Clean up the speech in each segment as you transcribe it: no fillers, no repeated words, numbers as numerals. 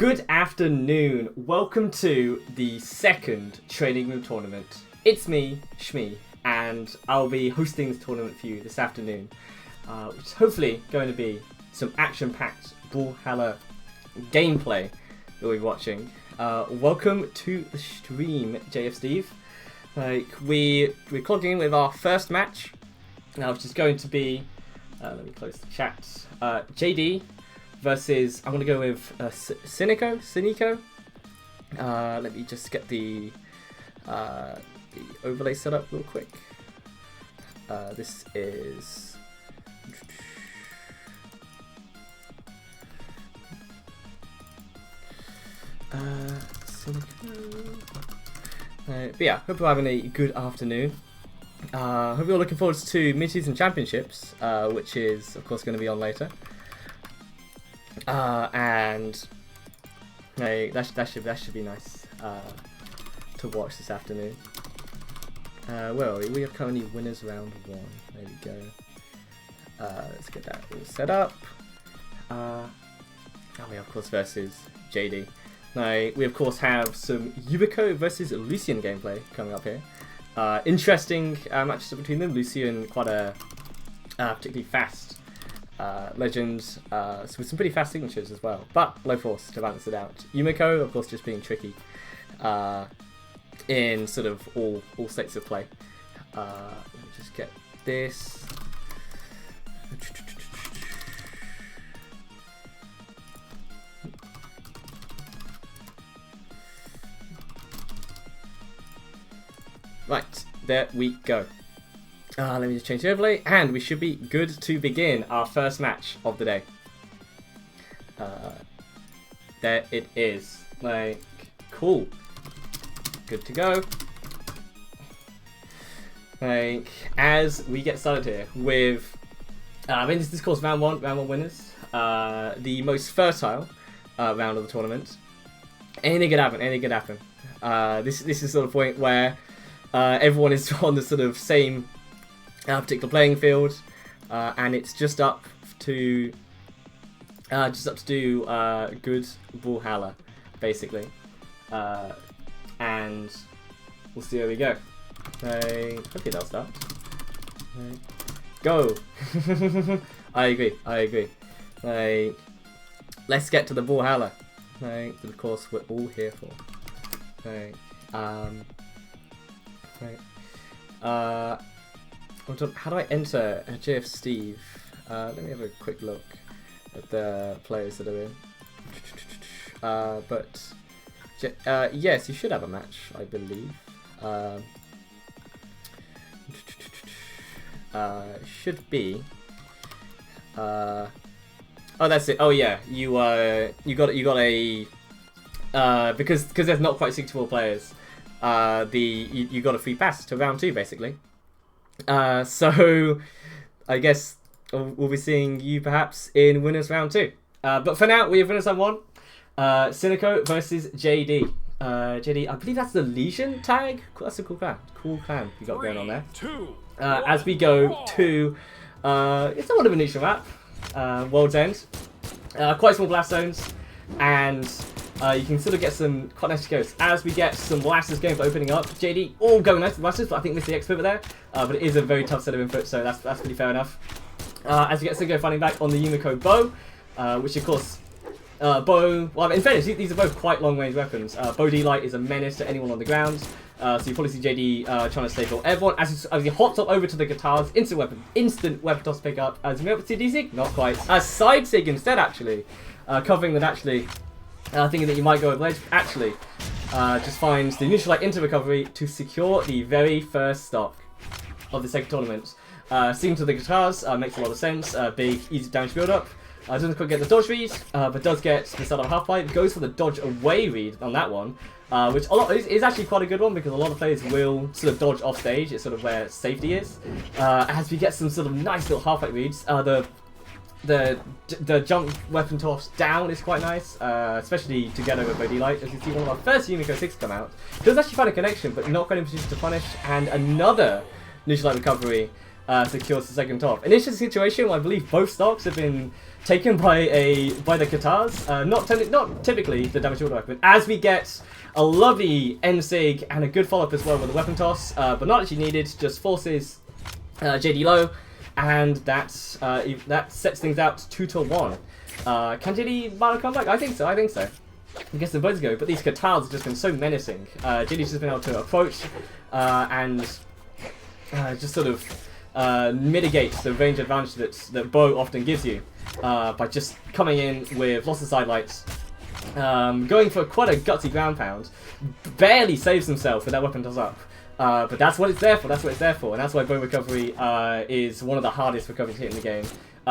Good afternoon. Welcome to the second training room tournament. It's me, Shmi, and I'll be hosting this tournament for you this afternoon, which is hopefully going to be some action-packed Brawlhalla gameplay that we'll be watching. Welcome to the stream, JF Steve. We're clocking in with our first match, which is going to be, let me close the chat, JD versus, I'm going to go with Sinico. Let me just get the overlay set up real quick. This is... but yeah, hope you're having a good afternoon. Hope you're looking forward to mid-season championships, which is of course going to be on later. And that should be nice to watch this afternoon. Where are we? We are currently winners round 1. There we go. Let's get that all set up. And we of course versus JD. Now we of course have some Yumiko versus Lucian gameplay coming up here. Interesting matches between them. Lucian quite a particularly fast legend, so with some pretty fast signatures as well, but low force to balance it out. Yumiko, of course, just being tricky in sort of all states of play. Let me just get this. Right, there we go. Let me just change the overlay, and we should be good to begin our first match of the day. There it is. Cool. Good to go. As we get started here with, this is of course round one winners. The most fertile round of the tournament. Anything could happen. This is sort of point where everyone is on the sort of same particular playing field, and it's just up to do good Brawlhalla, basically, and we'll see where we go. Hopefully they'll start. Go. I agree. Let's get to the Brawlhalla. That of course we're all here for. How do I enter JF Steve? Let me have a quick look at the players that are in. Yes, you should have a match, I believe. Should be. Oh, that's it. Oh yeah, you got a because there's not quite 64 players. You got a free pass to round 2 basically. So I guess we'll be seeing you perhaps in winners round 2. But for now, we have winners round 1. Sinico versus JD. JD, I believe that's the Legion tag. That's a cool clan. You got going on there. As we go to, it's somewhat of a niche map. World's End. Quite small blast zones, and you can sort of get some quite nice goes as we get some blasters going for opening up. JD all going nice with blasters, but I think missed the expert there. But it is a very tough set of inputs, so that's pretty fair enough. As we get Sinico finding back on the Yumiko bow, which of course, bow. Well, in fairness, these are both quite long-range weapons. Bow D-Light is a menace to anyone on the ground. So you probably see JD trying to save everyone as he hops up over to the guitars. Instant weapon toss pick up. As we go up to D-Sig, not quite. Side sig instead, actually, covering that actually. Thinking that you might go over ledge, actually just finds the neutral light into recovery to secure the very first stock of the second tournament. Seeing to the guitars makes a lot of sense. Big, easy damage build up. Doesn't quite get the dodge read, but does get the start of a half pipe. Goes for the dodge away read on that one, which is actually quite a good one because a lot of players will sort of dodge off stage. It's sort of where safety is. As we get some sort of nice little half pipe reads, the jump weapon toss down is quite nice, especially together with Body Light. As you see, one of our first Yumiko 6 come out. Does actually find a connection, but not quite in position to punish. And another neutral light recovery secures the second top. An interesting situation where I believe both stocks have been taken by the Katars. Not typically the damage order weapon, as we get a lovely NSIG and a good follow-up as well with the weapon toss, but not actually needed, just forces JD low, and that sets things out 2-1. Can JD mount a comeback? I think so. I guess they're both go, but these Katars have just been so menacing. JD's just been able to approach and just sort of mitigate the range advantage that Bo often gives you by just coming in with lots of sidelights, going for quite a gutsy ground pound, barely saves himself with that weapon toss up. But that's what it's there for, and that's why bow recovery is one of the hardest recoveries to hit in the game.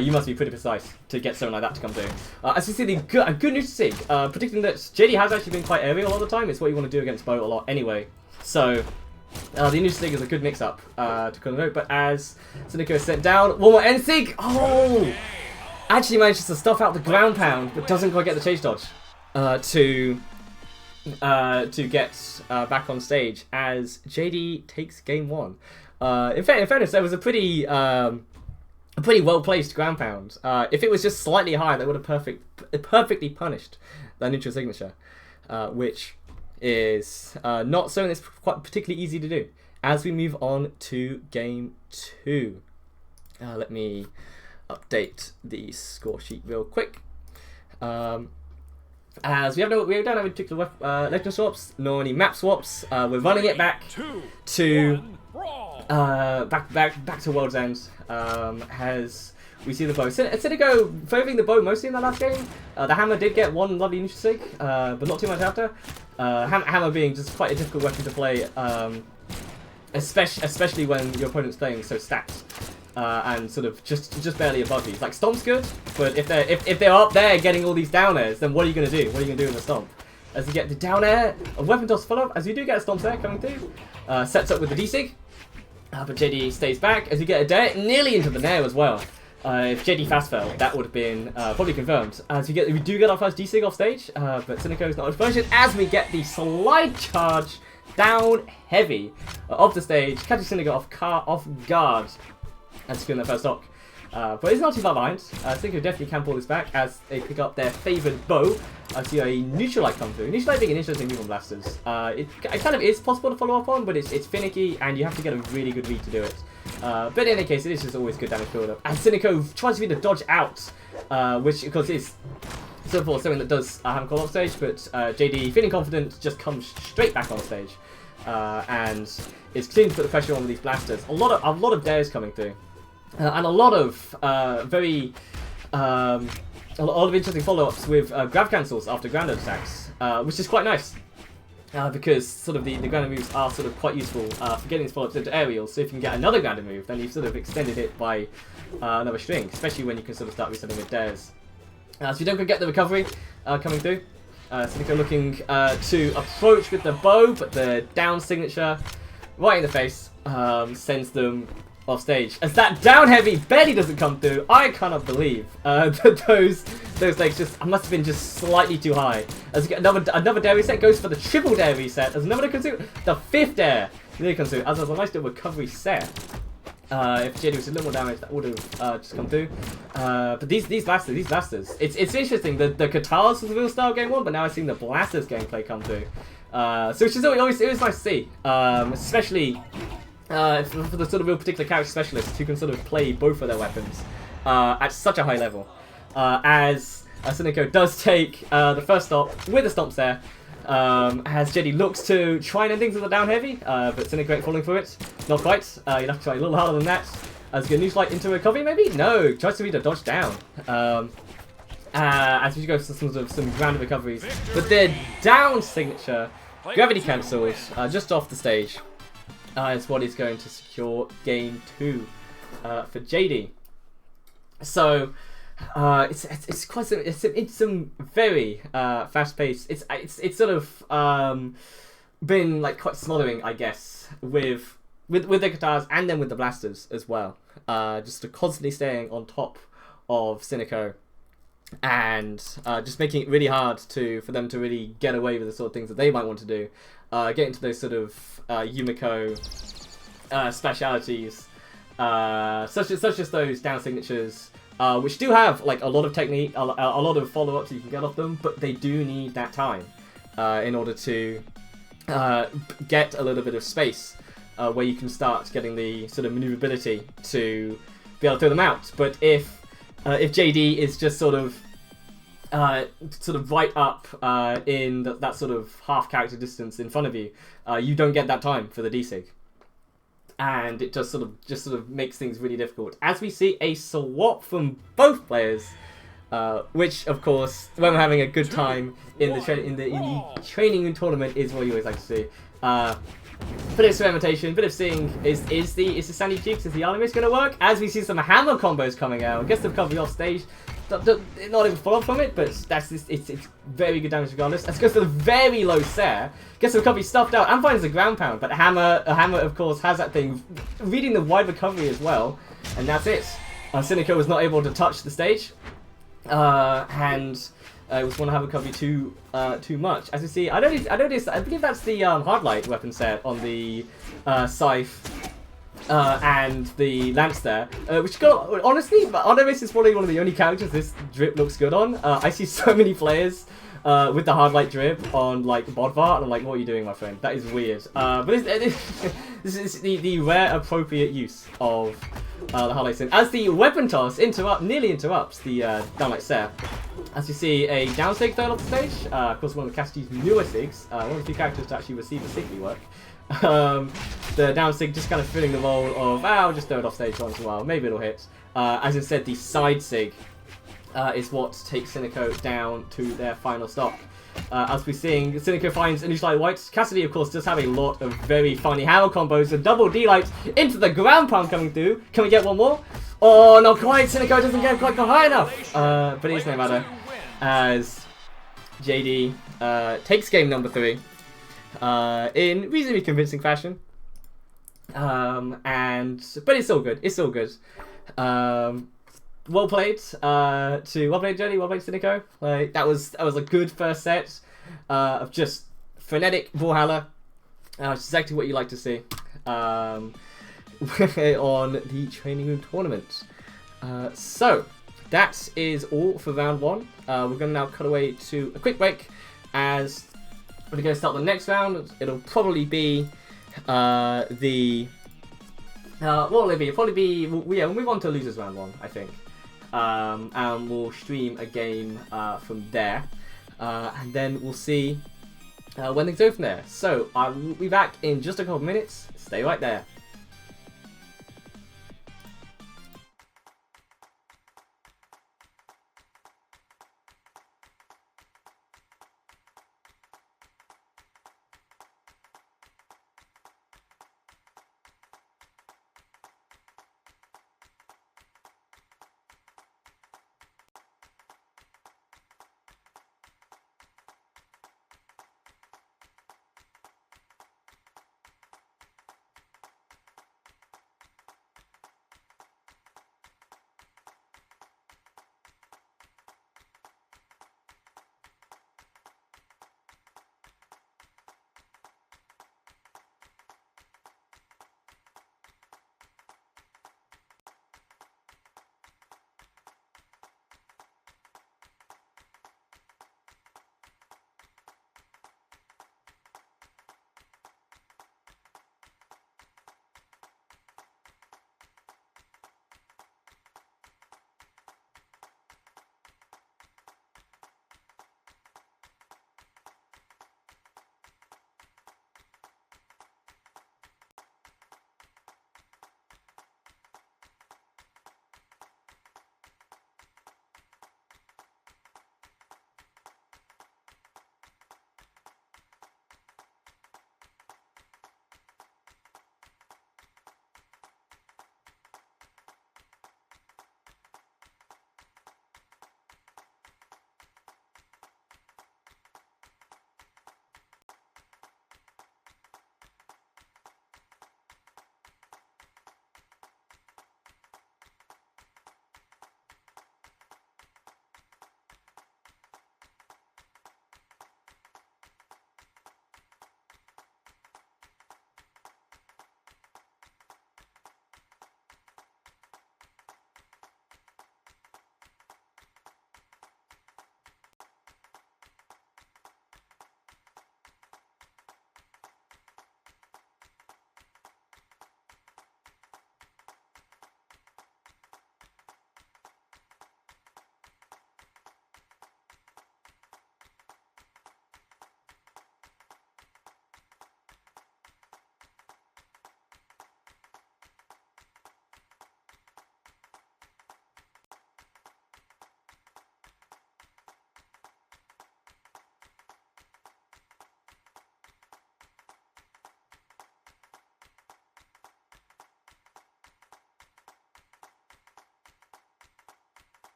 You must be pretty precise to get something like that to come through. As you see, a good neutral sig, predicting that JD has actually been quite aerial all the time. It's what you want to do against bow a lot anyway. So, the neutral sig is a good mix-up to come out. But as Sinico is sent down, one more N-sig! Oh! Actually manages to stuff out the ground pound, but doesn't quite get the chase dodge to get back on stage as JD takes game 1. In fairness, there was a pretty well-placed ground pound. If it was just slightly higher, that would have perfectly punished that neutral signature, which is not something that's quite particularly easy to do. As we move on to game 2, let me update the score sheet real quick. As we don't have any particular legend swaps, nor any map swaps. We're running it back to back to World's End. As we see the bow, Sinico favoring the bow mostly in the last game. The hammer did get one lovely neutral sig, but not too much after. Hammer being just quite a difficult weapon to play, especially when your opponent's playing so stacked. And sort of just barely above you. Like Stomp's good, but if they're up there getting all these down airs, then what are you gonna do? What are you gonna do in the Stomp? As you get the down air, a weapon toss follow up, as you do get a Stomp there coming through, sets up with the D-Sig, but JD stays back as you get a dare nearly into the nair as well. If JD fast fell, that would have been probably confirmed. As we do get our first D-Sig off stage, but Sinico is not version as we get the slide charge down heavy off the stage, catching Sinico off guard. And securing their first stock. But it's not too far behind. Sinico definitely can pull this back as they pick up their favoured bow. I see a neutral light come through. Neutral light being an interesting move on blasters. It kind of is possible to follow up on, but it's finicky and you have to get a really good read to do it. But in any case, it is just always good damage build up. And Sinico tries to be the dodge out, which of course is something that does have a call off stage, but JD, feeling confident, just comes straight back on stage. And is continuing to put the pressure on with these blasters. A lot of dares coming through. And a lot of a lot of interesting follow-ups with grab cancels after grounded attacks, which is quite nice. Because sort of the grounded moves are sort of quite useful for getting these follow-ups into aerials. So if you can get another grounded move, then you've sort of extended it by another string, especially when you can sort of start resetting with dares. So you don't get the recovery coming through. Sinico looking to approach with the bow, but the down signature right in the face sends them off stage. As that down heavy barely doesn't come through, I cannot believe that those legs just must have been just slightly too high. As you get another dare reset, goes for the triple dare reset. As another comes through, the 5th dare really comes through. As there's a nice little recovery set. If JD was a little more damage, that would have just come through. But these blasters, it's interesting. The Katars was the real style game 1, but now I've seen the blasters gameplay come through. So which is always nice to see, especially. For the sort of real particular character specialists who can sort of play both of their weapons at such a high level. As Sinico does take the first stop with the stomps there, as JD looks to try and end things with a down heavy, but Sinico ain't falling for it. Not quite. You'll have to try a little harder than that. As you get a neutral light into recovery maybe? No, tries to read a dodge down. As we go for some grounded recoveries. But their down signature, gravity cancels just off the stage. Is what is going to secure game 2 for JD. So it's quite some very fast paced. It's sort of been like quite smothering, I guess, with the Katars and then with the blasters as well. Just constantly staying on top of Sinico and just making it really hard for them to really get away with the sort of things that they might want to do. Get into those sort of Yumiko specialities such as those down signatures, which do have like a lot of technique, a lot of follow-ups you can get off them, but they do need that time in order to get a little bit of space where you can start getting the sort of maneuverability to be able to throw them out. But if JD is just sort of right up in that sort of half character distance in front of you, you don't get that time for the D-Sig. And it just sort of makes things really difficult. As we see a swap from both players, which of course, when we're having a good time in the training and tournament, is what you always like to see. Bit of experimentation, bit of seeing is the Sandy Cheeks, is the Artemis going to work? As we see some hammer combos coming out, I guess they've covered off stage. Not even follow up from it, but it's very good damage regardless. Let's go for the very low Sare. Gets the recovery stuffed out and finds the ground pound, but a hammer of course has that thing reading the wide recovery as well, and that's it. Cynico was not able to touch the stage, and it was one to have recovery too much. As you see, I noticed. I believe that's the hard light weapon set on the Scythe. And the Lance there, which got, honestly, Artemis is probably one of the only characters this drip looks good on. I see so many players with the hard light drip on like Bodvar, and I'm like, what are you doing, my friend? That is weird. But this is the rare appropriate use of the hard light sim. As the weapon toss nearly interrupts the downlight Sare. As you see, a down sig thrown off the stage. Of course, one of the Cassidy's newer sigs, one of the few characters to actually receive a sigly work. The down sig just kind of filling the role of, I'll just throw it off stage once in a while, maybe it'll hit. As instead, the side sig is what takes Cynico down to their final stop. As we're seeing, Cynico finds a new light white. Cassidy, of course, does have a lot of very funny hammer combos. A double D-light into the ground pound coming through. Can we get one more? Oh, not quite. Cynico doesn't get quite high enough. But it is no matter. As JD takes game number 3. In reasonably convincing fashion, but it's all good. It's all good. Well played, Jody. Well played, Cynico. Like that was a good first set of just frenetic Brawlhalla. Exactly what you like to see on the training room tournament. So that is all for round 1. We're going to now cut away to a quick break as we're going to start the next round. It'll probably be what will it be? It'll probably be, we'll move on to losers round 1, I think. And we'll stream a game from there. And then we'll see when things go from there. So I will be back in just a couple of minutes. Stay right there.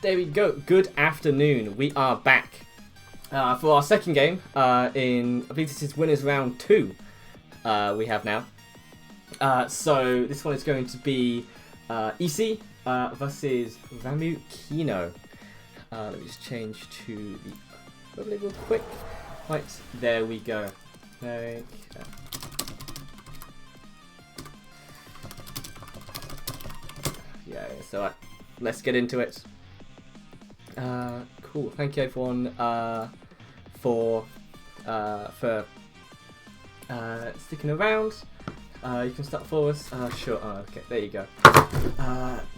There we go. Good afternoon. We are back for our second game in, I believe this is winners round 2 we have now. So this one is going to be EC versus Ramu Kino. Let me just change to the overlay real quick. Right, there we go. There we go. Yeah, so let's get into it. Cool. Thank you everyone for sticking around. You can start for us. Sure. Okay, there you go.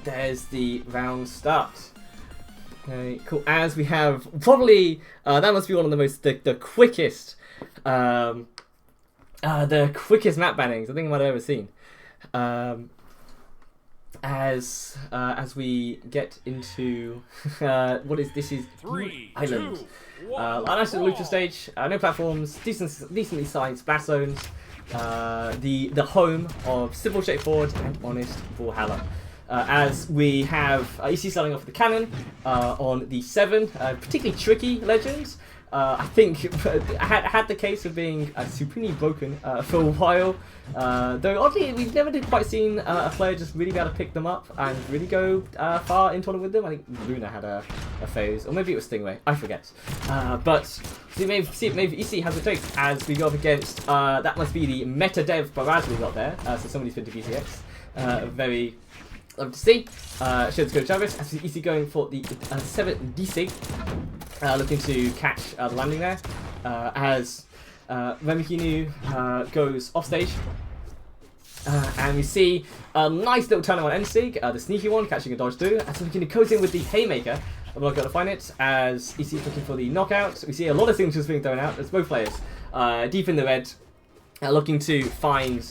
There's the round start. Okay, cool. As we have probably that must be one of the quickest map bannings I think I might have ever seen. As we get into what is this is 3, Island. 2, 1, a nice little neutral stage, no platforms, decently sized blast zones, the home of simple, straightforward, and honest Brawlhalla. As we have EC starting off with the cannon on the 7, particularly tricky legends. I think had the case of being supremely broken for a while, though oddly we've never quite seen a player just really be able to pick them up and really go far in tournament with them. I think Luna had a phase, or maybe it was Stingray, I forget. But so maybe EC has what it takes as we go up against, that must be the meta dev Baraz we've got there, so somebody's been to VCX, very love to see. Shows Coach Jarvis, as EC going for the 7 D-Sig. Looking to catch the landing there, as Remikinu goes off stage, and we see a nice little turn on N-Sig, the sneaky one, catching a dodge through, and so Remikinu goes in with the Haymaker. I'm not going to find it, as EC is looking for the knockout. We see a lot of signatures being thrown out, as both players deep in the red, looking to find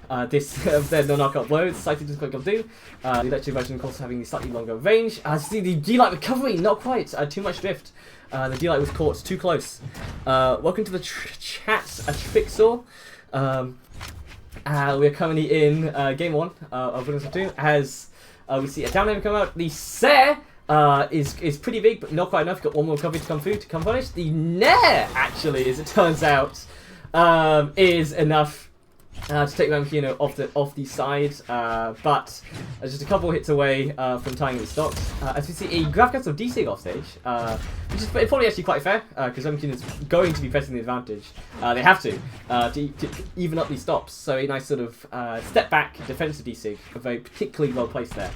the knockout blow. It's slightly difficult to do. The electric version, of course, having the slightly longer range. See the D-Light recovery, not quite. Too much drift. The D-Light was caught too close. Welcome to the chat, Trixor. We're currently in game 1 of Winners of 2, as we see a down name come out. The Sare is pretty big, but not quite enough. Got one more recovery to come through to come punish. The Nair, actually, as it turns out, is enough to take Ramkino off the side, but just a couple hits away from tying the stocks. As we see a grab cast of D-Sig off stage, which is probably actually quite fair, because Ramkino is going to be pressing the advantage. They have to even up these stops. So a nice sort of step back defensive D-Sig, very particularly well placed there.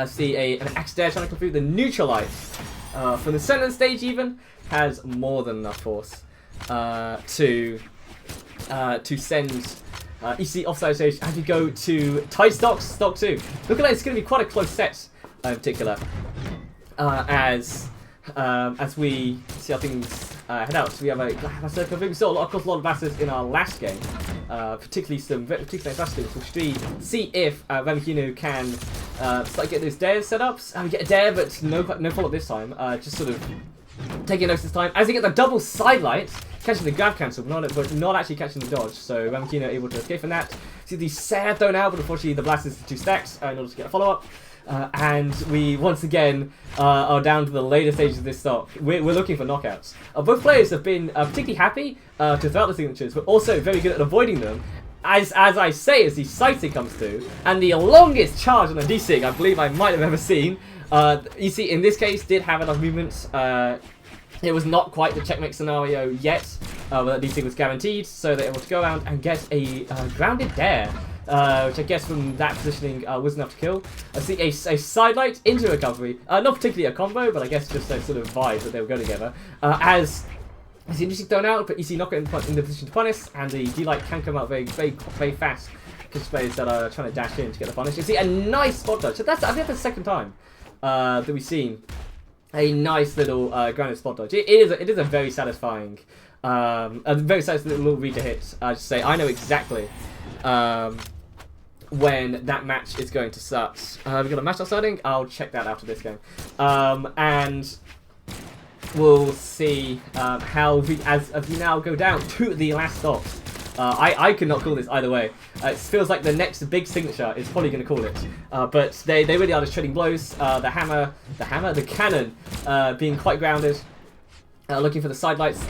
See an Axe Dare trying to come through. The neutralize from the center stage even has more than enough force to send EC offside stage as we go to tight stocks, stock 2. Look at that, it's going to be quite a close set in particular. As we see how things head out. So we have we saw a lot of bastards in our last game, particularly nice bastards, which we see if Ramikino can start getting those dares set up. We get a dare, but no follow-up this time. Just sort of taking notice this time as he gets a double sidelight, catching the grab cancel, but not actually catching the dodge. So Ramikino able to escape from that. See the Sare thrown out, but unfortunately the blast is 2 stacks in order to get a follow-up. And we once again are down to the later stages of this stock. We're looking for knockouts. Both players have been particularly happy to throw out the signatures, but also very good at avoiding them. As I say, as the sighting comes through, and the longest charge on a D-Sig I believe I might have ever seen. EC in this case did have enough movement. It was not quite the checkmate scenario yet, but D-Sig was guaranteed, so they're able to go around and get a grounded dare, which I guess from that positioning was enough to kill. I see a sidelight into recovery, not particularly a combo, but I guess just a sort of vibe that they would go together. As the interesting thrown out, but EC not getting in the position to punish, and the D-Light can come out very fast. Because players that are trying to dash in to get the punish. You see a nice spot dodge. So I think that's the second time that we've seen a nice little grounded spot dodge. It is a very satisfying, little read to hit. Just say I know exactly when that match is going to start. We've got a match starting. I'll check that after this game, and we'll see how as we now go down to the last stops I could not call this either way. It feels like the next big signature is probably going to call it. But they really are just trading blows. The cannon being quite grounded. Looking for the sidelights.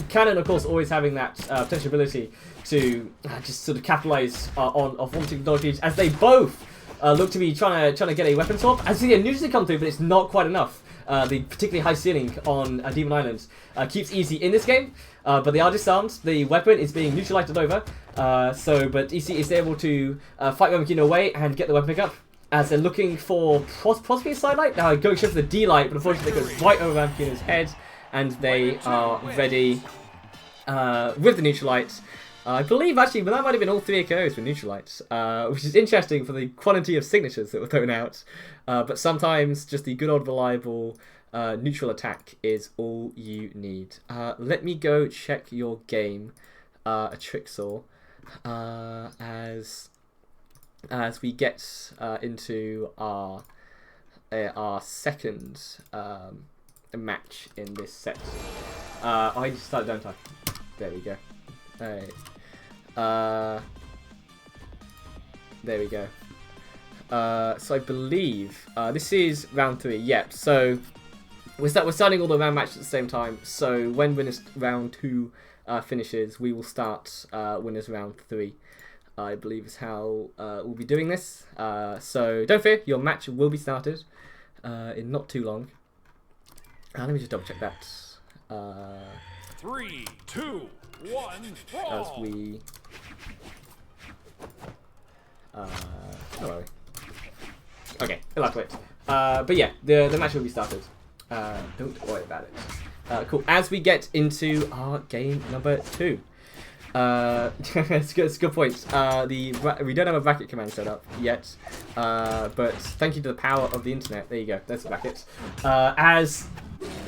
Cannon, of course, always having that potential ability to just sort of capitalize on wanting dodges, as they both look to be trying to get a weapon swap. As you see a neutrality come through, but it's not quite enough. The particularly high ceiling on Demon Island keeps easy in this game, but they are disarmed. The weapon is being neutralized over, but EC is able to fight Ramakino away and get the weapon pickup. As they're looking for possibly a sidelight. Now going straight for the D-light, but unfortunately it goes right over Ramakino's head, and they are ready with the neutralites. I believe actually that might have been all 3 AKOs with neutralites, which is interesting for the quantity of signatures that were thrown out. But sometimes just the good old reliable neutral attack is all you need. Let me go check your game, a Trixor, as we get into our second match in this set. I just started, don't I? There we go. Alright. There we go. So I believe this is round 3. Yep. So we're starting all the round matches at the same time. So when winners round 2 finishes, we will start winners round 3. I believe is how we'll be doing this. So don't fear, your match will be started in not too long. Let me just double check that. 3, 2, 1, brawl. As we don't worry. Okay, we'll have to wait. But yeah, the match will be started. Don't worry about it. Cool. As we get into our game number 2. It's a good point. We don't have a bracket command set up yet, but thank you to the power of the internet. There you go. There's the bracket. As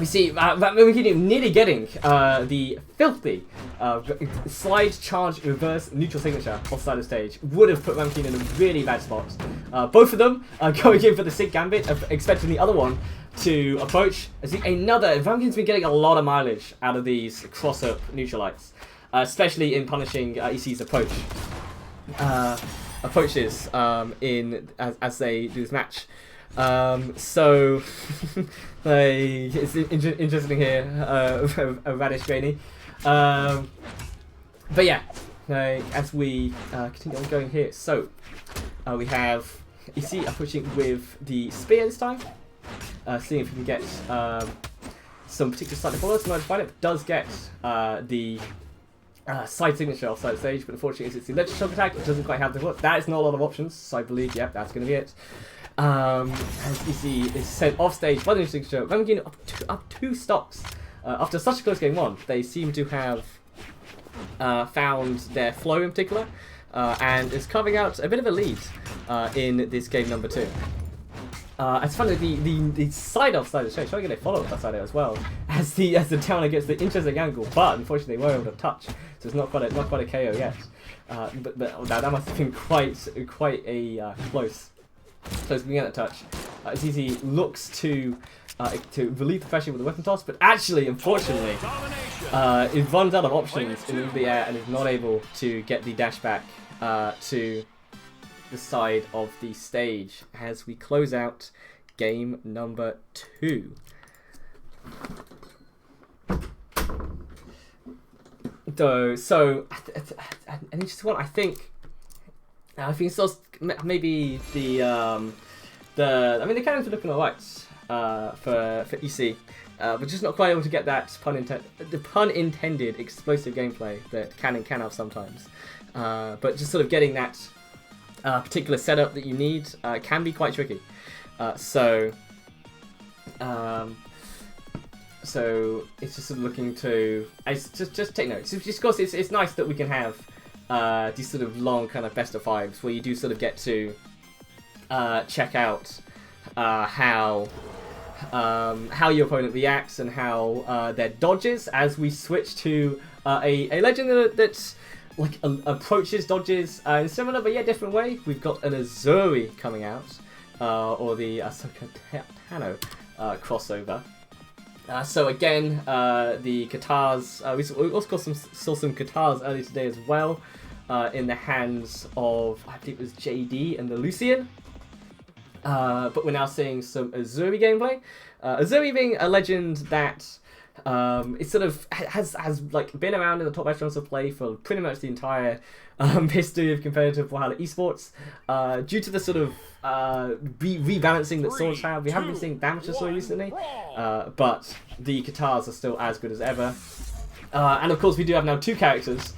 we see, we're nearly getting the filthy slide charge reverse neutral signature offside of stage. Would have put Ramakino in a really bad spot. Both of them going in for the Sig Gambit, expecting the other one to approach. As Ramakino's been getting a lot of mileage out of these cross-up neutralites. Especially in punishing EC's approaches as they do this match. So it's interesting here, a radish grainy. But yeah, as we continue on going here, so we have EC approaching with the spear this time, seeing if we can get some particular side followers. Not find it does get the side signature offside of stage, but unfortunately it's the electric shock attack. It doesn't quite have the hook. That is not a lot of options, so I believe, yep, that's going to be it. As EC is sent off stage by the neutral signature, Ramakino up 2 stocks. After such a close game 1, they seem to have found their flow in particular, and is carving out a bit of a lead in this game number 2. It's funny, the side off side of the stage, trying to get a follow up that side as well, as the downer gets the interesting angle, but unfortunately they were able to touch, so it's not quite a KO yet. But that must have been quite a close beginning at that touch. Zizi looks to relieve the pressure with the weapon toss, but actually, unfortunately, it runs out of options in the air and is not able to get the dash back to the side of the stage as we close out game number 2. So an interesting one. I think so. Maybe the cannons are looking alright for EC, but just not quite able to get that pun intended explosive gameplay that cannon can have sometimes. But just sort of getting that particular setup that you need can be quite tricky. So it's just sort of looking to just take notes. Just because it's nice that we can have these sort of long kind of best of 5s where you do sort of get to check out how your opponent reacts and how their dodges as we switch to a legend that's like approaches dodges in a similar but yet different way. We've got an Azuri coming out, or the Ahsoka Tano crossover. So again, the Katars, we also saw some Katars earlier today as well, in the hands of, I think it was JD and the Lucian. But we're now seeing some Azuri gameplay. Azuri being a legend that it sort of has like been around in the top echelons of play for pretty much the entire history of competitive Brawlhalla esports. Due to the sort of rebalancing that swords have, we haven't been seeing damage to sword recently, but the Katars are still as good as ever. And of course we do have now 2 characters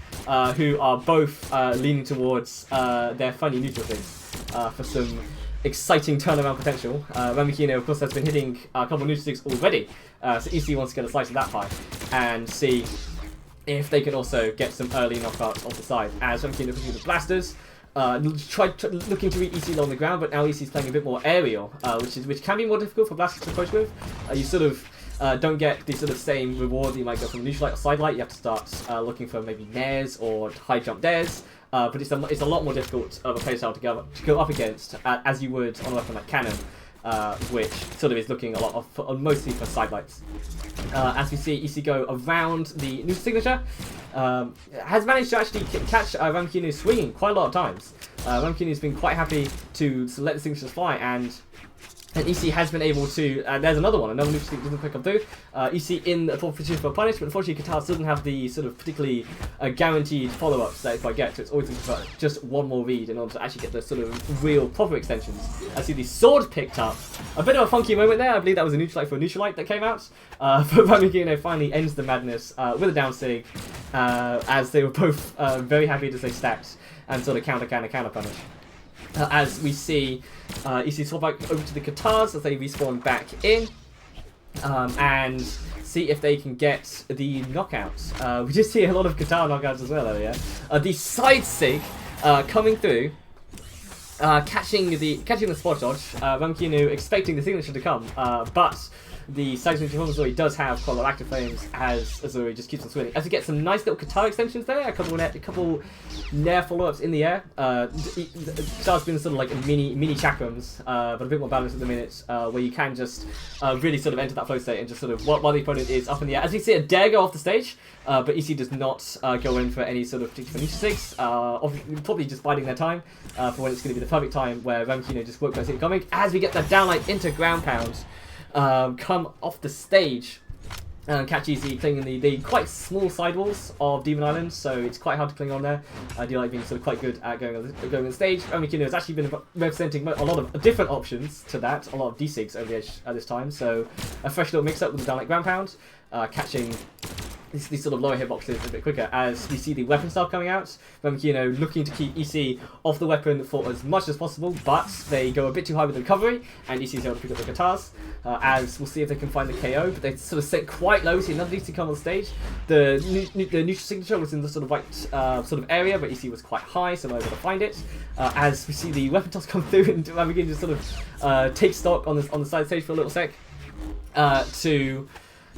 who are both leaning towards their funny neutral things for some exciting turnaround potential. Ramikino, of course, has been hitting a couple of neutral sticks already, so EC wants to get a slice of that pie and see if they can also get some early knockouts off the side. As Ramikino pushing the blasters, looking to reach EC along the ground, but now EC is playing a bit more aerial, which can be more difficult for blasters to approach with. You sort of don't get the sort of same reward that you might get from a neutral light or side light. You have to start looking for maybe nares or high jump dares. But it's a lot more difficult of a playstyle to go up against as you would on a weapon like Cannon, which sort of is looking a lot of mostly for sidelights. As we see EC go around the neutral signature, has managed to actually catch Ramikino swinging quite a lot of times. Ramikino's been quite happy to let the signatures fly, and EC has been able to, there's another neutral stick doesn't pick up through. EC in the position for punish, but unfortunately Katars doesn't have the sort of particularly guaranteed follow-ups that if I get, so it's always just one more read in order to actually get the sort of real proper extensions. I see the sword picked up. A bit of a funky moment there, I believe that was a neutral light for a neutral light that came out. But Ramikino finally ends the madness with a down sig, as they were both very happy to stay stacked and sort of counter punish. As we see EC swap back over to the Katars as they respawn back in, and see if they can get the knockouts. We just see a lot of Katar knockouts as well earlier. The side sig coming through, catching the spot dodge. Ramikino expecting the signature to come, but the side signature from Azuri does have quite a lot of active flames as Azuri just keeps on swinging. As we get some nice little Katar extensions there, a couple nair follow-ups in the air. Katar's been sort of like mini chakrams, but a bit more balanced at the minute, where you can just really sort of enter that flow state and just sort of while the opponent is up in the air. As we see a dare go off the stage, but EC does not go in for any sort of particular neutral six, probably just biding their time for when it's going to be the perfect time where Ramikino just won't go see it coming. As we get that downlight into ground pound, come off the stage and catch EC clinging the quite small sidewalls of Demon Island, so it's quite hard to cling on there. I do like being sort of quite good at going on the stage. Ramikino has actually been representing a lot of different options to that, a lot of D6 over the edge at this time, so a fresh little mix-up with the downlight ground pound, catching these sort of lower hitboxes a bit quicker as we see the weapon style coming out. Ramikino looking to keep EC off the weapon for as much as possible, but they go a bit too high with the recovery, and EC is able to pick up the Katars. As we'll see if they can find the KO, but they sort of set quite low, so another EC come on the stage. The neutral signature was in the sort of right sort of area, but EC was quite high, so not able to find it. As we see the weapon toss come through, and Ramikino just sort of take stock on the side stage for a little sec to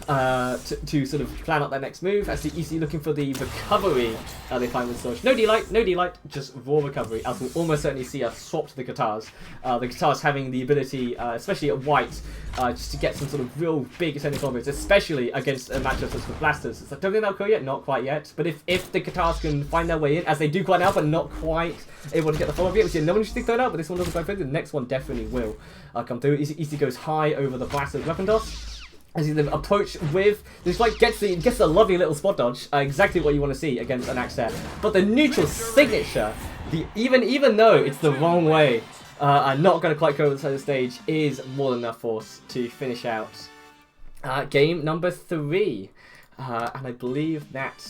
sort of plan out their next move. As the EC looking for the recovery, they find with Surge. No D-Light, just raw recovery, as we'll almost certainly see a swap to the Katars. The Katars having the ability, especially at white, just to get some sort of real big ascending combos, especially against a matchup such as blasters. It's like, don't think that'll go yet? Not quite yet. But if the Katars can find their way in, as they do quite now, but not quite able to get the follow-up yet, we see another interesting thrown out, but this one doesn't quite fit. The next one definitely will come through. EC goes high over the blaster's weapon toss. As he then approach with, just like gets a lovely little spot dodge, exactly what you want to see against an axe set. But the neutral signature, even though it's the wrong way, and not going to quite go over the side of the stage, is more than enough force to finish out game number 3. And I believe that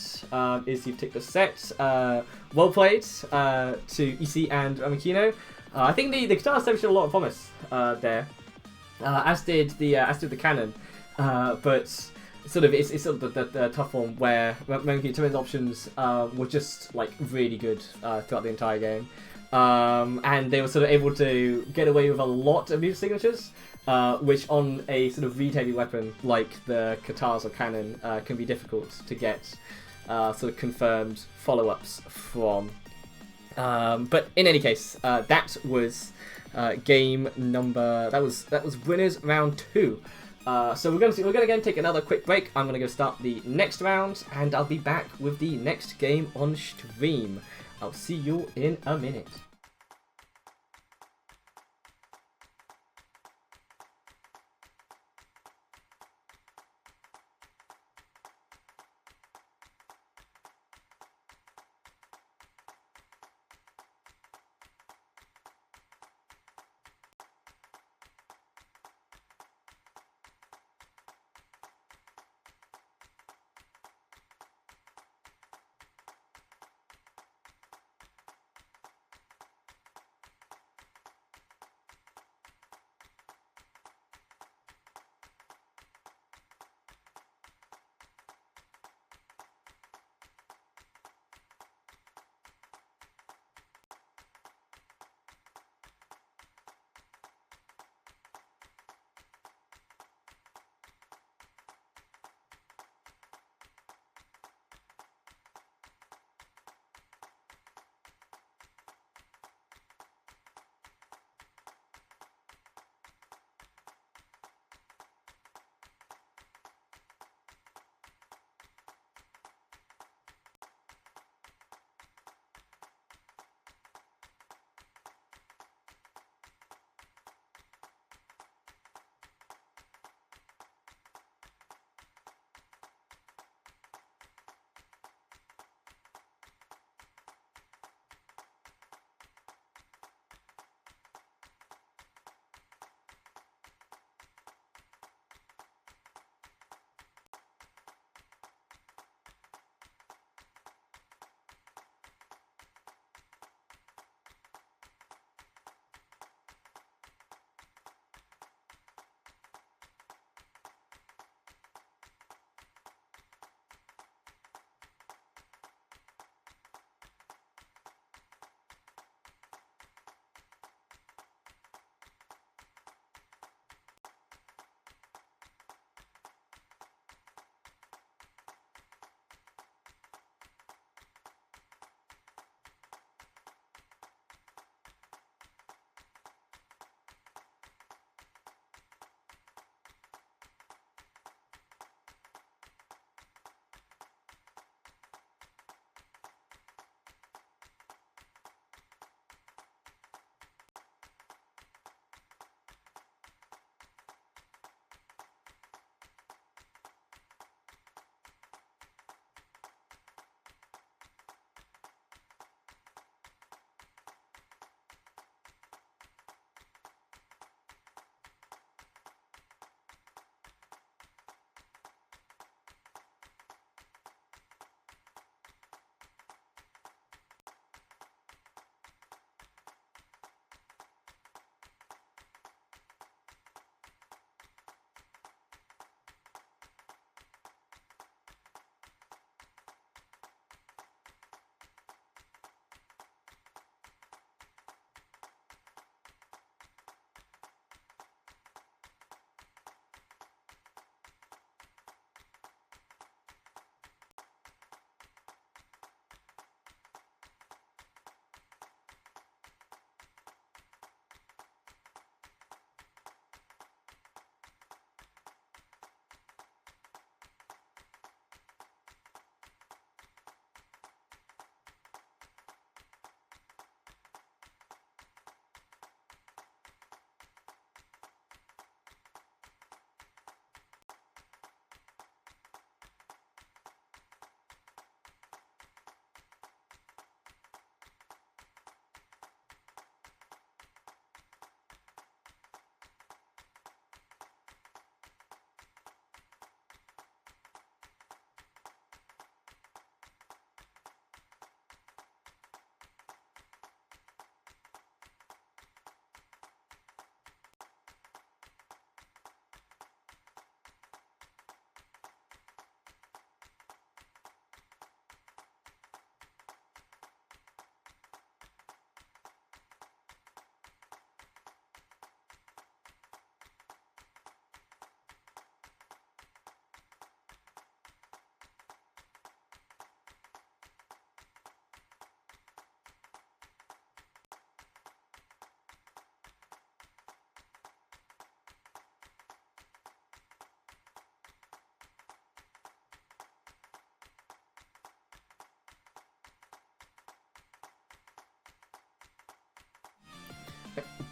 is the particular set. Well played to EC and Ramikino. I think the Katars showed a lot of promise there, as did the Cannon. But sort of it's sort of the tough one where Ramikino's options were just like really good throughout the entire game, and they were sort of able to get away with a lot of new signatures, which on a sort of read-heavy weapon like the Katars or Cannon can be difficult to get sort of confirmed follow-ups from. But in any case, that was game number. That was winners round 2. So we're gonna go and take another quick break. I'm gonna go start the next round, and I'll be back with the next game on stream. I'll see you in a minute.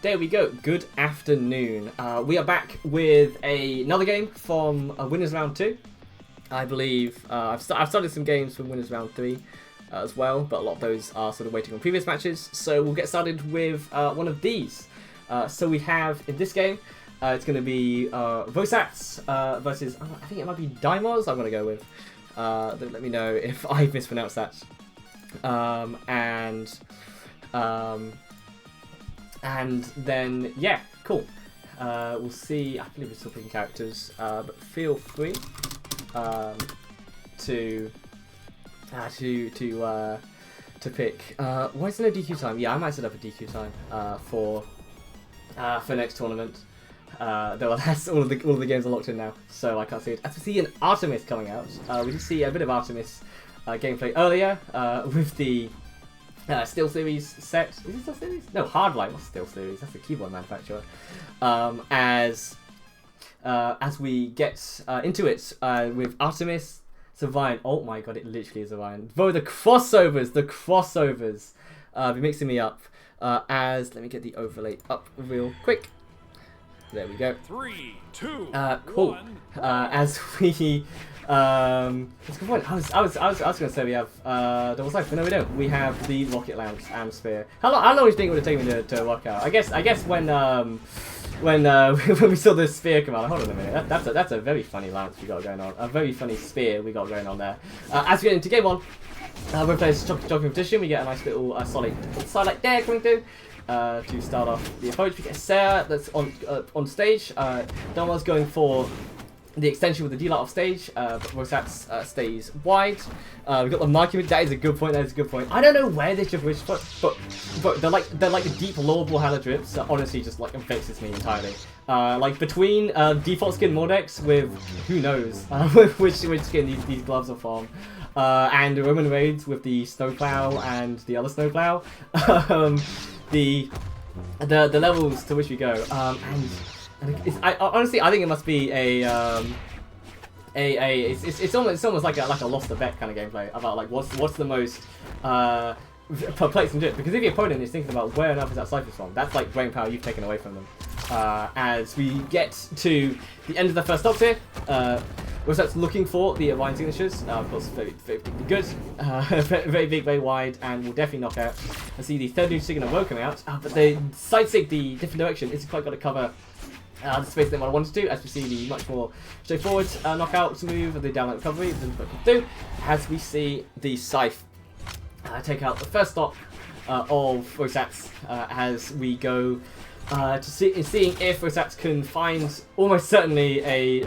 there we go. Good afternoon. We are back with another game from Winners Round 2. I believe I've started some games from Winners Round 3 as well, but a lot of those are sort of waiting on previous matches. So we'll get started with one of these. So we have, in this game, it's going to be Vosats versus, I think it might be Daimos, I'm going to go with. Let me know if I mispronounced that. And then, yeah, cool. We'll see. I believe we're still picking characters, but feel free to pick. Why is there no DQ time? Yeah, I might set up a DQ time for next tournament. Though that's all of the games are locked in now, so I can't see it. As we see an Artemis coming out, we did see a bit of Artemis gameplay earlier with the Steel Series set. Is it Steel Series? No, Hardline. What's Steel Series? That's the keyboard manufacturer. As we get into it with Artemis, Orion. Oh my god, it literally is Orion. Bro, the crossovers. Be mixing me up. Let me get the overlay up real quick. There we go. 3, 2, cool. 1. As we that's a good point. I was gonna say we have double life, but no, we don't. We have the rocket launch and spear. How long do you think it would have taken me to work out? I guess when we saw the spear come out. Hold on a minute. That's a very funny lance we got going on. A very funny spear we got going on there. As we get into game one, we're playing Jockey Competition. We get a nice little solid side there coming through. To start off the approach, we get Sarah that's on stage. Donald's going for the extension with the D-Light off stage, but Vosats stays wide. We've got the marking. That is a good point. I don't know where this drift is, but they're like the deep lower BRAWLHALLA drifts that honestly just like vexes me entirely. Like between default skin Mordex with who knows which skin these gloves are from. And the Roman Raids with the snowplow and the other snowplow. The levels to which we go, honestly I think it must be it's almost like a lost the bet kind of gameplay about like what's the most perplexing bit, because if your opponent is thinking about where on earth is that cipher from, that's like brain power you've taken away from them. As we get to the end of the first stop here, we're looking for the Orion signatures. Of course, very good, very big, very wide, and will definitely knock out. I see the third new sig in a row coming out, but the side sig, the different direction, isn't quite got to cover the space that I wanted to, as we see the much more straightforward knockout move of the downlight recovery. As we see the scythe take out the first stop of Vosats, as we go seeing if Vosats can find almost certainly a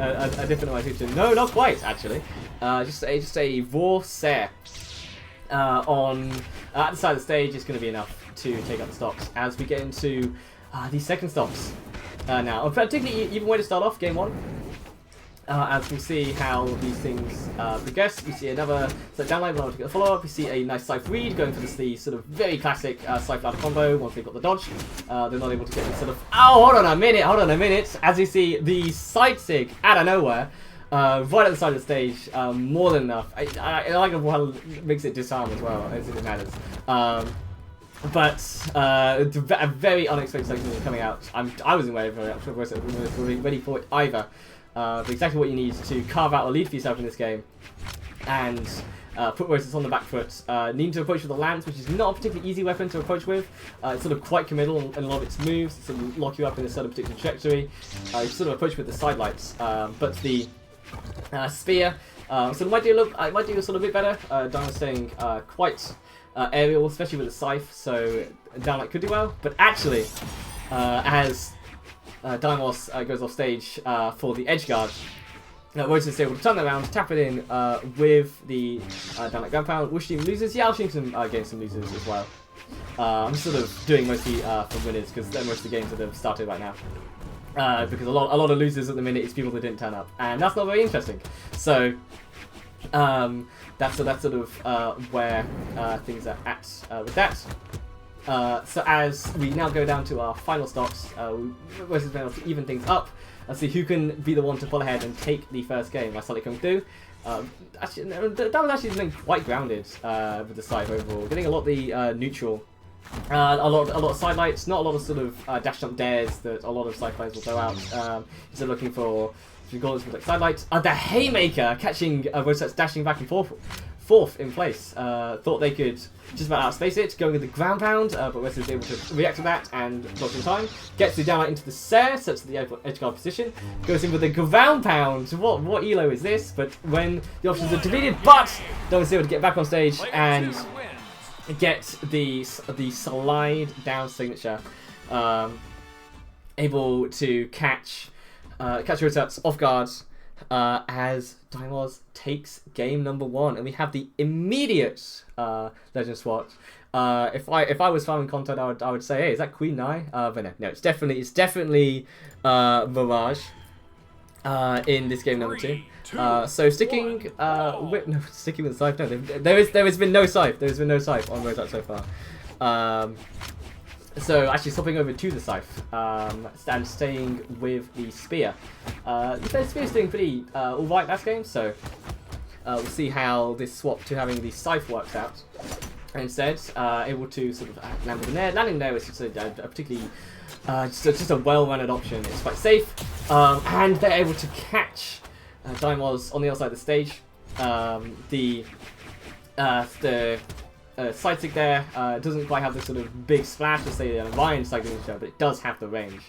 different orientation. No, not quite actually. Just a raw Sare on at the side of the stage is going to be enough to take out the stops. As we get into the second stops now, particularly even way to start off game one. As we see how these things progress, we see another downline, but I want to get the follow-up. We see a nice Scythe read going for the sort of very classic Scythe ladder combo. Once they've got the dodge, they're not able to get the sort of... Oh, hold on a minute! As you see the side sig out of nowhere, right at the side of the stage, more than enough. I like how it makes it disarm as well, as it matters. But a very unexpected section coming out. I wasn't ready for it. I'm sure Vosats wasn't ready for it either. But exactly what you need to carve out a lead for yourself in this game, and put Vosats on the back foot. Needing to approach with the lance, which is not a particularly easy weapon to approach with. It's sort of quite committal in a lot of its moves. It sort of lock you up in a certain particular trajectory. You sort of approach with the side lights, but the spear sort of might do a sort of bit better. Don was saying quite aerial, especially with the scythe, so downlight could do well. But actually, as Daimos goes off stage for the edge guard, Vosats is able to turn that around, tap it in with the downlight ground pound. Will she loses? Yeah, I'll gain some losers as well. I'm sort of doing mostly for winners because they're most of the games that have started right now. Because a lot of losers at the minute is people that didn't turn up, and that's not very interesting. So that's sort of where things are at with that. So as we now go down to our final stops, Vosats is able to even things up and see who can be the one to pull ahead and take the first game. That's slightly coming through. That was actually been quite grounded with the side overall, getting a lot of the neutral A lot of side lights, not a lot of sort of dash jump dares that a lot of side players will throw out. Instead looking for goals with like side lights. The haymaker catching Rosette's dashing back and fourth in place. Thought they could just about outspace it, going with the ground pound, but Wes is able to react to that and block in time. Gets the downlight into the Sare, sets the edge guard position, goes in with the ground pound. What elo is this? But when the options are deleted, but Dominus is able to get back on stage and get the slide down signature, able to catch Rosette's off guard as Daimos takes game number 1, and we have the immediate Legend swatch. If I was farming content, I would say, hey, is that Queen Nai? But no, it's definitely Mirage in this game number 2. So sticking with the Scythe. No, there has been no Scythe. There has been no Scythe on Rosette so far. So actually swapping over to the Scythe and staying with the Spear. The Spear's doing pretty alright last game, so we'll see how this swap to having the Scythe works out. And instead, able to sort of land with the Nair. Landing there was just a particularly just a well-run option. It's quite safe, and they're able to catch Daimos on the other side of the stage. The side stick there doesn't quite have the sort of big splash as say an Orion signature, but it does have the range,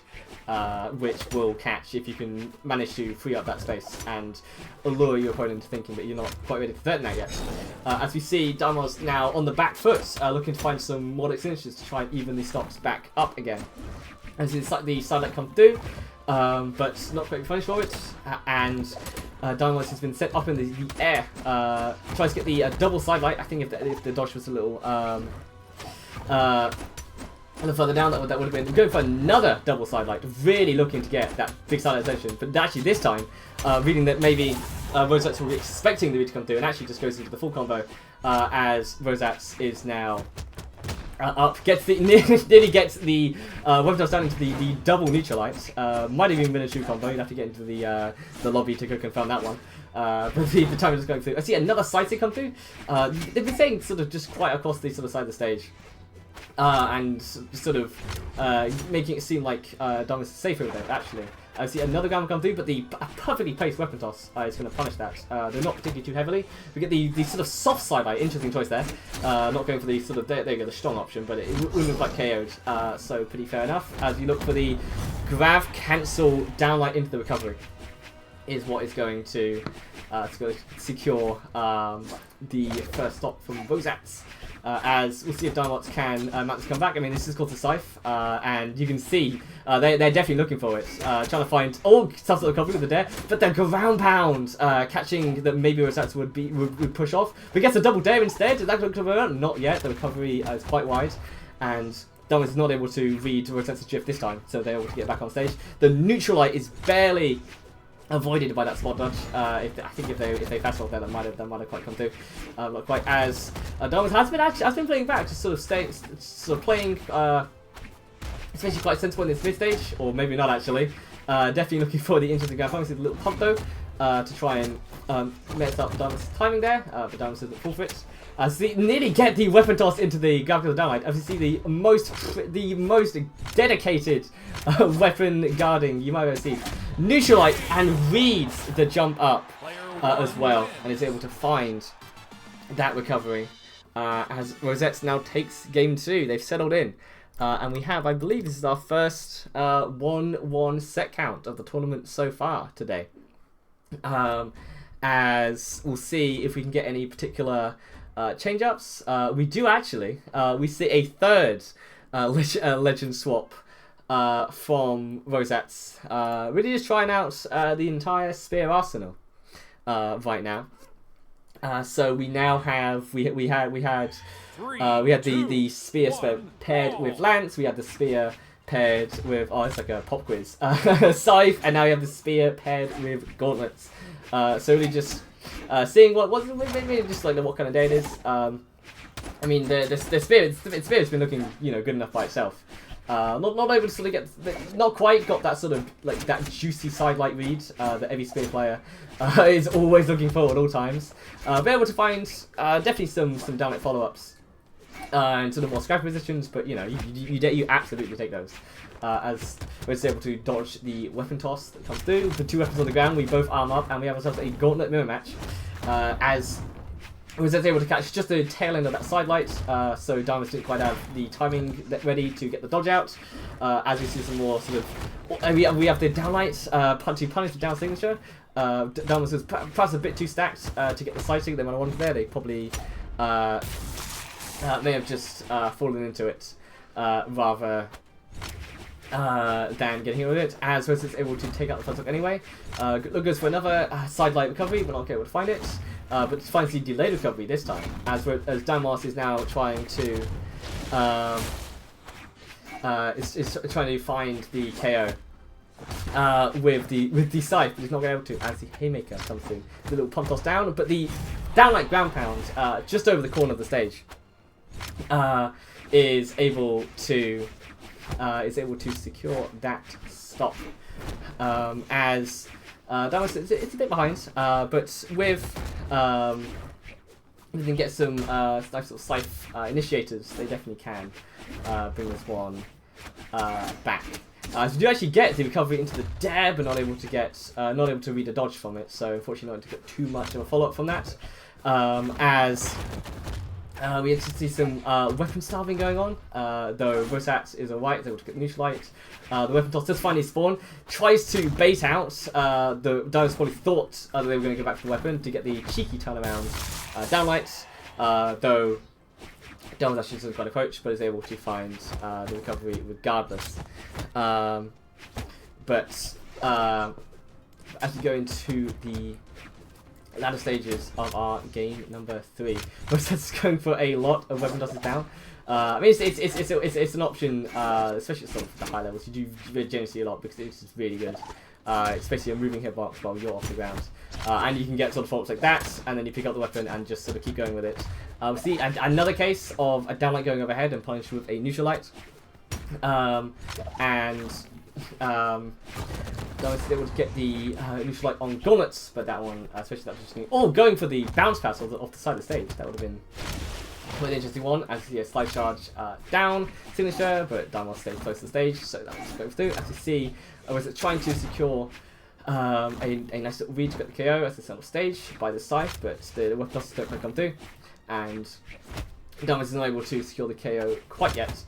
which will catch if you can manage to free up that space and allure your opponent into thinking that you're not quite ready to threaten that yet. As we see, Daimos now on the back foot, looking to find some Mordic signatures to try and even these stocks back up again. As the side light comes through, but not quite punished for it, and Daimos has been set up in the air. Tries to get the double side light. I think if the dodge was a little further down, that would have been going for another double side light. Really looking to get that big side light attention, but actually this time, reading that maybe Rosette's will be expecting the read to come through, and actually just goes into the full combo as Rosette's is now up, nearly gets the weapon toss down into the double neutral lights. Might have even been a true combo. You'd have to get into the lobby to go confirm that one. But the time is going through. I see another side stick come through. They've been saying sort of just quite across the sort of side of the stage, and sort of making it seem like Daimos is safer with it. Actually, I see another ground come through, but the perfectly placed weapon toss is going to punish that. They're not particularly too heavily. We get the sort of soft side eye. Interesting choice there. Not going for the sort of there you go, the strong option, but it wouldn't look like KO'd. So pretty fair enough. As you look for the grav cancel downlight into the recovery, is what is going to secure the first stop from Rosette's. As we'll see if Daimos can mount this come back. I mean, this is called the Scythe, and you can see they're definitely looking for it. Trying to find all stuff that recovery with the dare, but the ground pound catching that maybe Rosette would push off. But gets a double dare instead. That looks around, not yet. The recovery is quite wide, and Daimos is not able to read Rosette's drift this time, so they're able to get back on stage. The neutral light is barely avoided by that spot dodge. I think if they fast forward there, that might have quite come through. Not quite as Daimos has been playing back, just sort of playing, especially quite sensible in this mid stage, or maybe not actually. Definitely looking for the interesting ground pound. See the little pump though to try and mess up Daimos' timing there, but Daimos isn't full for it. As they nearly get the weapon toss into the graphical downlight, as you see the most dedicated weapon guarding you might ever see. Neutral light and reads the jump up as well, and is able to find that recovery as Rosette now takes game 2. They've settled in, and we have, I believe, this is our first 1-1 set count of the tournament so far today. As we'll see if we can get any particular change-ups. We do actually. We see a third legend swap from Rosette's. Really just trying out the entire Spear arsenal right now. So we now have we had the spear paired with lance. We had the spear paired with it's like a pop quiz scythe, and now we have the spear paired with gauntlets. So really just seeing what maybe just like what kind of day it is. I mean the spear's been looking good enough by itself. Not able to sort of get not quite got that sort of like that juicy sidelight read that every spear player is always looking for at all times. But able to find definitely some downlight follow-ups into the more scrappy positions, but you know, you absolutely take those. As we're able to dodge the weapon toss that comes through. The 2 weapons on the ground, we both arm up, and we have ourselves a gauntlet mirror match. As was able to catch just the tail end of that side light, so Diamonds didn't quite have the timing ready to get the dodge out. As we see some more sort of, we have the down light to punish the down signature. Diamonds was perhaps a bit too stacked to get the sighting they might have wanted there. They probably may have just fallen into it rather than getting hit with it. As Rose is able to take out the front hook anyway. Look goes for another side light recovery, but not able to find it. But finds the delayed recovery this time, as Diamos is now trying to is trying to find the KO with the scythe, but he's not able to, as the haymaker comes through. The little pump toss down, but the downlight ground pound just over the corner of the stage is able to secure that stop. As Diamos, it's a bit behind, but with we can get some nice little scythe initiators, they definitely can bring this one back. So we do actually get the recovery into the dare, but not able to read a dodge from it. So unfortunately, not able to get too much of a follow up from that. As we actually see some weapon starving going on, though Rosat is alright, able to get neutralite. The weapon toss does finally spawn, tries to bait out. The Dinos probably thought that they were going to go back to the weapon to get the cheeky turnaround downlight, though Dinos actually doesn't quite approach, but is able to find the recovery regardless. But as we go into the latter stages of our game number 3, Rosat's going for a lot of weapon tosses down. I mean, it's an option, especially at sort of the high levels. You do generally see a lot because it's just really good, especially a moving hitbox while you're off the ground, and you can get sort of follow-ups like that, and then you pick up the weapon and just sort of keep going with it. We see another case of a downlight going overhead and punished with a neutral light, I was able to get the neutral light on gauntlets, but that one, especially that just going for the bounce pass off the side of the stage, that would have been quite an interesting one. As you see a slide charge down signature, but Diamond stayed close to the stage, so that was going through. As you see, I was trying to secure a nice little read to get the KO as the central stage by the scythe, but the weapon tosses don't quite come through, and Diamond is not able to secure the KO quite yet.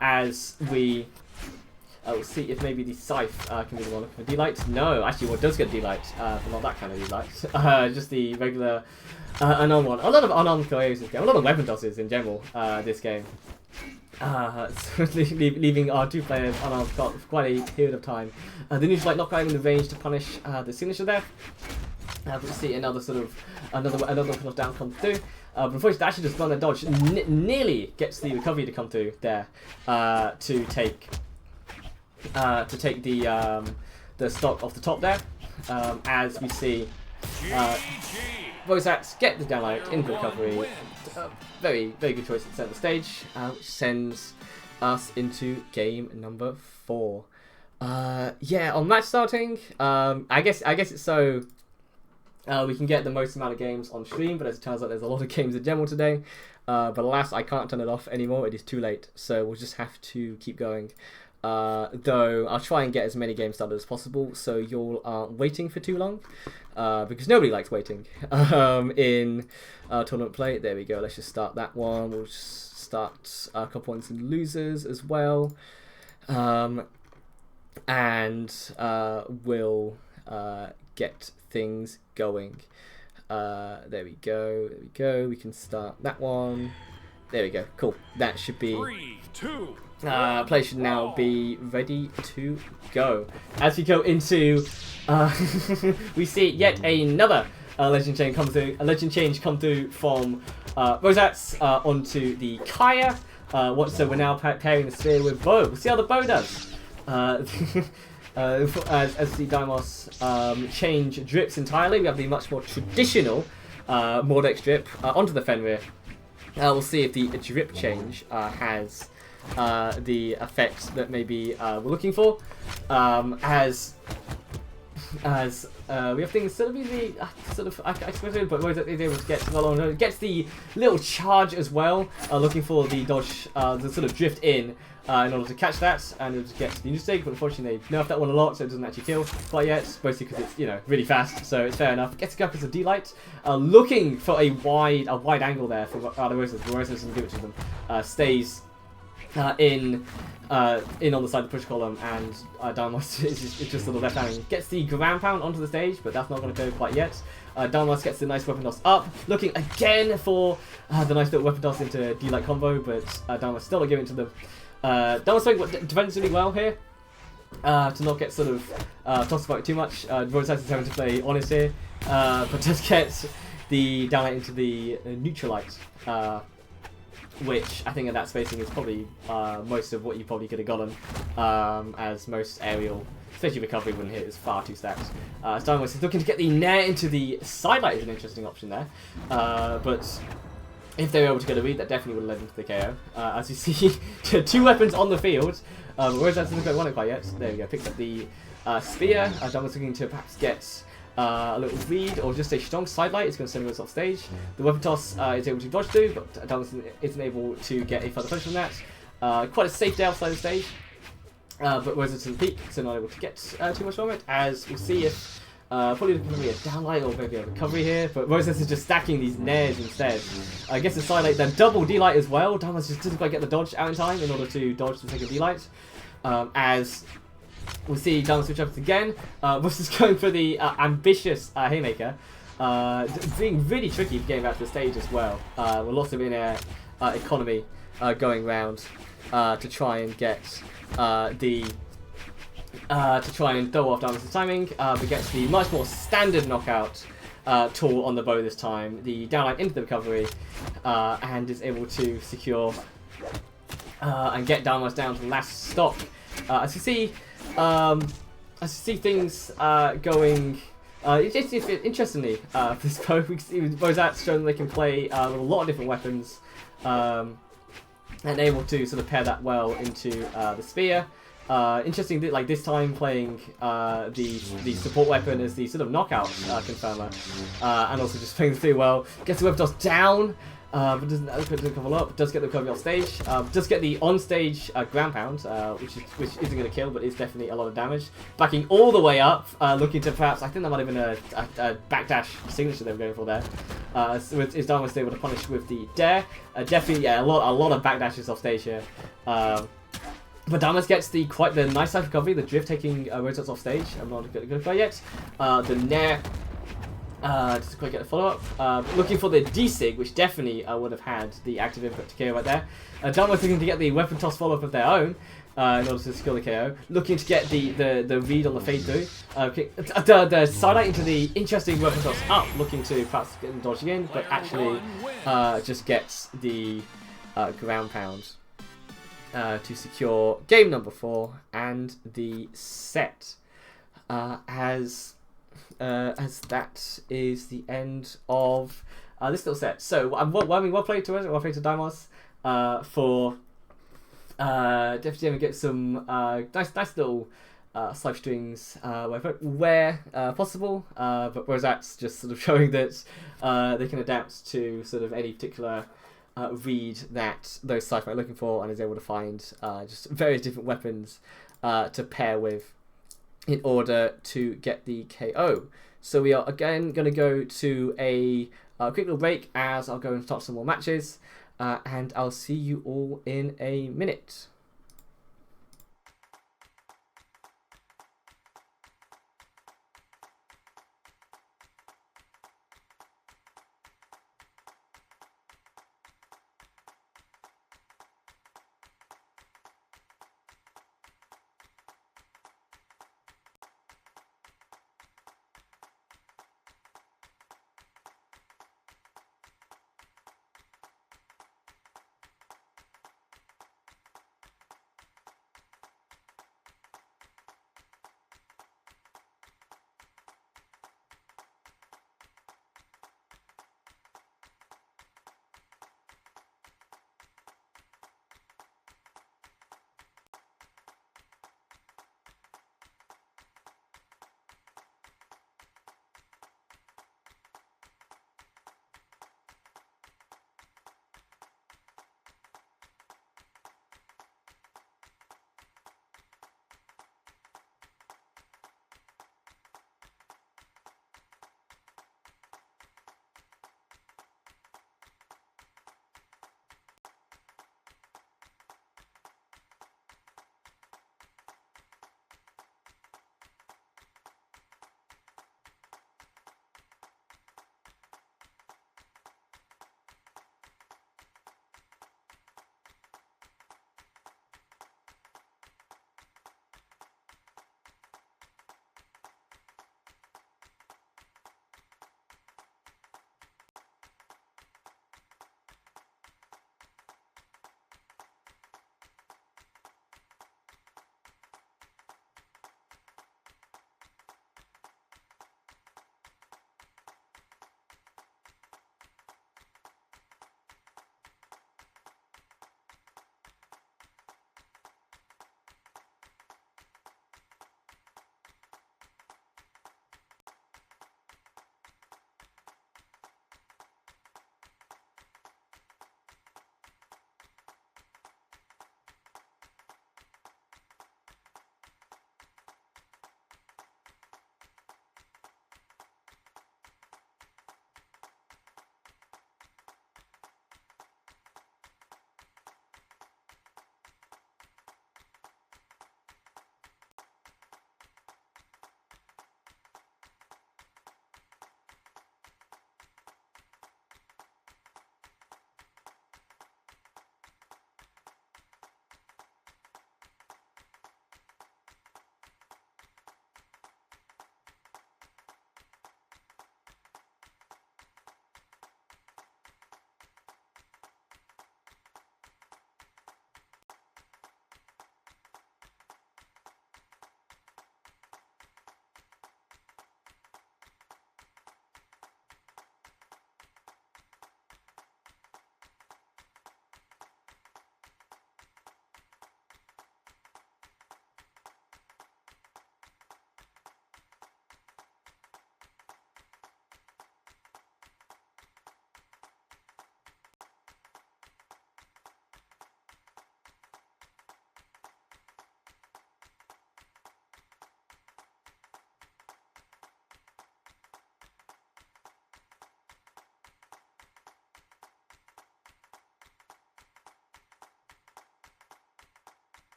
As we we'll see if maybe the scythe can be the one for D-light. No, actually, what does get D-light, but not that kind of D-light. Just the regular unarmed one. A lot of unarmed KOs this game. A lot of weapon tosses in general this game. Leaving our 2 players unarmed for quite a period of time. The neutral light not quite in the range to punish the signature there. But we see another sort of another kind of down come through. But unfortunately, actually just run a dodge. Nearly gets the recovery to come through there to take the stock off the top there. As we see Rosat get the downlight in the recovery. Very good choice at center stage, which sends us into game number 4. Yeah, on match starting, I guess it's so we can get the most amount of games on stream, but as it turns out, there's a lot of games in general today. But alas, I can't turn it off anymore. It is too late, so we'll just have to keep going. Though I'll try and get as many games started as possible, so you aren't waiting for too long, because nobody likes waiting in tournament play. There we go. Let's just start that one. We'll just start a couple points in losers as well, and we'll get things going. There we go. There we go. We can start that one. There we go. Cool. That should be. 3, 2. Play should now be ready to go. As we go into, we see yet another legend change come through. A legend change come through from Rosats onto the Kaya. So we're now pairing the sphere with Bow. We'll see how the Bow does. As the Deimos change drips entirely, we have the much more traditional Mordex drip onto the Fenrir. We'll see if the drip change has the effect that maybe we're looking for. As we have things sort of easily, sort of, I expected, but Rose is able to get well on. Gets the little charge as well, looking for the dodge, the sort of drift in order to catch that, and it'll get the mistake. But unfortunately, they nerfed that one a lot, so it doesn't actually kill quite yet. Mostly because it's really fast, so it's fair enough. Gets a couple of D-light, looking for a wide angle there for the Roses. The Roses doesn't give it to them. Stays in on the side of the push column, and Downmost is just sort of left handing. Gets the ground pound onto the stage, but that's not going to go quite yet. Downmost gets the nice weapon toss up, looking again for the nice little weapon toss into D-light combo, but Downmost still not giving it to them. Downmost playing defensively well here, to not get sort of tossed about too much. Rosas is having to play honest here, but does get the downlight into the neutralite, which I think at that spacing is probably most of what you probably could have gotten, as most aerial, especially recovery, wouldn't hit. It's far too stacked. Downmost is looking to get the nair into the sidelight is an interesting option there, but if they were able to get a read, that definitely would have led into the KO. As you see, 2 weapons on the field. Whereas that doesn't quite want it quite yet. There we go. Picks up the spear. Downmost looking to perhaps get a little read or just a strong sidelight. It's going to send him off stage. The weapon toss is able to dodge through, but Downmost isn't able to get a further punch from that. Quite a safe day outside the stage. But Roses to the peak, so not able to get too much from it. As we'll see if probably looking for maybe a downlight or maybe a recovery here, but Roses is just stacking these nairs instead. Gets the sidelight, then double D-light as well. Downmost just doesn't quite get the dodge out in time in order to dodge the second D-light. As we'll see Downmost switch up again. Roses going for the ambitious haymaker. Being really tricky for getting back to the stage as well. With lots of in-air economy going round to try and get to try and throw off Downmost's timing, but gets the much more standard knockout tool on the bow this time. The downlight into the recovery, and is able to secure and get Downmost down to the last stock. As you see things going. Interestingly, for this bow, we see Bozat's shown they can play with a lot of different weapons, and able to sort of pair that well into the spear. Interesting that like this time playing the support weapon as the sort of knockout confirmer, and also just playing the through well. Gets the weapon toss down, but doesn't cover up. Does get the recovery off stage. Does get the on stage ground pound, which isn't going to kill, but is definitely a lot of damage. Backing all the way up, looking to perhaps, I think that might have been a backdash signature they were going for there. So is Downmost able to punish with the dare? Definitely, yeah, a lot of backdashes off stage here. But Downmost gets the nice side recovery, the drift taking Rosas off stage. I'm not going to play yet. The nair doesn't quite get the follow up. Looking for the D-Sig, which definitely would have had the active input to KO right there. Downmost looking to get the weapon toss follow up of their own in order to secure the KO. Looking to get the read on the fade through. The sidelight into the interesting weapon toss up, looking to perhaps get them dodging in, but actually just gets the ground pound. To secure game number 4 and the set, as that is the end of this little set. So well played to us, well played to Downmost for definitely get some nice little slide strings where possible, but whereas that's just sort of showing that they can adapt to sort of any particular read that those sci-fi are looking for, and is able to find just various different weapons to pair with in order to get the KO. So we are again going to go to a quick little break as I'll go and start some more matches, and I'll see you all in a minute.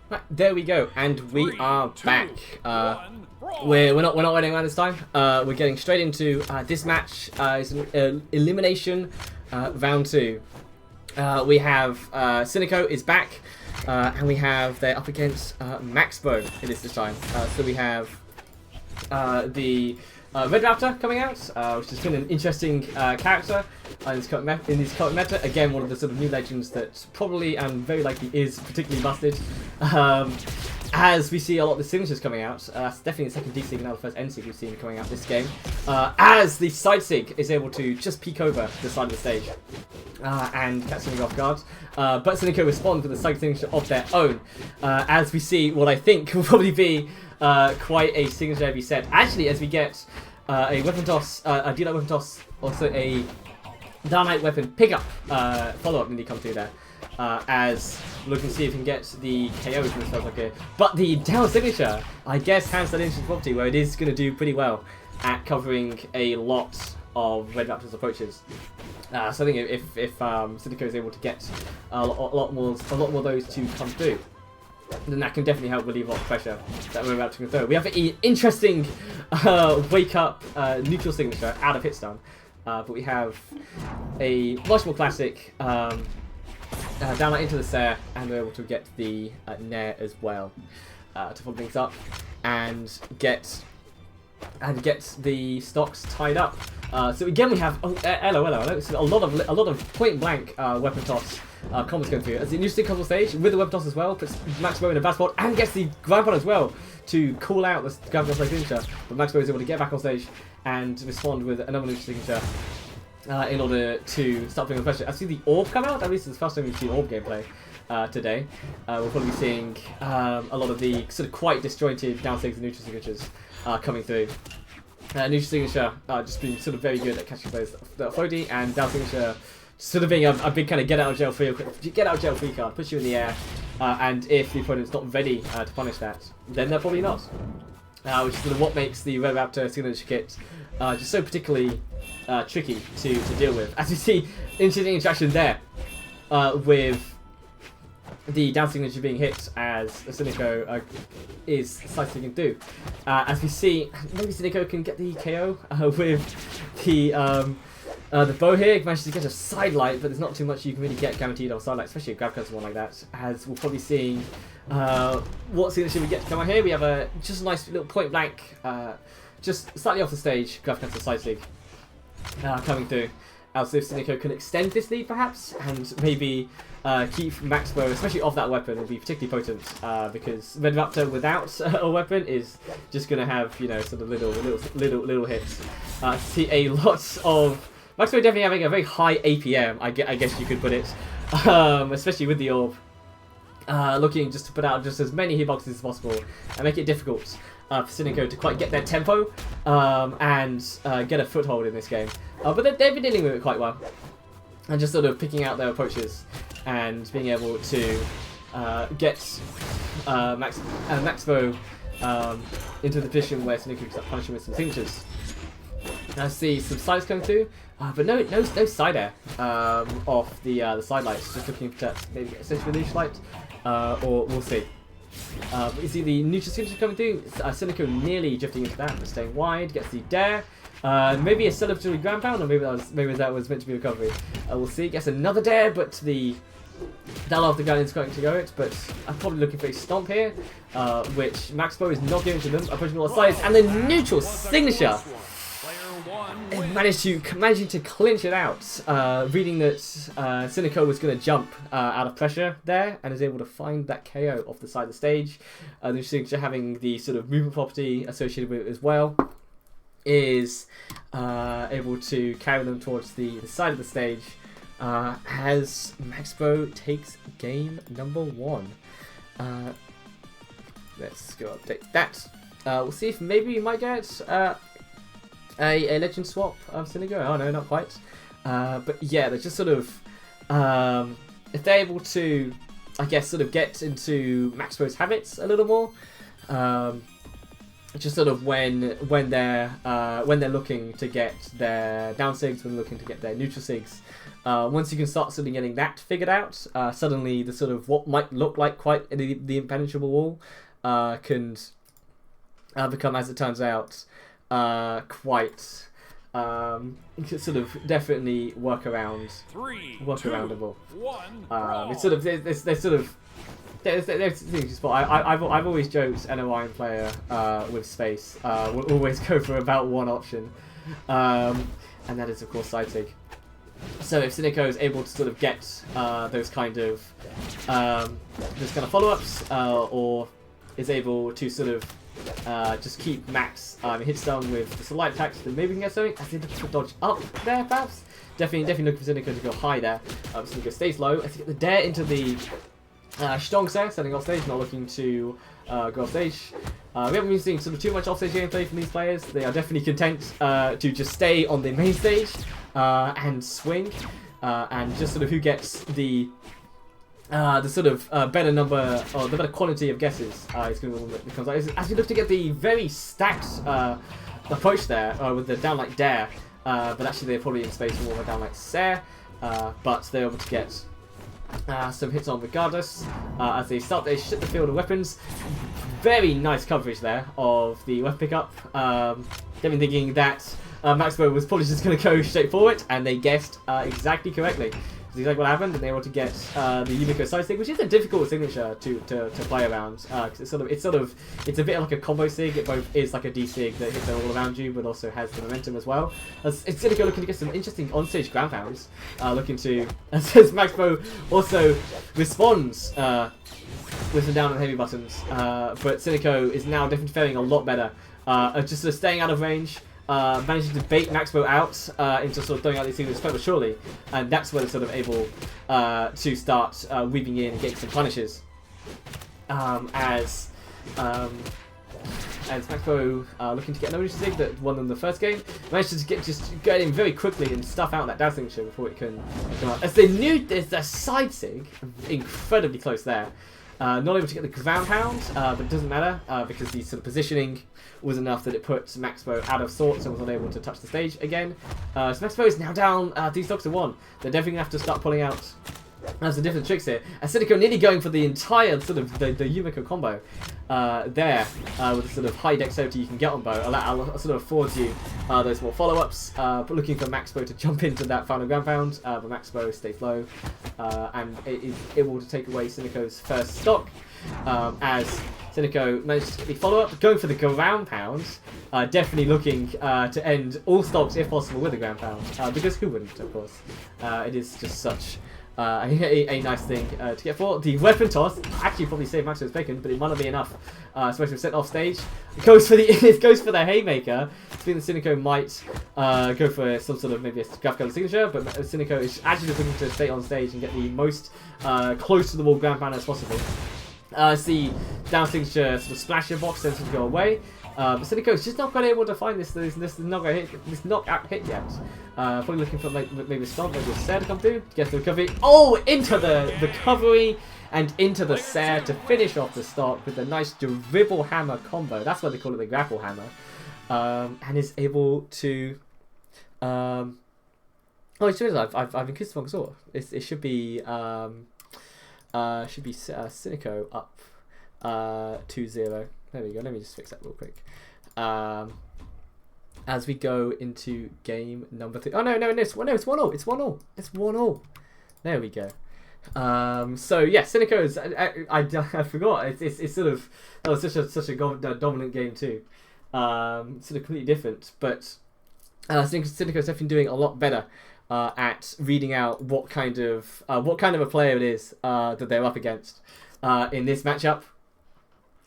Right, there we go, and we 3, are 2, back. 1, brawl. We're not waiting around this time. We're getting straight into this match. It's an elimination round 2. We have Cynico is back, and we have they're up against Maxbo it is this time. So we have the Red Raptor coming out, which has been an interesting character in this current meta. Again, one of the sort of new legends that probably and very likely is particularly busted. As we see a lot of the signatures coming out, that's definitely the second D-Sig and now the first N-Sig we've seen coming out this game. As the side Sig is able to just peek over the side of the stage and catch something off guard. But Cynico responds with a side signature of their own. As we see what I think will probably be quite a signature heavy set. Actually, as we get a weapon toss, a D-Light weapon toss, also a Downlight weapon pickup follow-up nearly come through there. As we're looking to see if we can get the KO from this like here. But the down signature, I guess, has that interesting property where it is going to do pretty well at covering a lot of Red Raptor's approaches. So I think if Cynico is able to get a lot more of those to come through, then that can definitely help relieve a lot of pressure that we're about to throw. We have an interesting wake up neutral signature out of hit stun, but we have a much more classic downlight into the Sair, and we're able to get the Nair as well to follow things up and get the stocks tied up. So again, we have hello. So a lot of point blank weapon toss combos going through. As the new stick comes on stage with the weapon toss as well, puts Maxbo in a bad spot and gets the grab pod as well to call out the grab pod signature. But Maxbo is able to get back on stage and respond with another new signature in order to start putting the pressure. I see the orb come out. At least it's the first time we've seen orb gameplay today. We'll probably be seeing a lot of the sort of quite disjointed down sigs and neutral signatures coming through. Neutral signature just being sort of very good at catching players that are floaty, and down signature sort of being a big kind of get out of jail free card, puts you in the air, and if the opponent's not ready to punish that, then they're probably not. Which is sort of what makes the Red Raptor signature kit just so particularly tricky to deal with. As you see, interesting interaction there with the down signature being hit as Cynico is slicing through. As we see, maybe Cynico can get the KO with the bow here. Manages to get a side light, but there's not too much you can really get guaranteed on side light, especially a grab cuts one like that. As we'll probably see what signature we get to come out here. We have just a nice little point blank, just slightly off the stage, grab cuts side sig coming through. So if Cynico can extend this lead perhaps, and maybe keep Maxbo, especially off that weapon, will be particularly potent because Red Raptor without a weapon is just going to have, you know, sort of little hits. See a lot of Maxbo definitely having a very high APM, I guess you could put it, especially with the orb. Looking just to put out just as many hitboxes as possible and make it difficult for Cynico to quite get their tempo and get a foothold in this game. But they've been dealing with it quite well, and just sort of picking out their approaches and being able to get Maxbo into the position where Cynico can start punishing with some signatures. I see some sides coming through, but no side air off the side lights. Just looking to maybe get essentially leash light, or we'll see. But you see the neutral signature coming through. Cynico nearly drifting into that, but staying wide. Gets the dare. Maybe a celebratory ground pound, or maybe that was meant to be recovery. We'll see. Gets another dare, but the Dell off the gun is going to go it. But I'm probably looking for a stomp here, which Maxbo is not giving to them. Approaching all sides, and the neutral signature. And managing to clinch it out, reading that Cynico was going to jump out of pressure there, and is able to find that KO off the side of the stage. The signature having the sort of movement property associated with it as well, is able to carry them towards the side of the stage as Maxbo takes game number 1. Let's go update that. We'll see if maybe we might get a legend swap of Cynico. Oh no, not quite. But yeah, they're just sort of if they're able to, I guess, sort of get into Maxbo's habits a little more, just sort of when they're looking to get their down sigs, when looking to get their neutral sigs. Once you can start sort of getting that figured out, suddenly the sort of what might look like quite the impenetrable wall can become, as it turns out, quite sort of definitely workaroundable. It's sort of there's sort of there's things. But I've always joked NOI player with space will always go for about one option, and that is of course side sig. So if Cynico is able to sort of get those kind of follow-ups, or is able to sort of just keep max hit stun with the light attacks, then maybe we can get something. I think to dodge up there, perhaps. Definitely looking for Cynico to go high there. Cynico stays low. I think the dare into the strong set, setting off stage, not looking to go off stage. We haven't been seeing sort of too much offstage gameplay from these players. They are definitely content to just stay on the main stage and swing, and just sort of who gets the sort of better number or the better quality of guesses is going to be one that comes out. As we look to get the very stacked approach there with the down like dare, but actually they're probably in space for more of a down like Sare, but they're able to get some hits on regardless as they start they shit the field of weapons. Very nice coverage there of the weapon pickup. Definitely thinking that Maxwell was probably just going to go straight forward, and they guessed exactly correctly. That's exactly what happened, and they were able to get the Yumiko side sig, which is a difficult signature to play around. Because it's a bit like a combo sig. It both is like a D sig that hits all around you, but also has the momentum as well. It's Cynico looking to get some interesting onstage ground pounds. Looking to as Maxwell also responds with some down and heavy buttons, but Cynico is now definitely faring a lot better. Just sort of staying out of range. Managing to bait Maxwell out into sort of throwing out these things slowly but surely, and that's where they're sort of able to start weaving in and getting some punishes. As Maxwell looking to get an neutral sig that won them the first game, managed to get in very quickly and stuff out that down signature before it can come out. As they knew there's the side sig, incredibly close there. Not able to get the ground pound, but it doesn't matter because the sort of positioning was enough that it put Maxwell out of sorts and was unable to touch the stage again. So Maxwell is now down 3 stocks to 1. They're definitely going to have to start pulling out some different tricks here. And Cynico nearly going for the entire sort of the Yumiko combo there with the sort of high dexterity you can get on bow. Sort of affords you those more follow-ups, but looking for Maxwell to jump into that final ground pound, but Maxwell stays low and is able to take away Cynico's first stock as Cynico managed to get the follow-up, going for the ground pound, definitely looking to end all stocks if possible with a ground pound, because who wouldn't, of course. It is just such a nice thing to get for. The weapon toss actually probably saved Maxwell's bacon, but it might not be enough, especially with sent off stage. It goes for the haymaker. I think that Cynico might go for some sort of maybe a graphical signature, but Cynico is actually just looking to stay on stage and get the most close to the wall ground pound as possible. See down signature sort of splasher box tends to go away. But Cynico is just not quite able to find this knockout hit yet. Probably looking for maybe a stomp, maybe a Sare to come through. Gets the recovery. Oh, into the recovery and into the Sare to finish off the stock with a nice dribble hammer combo. That's why they call it the grapple hammer. And is able to. Oh, it's true. I've increased the wrong sort. It should be. Cynico up 2-0. There we go. Let me just fix that real quick. As we go into game number 3. Oh no, it's 1-0. It's 1-0. It's 1-0. There we go. So yeah, Cynico is. I forgot. It's sort of that was such a dominant game too. Sort of completely different, but Cynico's definitely doing a lot better. At reading out what kind of a player it is that they're up against in this matchup.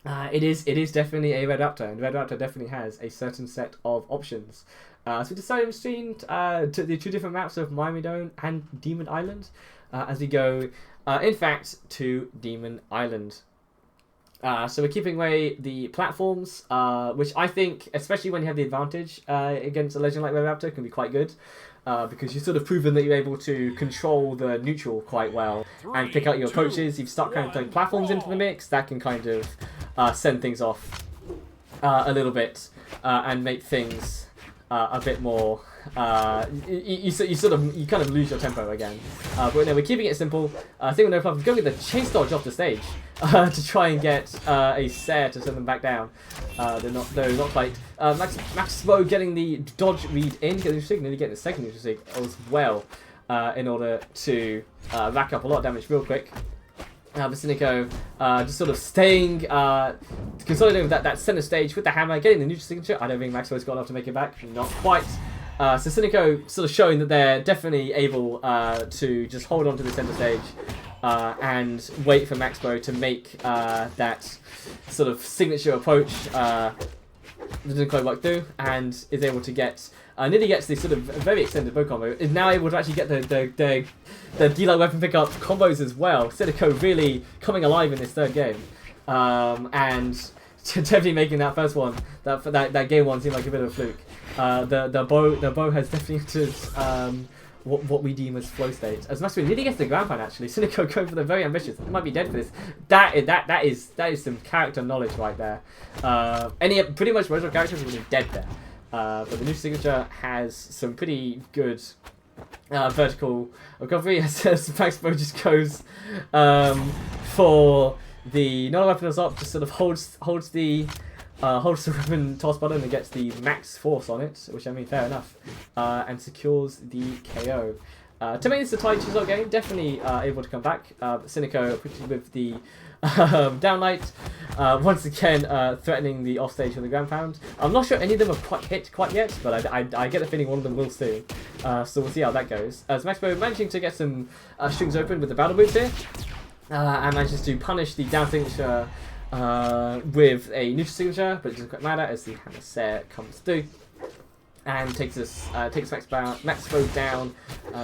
It is definitely a Red Raptor, and Red Raptor definitely has a certain set of options. So we decided between to the 2 different maps of Miami Dome and Demon Island as we go, in fact, to Demon Island. So we're keeping away the platforms, which I think, especially when you have the advantage against a legend like Red Raptor, can be quite good. Because you've sort of proven that you're able to control the neutral quite well and pick out your approaches. You've started kind of throwing platforms into the mix. That can kind of send things off a little bit and make things a bit more. You kind of lose your tempo again. But no, we're keeping it simple. I think we're no problem. We're going with the chase dodge off the stage to try and get a Sair to send them back down. They're not quite. Maximo getting the dodge read in, nearly getting the second neutral sig as well, in order to rack up a lot of damage real quick. Cynico just sort of staying, consolidating with that center stage with the hammer, getting the neutral signature. I don't think Maximo's got enough to make it back. Not quite. So Cynico sort of showing that they're definitely able to just hold on to the center stage and wait for Maximo to make that sort of signature approach. Doesn't quite work through, and is able to get nearly gets the sort of very extended bow combo. Is now able to actually get the D-Light weapon pickup combos as well. Cynico really coming alive in this third game, and definitely making that first one, that game one, seem like a bit of a fluke. The bow has definitely entered what we deem as flow state. As much as we nearly gets the ground pound actually. Cynico going for the very ambitious. It might be dead for this. That is some character knowledge right there. Pretty much most of the characters would be dead there. But the new signature has some pretty good vertical recovery as Maximo just goes for the not a weapon assault, just sort of holds the weapon toss button and gets the max force on it, which I mean fair enough, and secures the KO. To make this a tight shootout game, definitely able to come back. Cynico with the downlight, once again threatening the offstage with the ground pound. I'm not sure any of them are quite hit quite yet, but I get the feeling one of them will soon. So we'll see how that goes. As Maximo managing to get some strings open with the battle boots here, and manages to punish the down signature with a neutral signature, but it doesn't quite matter as the hammer Sair comes through and takes Maximo down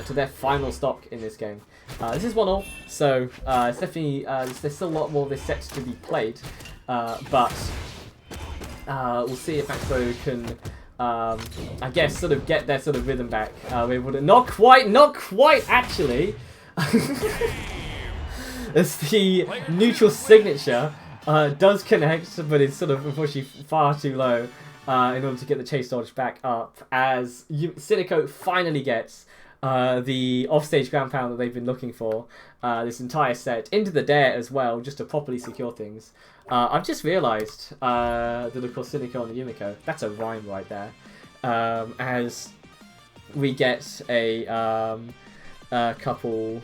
to their final stock in this game. This is 1-0, so it's definitely there's still a lot more of this set to be played, but we'll see if Maximo can I guess sort of get their sort of rhythm back. We're able to not quite actually. It's the neutral signature. Does connect, but it's sort of unfortunately far too low in order to get the chase dodge back up, as Cynico finally gets the offstage ground pound that they've been looking for this entire set, into the dare as well, just to properly secure things. I've just realised that of course Cynico and Yumiko, that's a rhyme right there, as we get a couple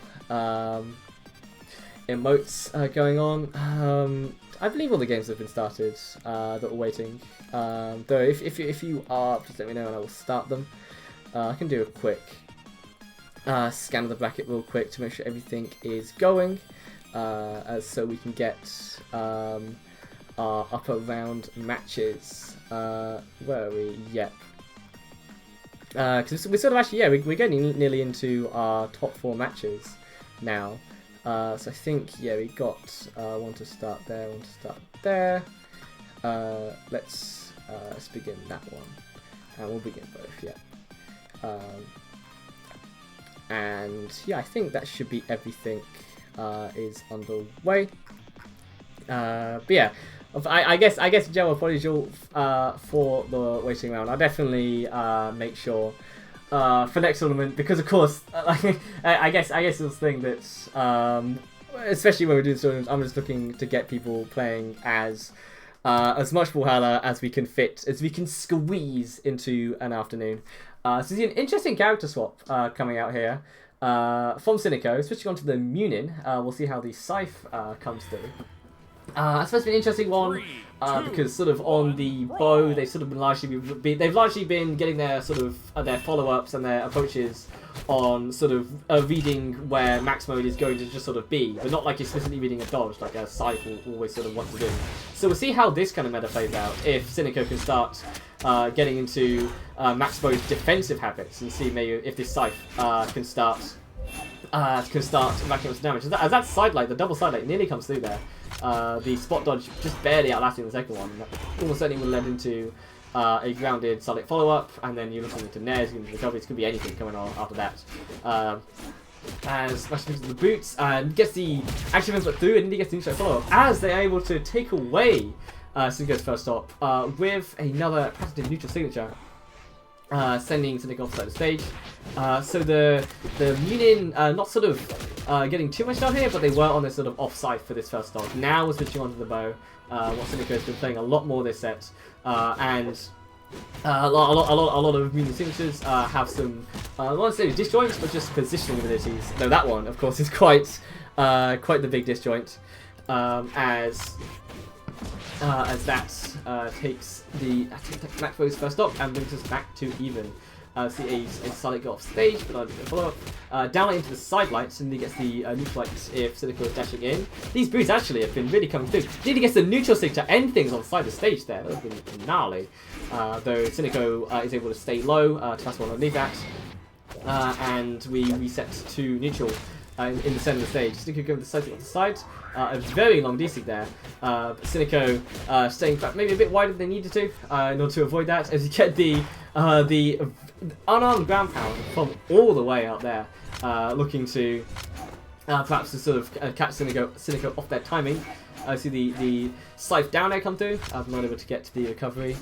emotes going on. I believe all the games have been started that we're waiting. Though if you are, please let me know and I will start them. I can do a quick scan of the bracket real quick to make sure everything is going, so we can get our upper round matches. Where are we? Yep. Because we're sort of actually, yeah, we're getting nearly into our top 4 matches now. So I think, yeah, we got one to start there, one to start there. Let's begin that one. And we'll begin both, yeah. And yeah, I think that should be everything is underway. But yeah, I guess in general, apologies for the waiting around. I'll definitely make sure for next tournament, because of course, I guess it's the thing that especially when we're doing tournaments, I'm just looking to get people playing as much Brawlhalla as we can fit, as we can squeeze into an afternoon. So you see an interesting character swap coming out here from Cynico, switching on to the Munin. We'll see how the Scythe comes through. It's supposed to be an interesting one because sort of on the bow they've sort of largely been getting their sort of their follow-ups and their approaches on sort of reading where max mode is going to just sort of be, but not like explicitly reading a dodge like a Scythe will always sort of want to do. So we'll see how this kind of meta plays out if Cynico can start getting into max mode's defensive habits, and see maybe if this Scythe can start racking up some damage. As that side light, the double side light nearly comes through there. The spot dodge just barely outlasting the second one. That almost certainly would have led into a grounded solid follow-up, and then you're looking into Nair's, into recoveries, could be anything coming on after that. As Smash into the boots and gets the action input through, and then he gets the initial follow-up as they're able to take away Sinico's first stop with another patented neutral signature. Sending Sinico offside the stage. So the Munin not sort of getting too much down here, but they were on this sort of offside for this first stop. Now we're switching onto the bow. What Sinico's been playing a lot more this set, and a lot of Munin signatures have some I don't want to say disjoints, but just positioning abilities. Though that one, of course, is quite the big disjoint, as that takes Maxbo's first stop and brings us back to even. See a Sonic go off stage, but I'll follow up. Down into the side lights, and he gets the neutral lights if Sinico is dashing in. These boots actually have been really coming through. Need to get the neutral stick to end things on the side of the stage there. That would have been gnarly. Though Sinico is able to stay low to pass one underneath that. And we reset to neutral in the center of the stage. Sinico going with the side stick off the side. A very long D-stick there. Sinico staying back maybe a bit wider than they needed to in order to avoid that. As you get the unarmed ground pound from all the way out there, looking to perhaps to sort of catch Sinico off their timing. I see the scythe down air come through. I'm not able to get to the recovery.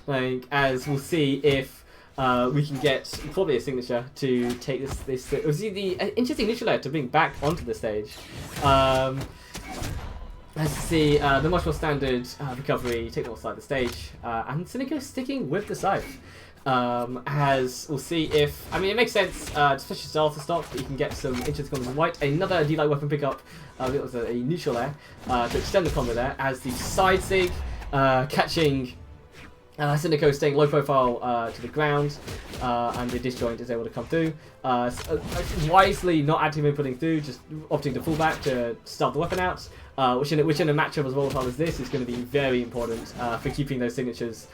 Like, as we'll see if we can get probably a signature to take this. We'll see the interesting neutral air to bring back onto the stage. Let's see the much more standard recovery, take them offside the stage, and Sinico sticking with the scythe. As we'll see if, I mean, it makes sense, especially start to stop, that you can get some interesting combos in white. Another D-Light weapon pickup, it was a neutral air to extend the combo there, as the side sig catching Sinico staying low profile to the ground, and the disjoint is able to come through. Wisely not actively putting through, just opting to fall back to start the weapon out, which in a matchup as volatile as this is going to be very important for keeping those signatures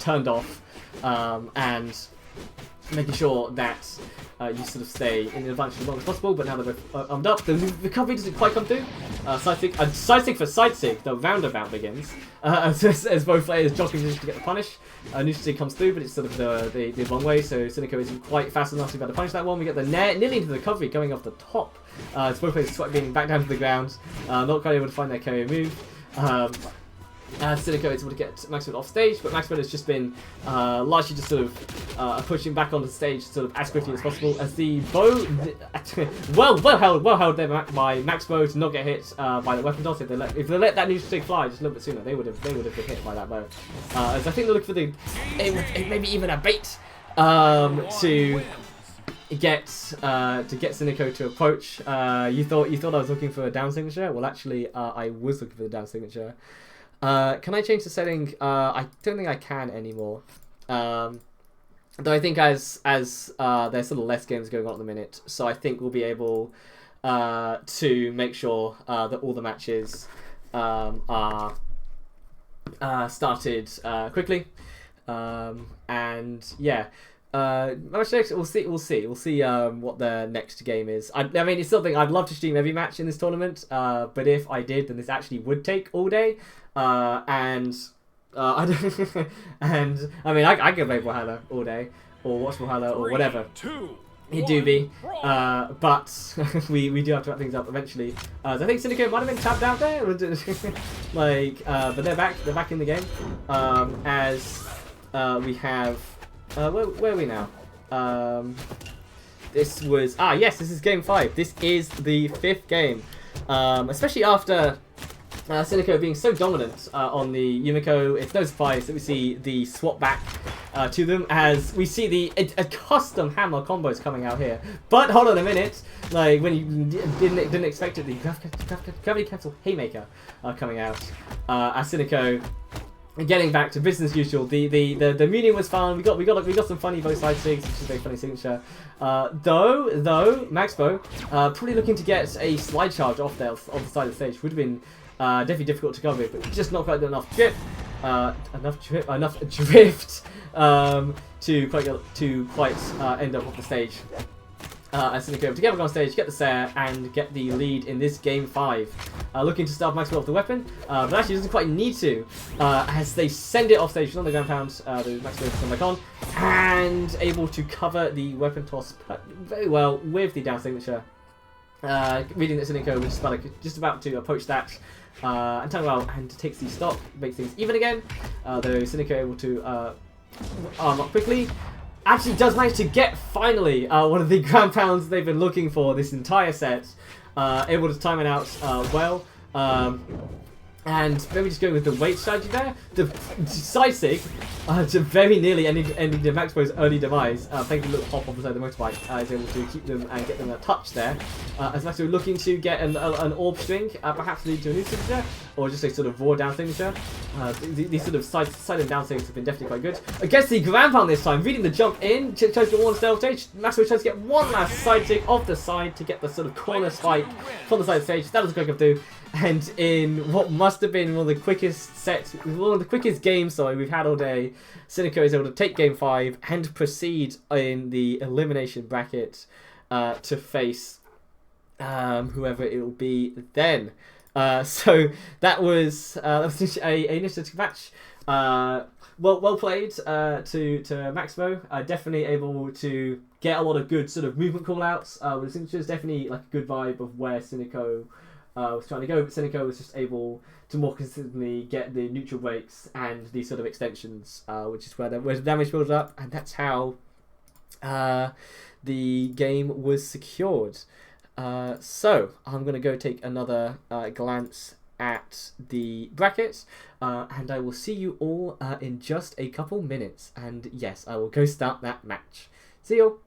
turned off, and making sure that you sort of stay in the advantage as long as possible. But now that we're armed up, the recovery doesn't quite come through. Side sig for side sig, the roundabout begins. As both players jockey to get the punish. Neutral sig comes through, but it's sort of the wrong way, so Sinico isn't quite fast enough to be able to punish that one. We get the nearly into the recovery going off the top. As both players being back down to the ground, not quite able to find their carrier move. Sinico is able to get Maxwell off stage, but Maxwell has just been largely just sort of pushing back onto the stage sort of as quickly as possible. As the bow, well held there by Maxwell to not get hit by the weapon toss. If they let that neutral stick fly just a little bit sooner, they would have been hit by that bow. As I think they're looking for maybe even a bait to get Sinico to approach. You thought I was looking for a down signature? Well, actually, I was looking for the down signature. Can I change the setting? I don't think I can anymore. Though I think as there's sort of less games going on at the minute, so I think we'll be able to make sure that all the matches are started quickly. And yeah. We'll see what the next game is. I mean, it's something I'd love to stream every match in this tournament, but if I did, then this actually would take all day. I mean, I could play BRAWLHALLA all day, or watch BRAWLHALLA, or whatever. It do be, but we do have to wrap things up eventually. So I think Sinico might have been tapped out there, but they're back in the game. As we have. Where are we now? This is game 5. This is the 5th game. Especially after Sinico being so dominant on the Yumiko, it's no surprise that we see the swap back to them, as we see a custom hammer combos coming out here. But hold on a minute, like when you didn't expect it, the gravity cancel haymaker coming out. As Sinico getting back to business as usual. The Munin was fun. We got some funny both side sigs, which is a very funny signature. Though Maxbo probably looking to get a slide charge off the side of the stage would have been definitely difficult to cover, but just not quite enough drift, to quite end up off the stage. As Sinico able to get back on stage, get the Sair, and get the lead in this game 5. Looking to starve Maxwell off the weapon, but actually doesn't quite need to, as they send it off stage on the ground pound. The Maxwell come back on, and able to cover the weapon toss very well with the down signature. reading that Sinico was just about to approach that and turn around and takes the stock, makes things even again. Though Sinico able to arm up quickly. Actually does manage to get finally one of the ground pounds they've been looking for this entire set. Able to time it out well. And maybe just going with the weight strategy there. The side sig to very nearly ending the Maxbo's early demise. Thanks to a little hop off the side of the motorbike. Is able to keep them and get them a touch there. As Maxbo looking to get an orb string, perhaps lead to a new signature, or just a sort of raw down signature. These sort of side and down signatures have been definitely quite good. Against the ground pound this time, reading the jump in, tries to get one stealth stage. Maxbo tries to get one last side sig off the side to get the sort of corner spike from the side of the stage. That was a quick do. And in what must have been one of the quickest sets, one of the quickest games we've had all day, Sinico is able to take game 5 and proceed in the elimination bracket to face whoever it will be then. So that was a initiative match. Well played to Maxmo. Definitely able to get a lot of good sort of movement call-outs. With signatures, definitely like a good vibe of where Sinico was trying to go, but Sinico was just able to more consistently get the neutral breaks and the sort of extensions, which is where the damage builds up, and that's how the game was secured. So I'm going to go take another glance at the brackets, and I will see you all in just a couple minutes. And yes, I will go start that match. See you.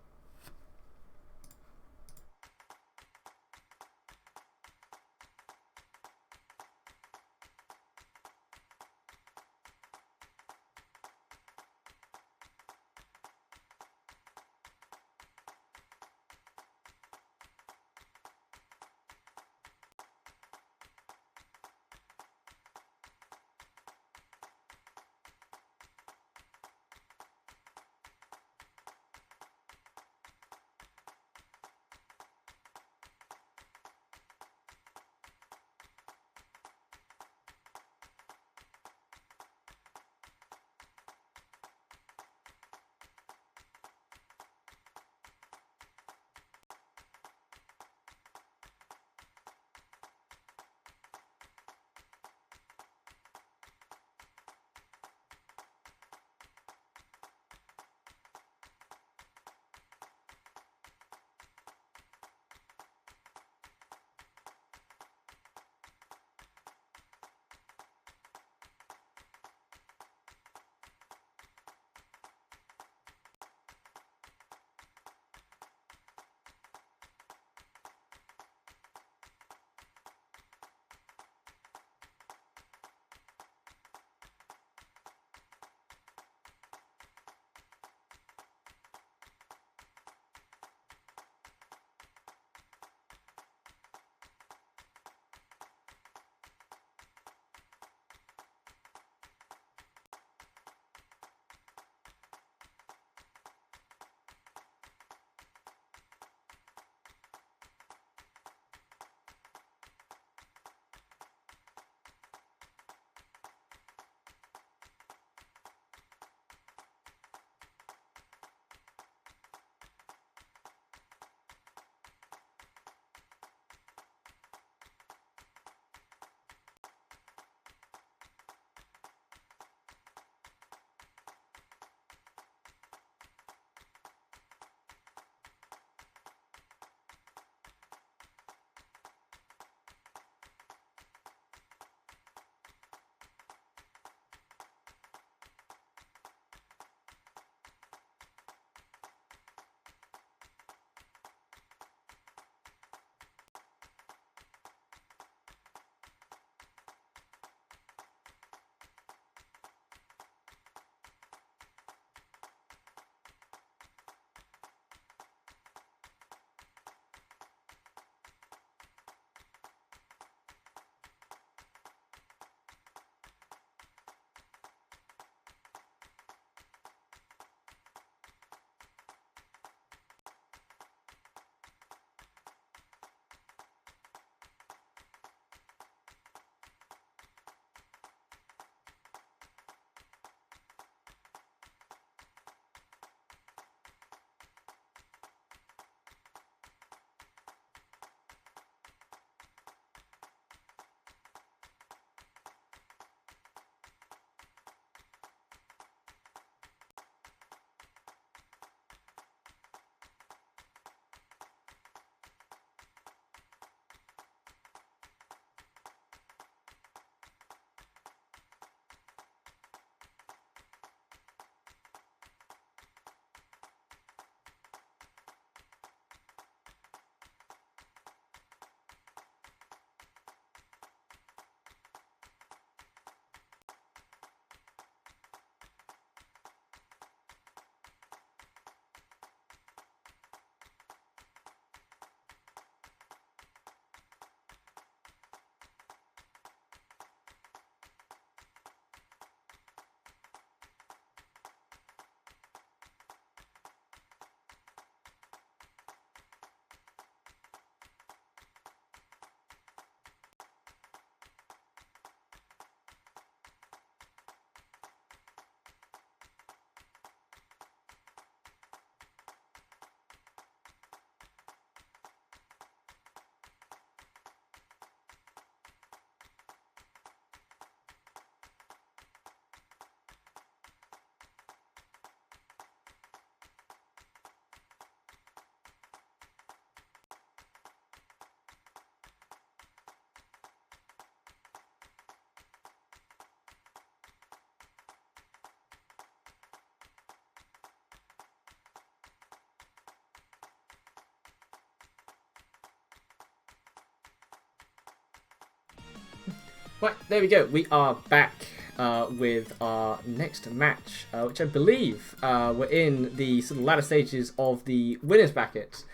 Right, there we go. We are back with our next match, which I believe we're in the sort of latter stages of the winners bracket.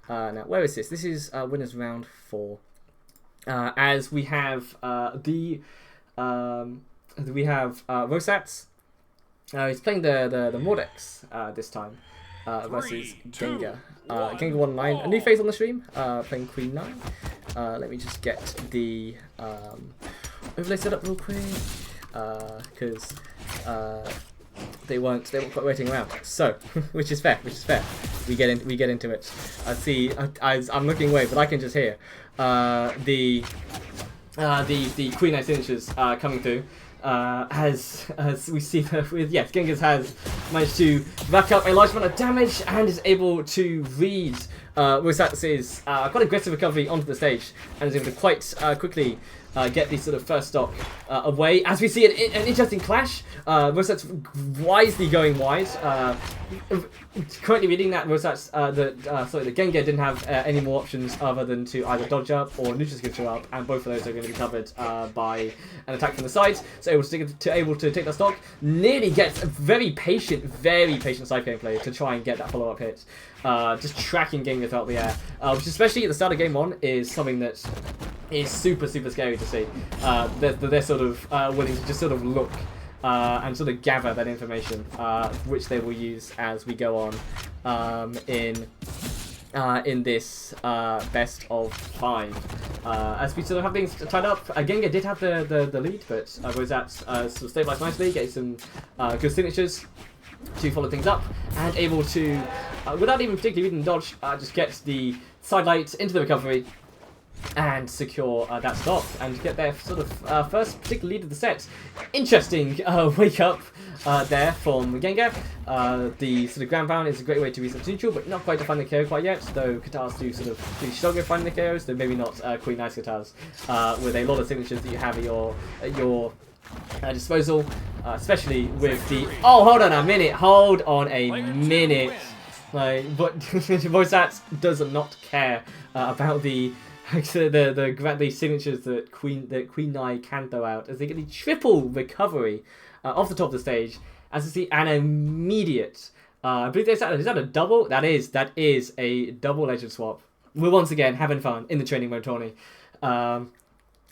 Now, where is this? This is winners round 4. As we have Rosats. He's playing the Mordex this time versus Gengar. Gengar 1-9, a new face on the stream, playing Queen 9. Let me just get the overlay set up real quick, because they weren't quite waiting around. So, which is fair. We get into it. I see. I'm looking away, but I can just hear the Queen 9 signatures coming through. As we see with Genghis has managed to rack up a large amount of damage and is able to read Rosats' quite aggressive recovery onto the stage and is able to quite quickly get the sort of first stock away. As we see an interesting clash, Rosats wisely going wide. Currently reading that Rosats, the Gengar didn't have any more options other than to either dodge up or neutral skill up, and both of those are going to be covered by an attack from the side. So able to take that stock. Nearly gets a very patient side gameplay to try and get that follow-up hit. Just tracking Gengar throughout the air, which especially at the start of game 1 is something that is super scary to see. They're sort of willing to just sort of look and sort of gather that information, which they will use as we go on in this best of 5. As we sort of have things tied up, Gengar did have the lead, but Rosats sort of stabilised nicely, getting some good signatures to follow things up, and able to, without even particularly reading the dodge, just get the sidelight into the recovery and secure that stop and get their sort of first particular lead of the set. Interesting wake up there from Gengar. The sort of ground pound is a great way to reset neutral, but not quite to find the KO quite yet, though Katars do struggle finding the KOs, though maybe not Queen Nice Katars, with a lot of signatures that you have at your disposal, especially with the... Oh, hold on a minute. But Rosats does not care about the signatures that Queen Nai can throw out, as they get the triple recovery off the top of the stage. As you see, an immediate. I believe is that a double? That is a double legend swap. We're once again having fun in the training mode tourney.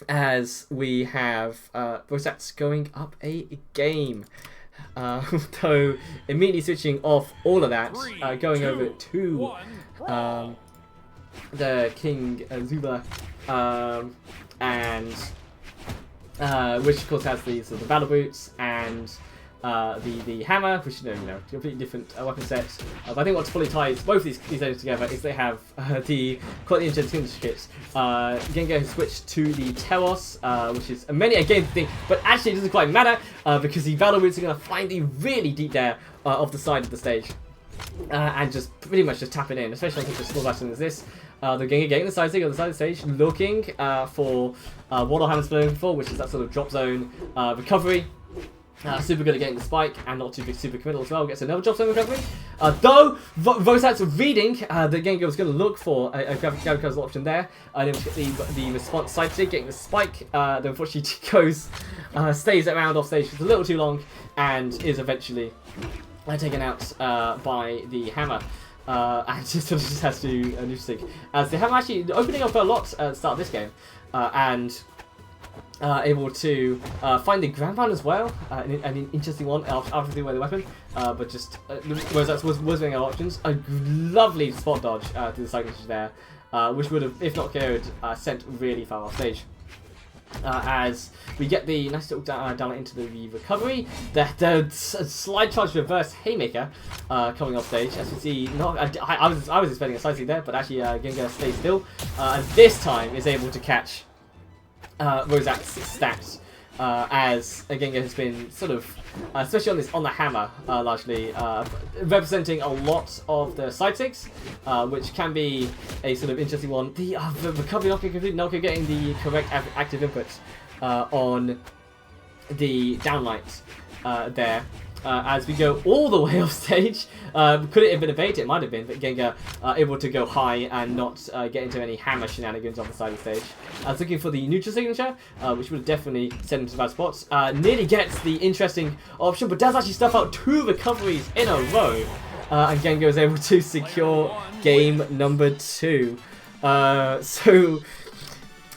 As we have Rosats going up a game. So immediately switching off all of that, going over to the King Zuba, and which of course has the battle boots and the hammer, which completely different weapon set. But I think what fully ties both these items together is they have the quite interesting kits. Gengar has switched to the Teros, which is a game thing, but actually it doesn't quite matter because the battle boots are going to find the really deep air off the side of the stage. And just pretty much just tap it in, especially on such a small version as this. The Gengar getting the side stick on the side of the stage, looking for what our hammer's looking for, which is that sort of drop zone recovery. Super good at getting the spike and not too super committal as well. Gets another drop zone recovery. Though Rosats reading that Gengar was going to look for a grab option there, and able to get the response side stick, getting the spike. Then unfortunately stays around off stage for a little too long and is eventually taken out by the hammer. And just has to neutral stick. As the hammer actually opening up a lot at the start of this game, and able to find the ground pound as well, an interesting one after the way the weapon, but just Rosats was running out of options. A lovely spot dodge to the side there, which would have, if not KO'd, sent really far off stage. As we get the nice little down into the recovery, the slide charge reverse haymaker coming off stage. As we see, I was expecting a slightly there, but actually Gengar stays still, and this time is able to catch Rosats' stats, as Gengar has been sort of, especially on the hammer, largely representing a lot of the side sticks, which can be a sort of interesting one. The recovery not getting the correct active input on the downlight there. as we go all the way off stage. Could it have been a bait? It might have been, but Gengar able to go high and not get into any hammer shenanigans on the side of the stage. Looking for the neutral signature, which would definitely send him to bad spots. Nearly gets the interesting option, but does actually stuff out 2 recoveries in a row. And Gengar is able to secure game number 2. So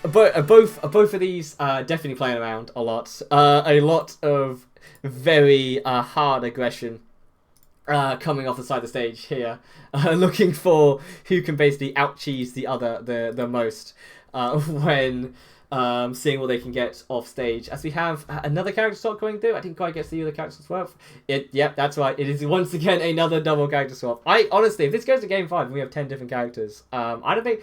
both of these definitely playing around a lot. A lot of very hard aggression coming off the side of the stage here, looking for who can basically out-cheese the other the most when seeing what they can get off stage. As we have another character swap going through. I didn't quite get to the other character swap. Yep, that's right. It is once again another double character swap. I honestly, if this goes to game 5 and we have 10 different characters, I don't think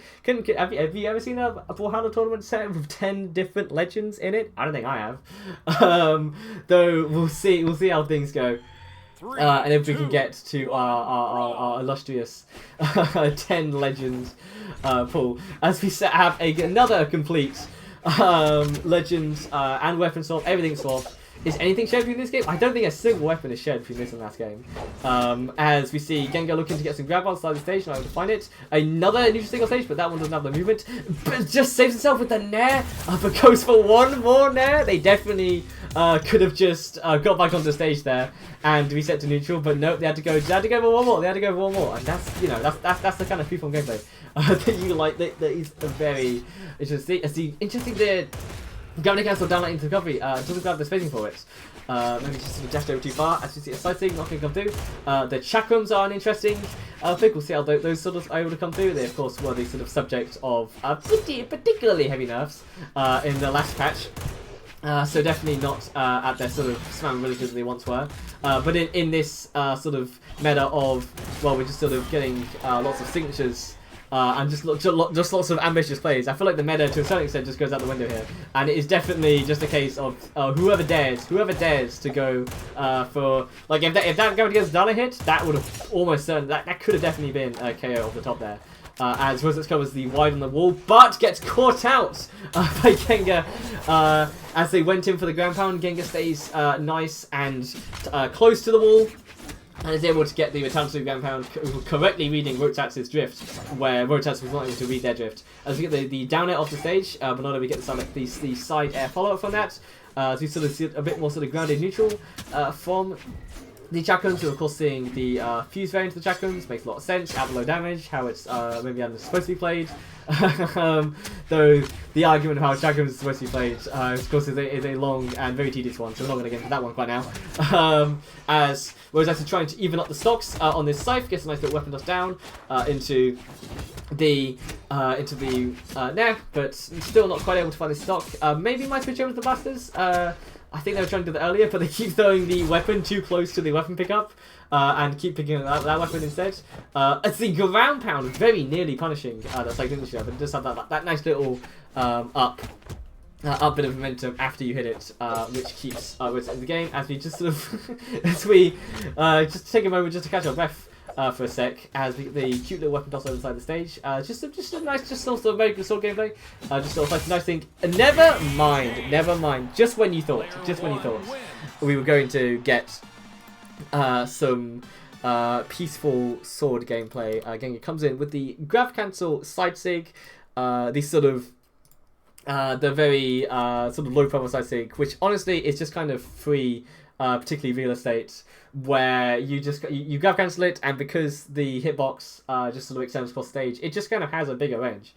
have you ever seen a BRAWLHALLA tournament set with 10 different legends in it? I don't think I have. Though we'll see how things go. And if we can get to our illustrious 10 legends pool, as we have another complete legends and weapon swap, everything swap. Is anything shared between this game? I don't think a single weapon is shared between this and last game. As we see Gengar looking to get some grab on the side of the stage, not able to find it. Another neutral single stage, but that one doesn't have the movement. But just saves himself with the Nair, but goes for one more Nair. They definitely could have just got back onto the stage there and reset to neutral, but nope, they had to go for one more. And that's, you know, that's the kind of freeform gameplay that you like. That is very interesting. Interesting there. Going to cancel down into recovery, doesn't grab the spacing for it. Maybe just sort of dashed over too far. As you see a side thing, not going to come through. The chakrams are an interesting pick. We'll see how those sort of are able to come through. They, of course, were the sort of subject of particularly heavy nerfs in the last patch. So definitely not at their sort of spam abilities as they once were. But in this sort of meta of, well, we're just sort of getting lots of signatures and just lots of ambitious plays. I feel like the meta to a certain extent just goes out the window here, and it is definitely just a case of whoever dares to go for, like, if that going against Dana hit, that would have almost certain that could have definitely been a KO off the top there. As Rosette covers the wide on the wall, but gets caught out by Gengar as they went in for the ground pound. Gengar stays nice and close to the wall, and is able to get the return to the ground pound, correctly reading Rotax's drift, where Rotax was not able to read their drift. As we get the down air off the stage, but not only get the side air follow-up from that, so you sort of see a bit more sort of grounded neutral from the chakrams. You're of course seeing the fuse variant of the chakrams. Makes a lot of sense. At low damage, how it's maybe supposed to be played. Though the argument of how chakrams is supposed to be played, of course, is a long and very tedious one. So we're not going to get into that one quite now. As Rose actually trying to even up the stocks on this scythe, gets a nice little weapon dust down into the Nair, but still not quite able to find the stock. Maybe might switch over to the blasters. I think they were trying to do that earlier, but they keep throwing the weapon too close to the weapon pickup and keep picking up that weapon instead. It's the ground pound, very nearly punishing that psychic signature, but it does have that nice little up bit of momentum after you hit it, which keeps Rose in the game. As we just sort of just take a moment just to catch our breath. For a sec, as we get the cute little weapon toss over the side of the stage. Just a nice, just sort of very good sword gameplay. Just sort of like a nice thing. Never mind. Just when you thought we were going to get some peaceful sword gameplay, Gengar comes in with the grab cancel side sig, the sort of the very sort of low profile side sig, which honestly is just kind of free, particularly real estate, where you grab cancel it, and because the hitbox just sort of extends across stage, it just kind of has a bigger range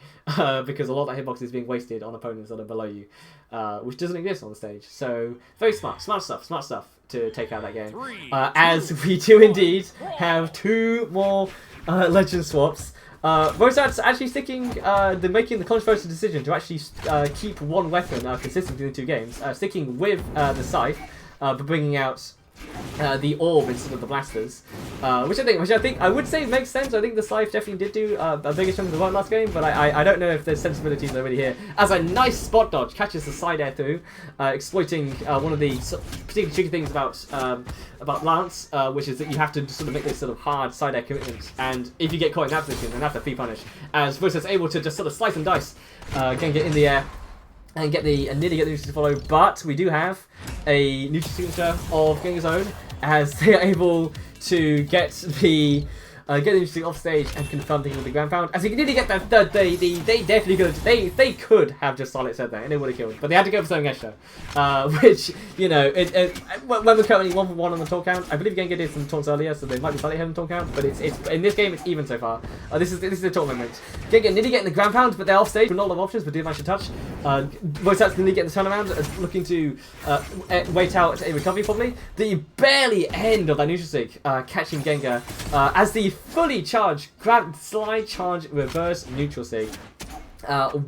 because a lot of that hitbox is being wasted on opponents that are below you, which doesn't exist on the stage. So very smart stuff to take out that game. As we do indeed have 2 more legend swaps. Rosad's actually making the controversial decision to actually keep one weapon consistent between the 2 games, sticking with the scythe, but bringing out the orb instead of the blasters, which I think I would say makes sense. I think the scythe definitely did do a bigger chunk of the work last game, but I don't know if there's sensibilities already here. As a nice spot dodge catches the side air through, exploiting one of the particularly tricky things about Lance, which is that you have to sort of make this sort of hard side air commitment, and if you get caught in that position, then that's a free punish. As Rosa's able to just sort of slice and dice, Gengar in the air, and nearly get the neutral to follow, but we do have a neutral signature of Gengar's own, as they are able to get the interesting off stage and confirm things with the ground pound. As we nearly get that, they definitely could. They could have just solid said that and it would have killed, but they had to go for something extra. Which when we're currently 1 for 1 on the talk count, I believe Gengar did some talks earlier, so they might be slightly ahead on the talk count. But it's in this game it's even so far. This is the talk moment. Gengar nearly getting the ground pound, but they're off stage with not a lot of options, but do manage to touch. Voiceouts nearly getting the turnaround, looking to wait out a recovery probably. The barely end of that neutral stick, catching Gengar as the fully charged slide charge reverse neutral sig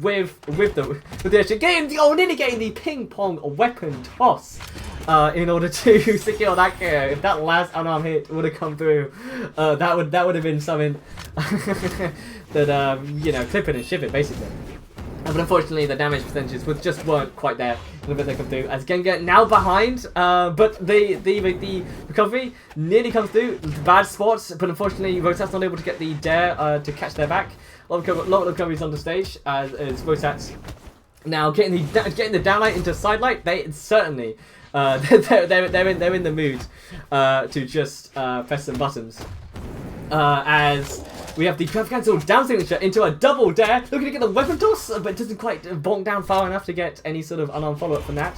with the extra game, nearly getting the ping pong weapon toss in order to secure that KO. If that last unarmed hit would have come through, that would have been something that clip it and ship it basically. But unfortunately, the damage percentages just weren't quite there the bit they come through. As Gengar now behind, but the recovery nearly comes through. Bad spots, but unfortunately, Rotat's not able to get the dare to catch their back. A lot of recoveries on the stage as Rotat's now getting the downlight into sidelight. They certainly they're in the mood to just press some buttons as. We have the grab cancel down signature into a double dare. Looking to get the weapon toss, but doesn't quite bonk down far enough to get any sort of unarmed follow-up from that.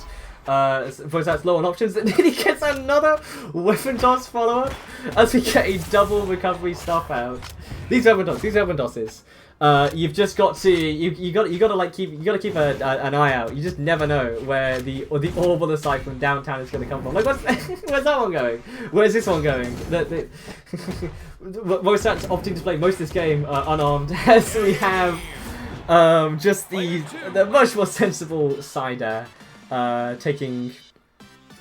Voice that's low on options. And then he gets another weapon toss follow-up as we get a double recovery stuff out. These weapon tosses. You've just got to you got to keep an eye out. You just never know where the orb on the side from downtown is going to come from. Like where's that one going? Where's this one going? Voiceouts opting to play most of this game unarmed, as we have just the much more sensible side air taking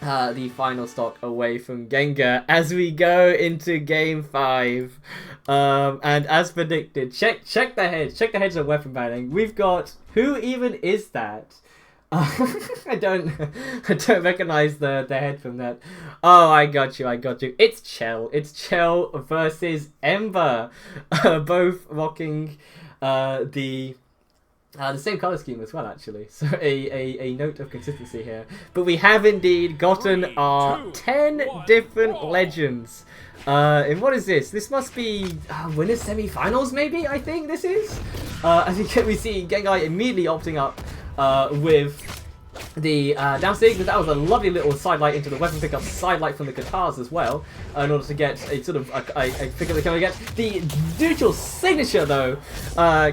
the final stock away from Gengar as we go into game 5. And as predicted, check the heads of weapon banning. We've got, who even is that? I don't recognize the head from that. Oh, I got you. It's Chell versus Ember, both rocking the same color scheme as well, actually. So a note of consistency here. But we have indeed gotten our 10 different legends. And what is this? This must be winners semi-finals, maybe. I think this is. As we see Gengar immediately opting up with the down stage. That was a lovely little sidelight into the weapon pickup, sidelight from the guitars as well, in order to get a sort of a figure that can get the neutral signature though,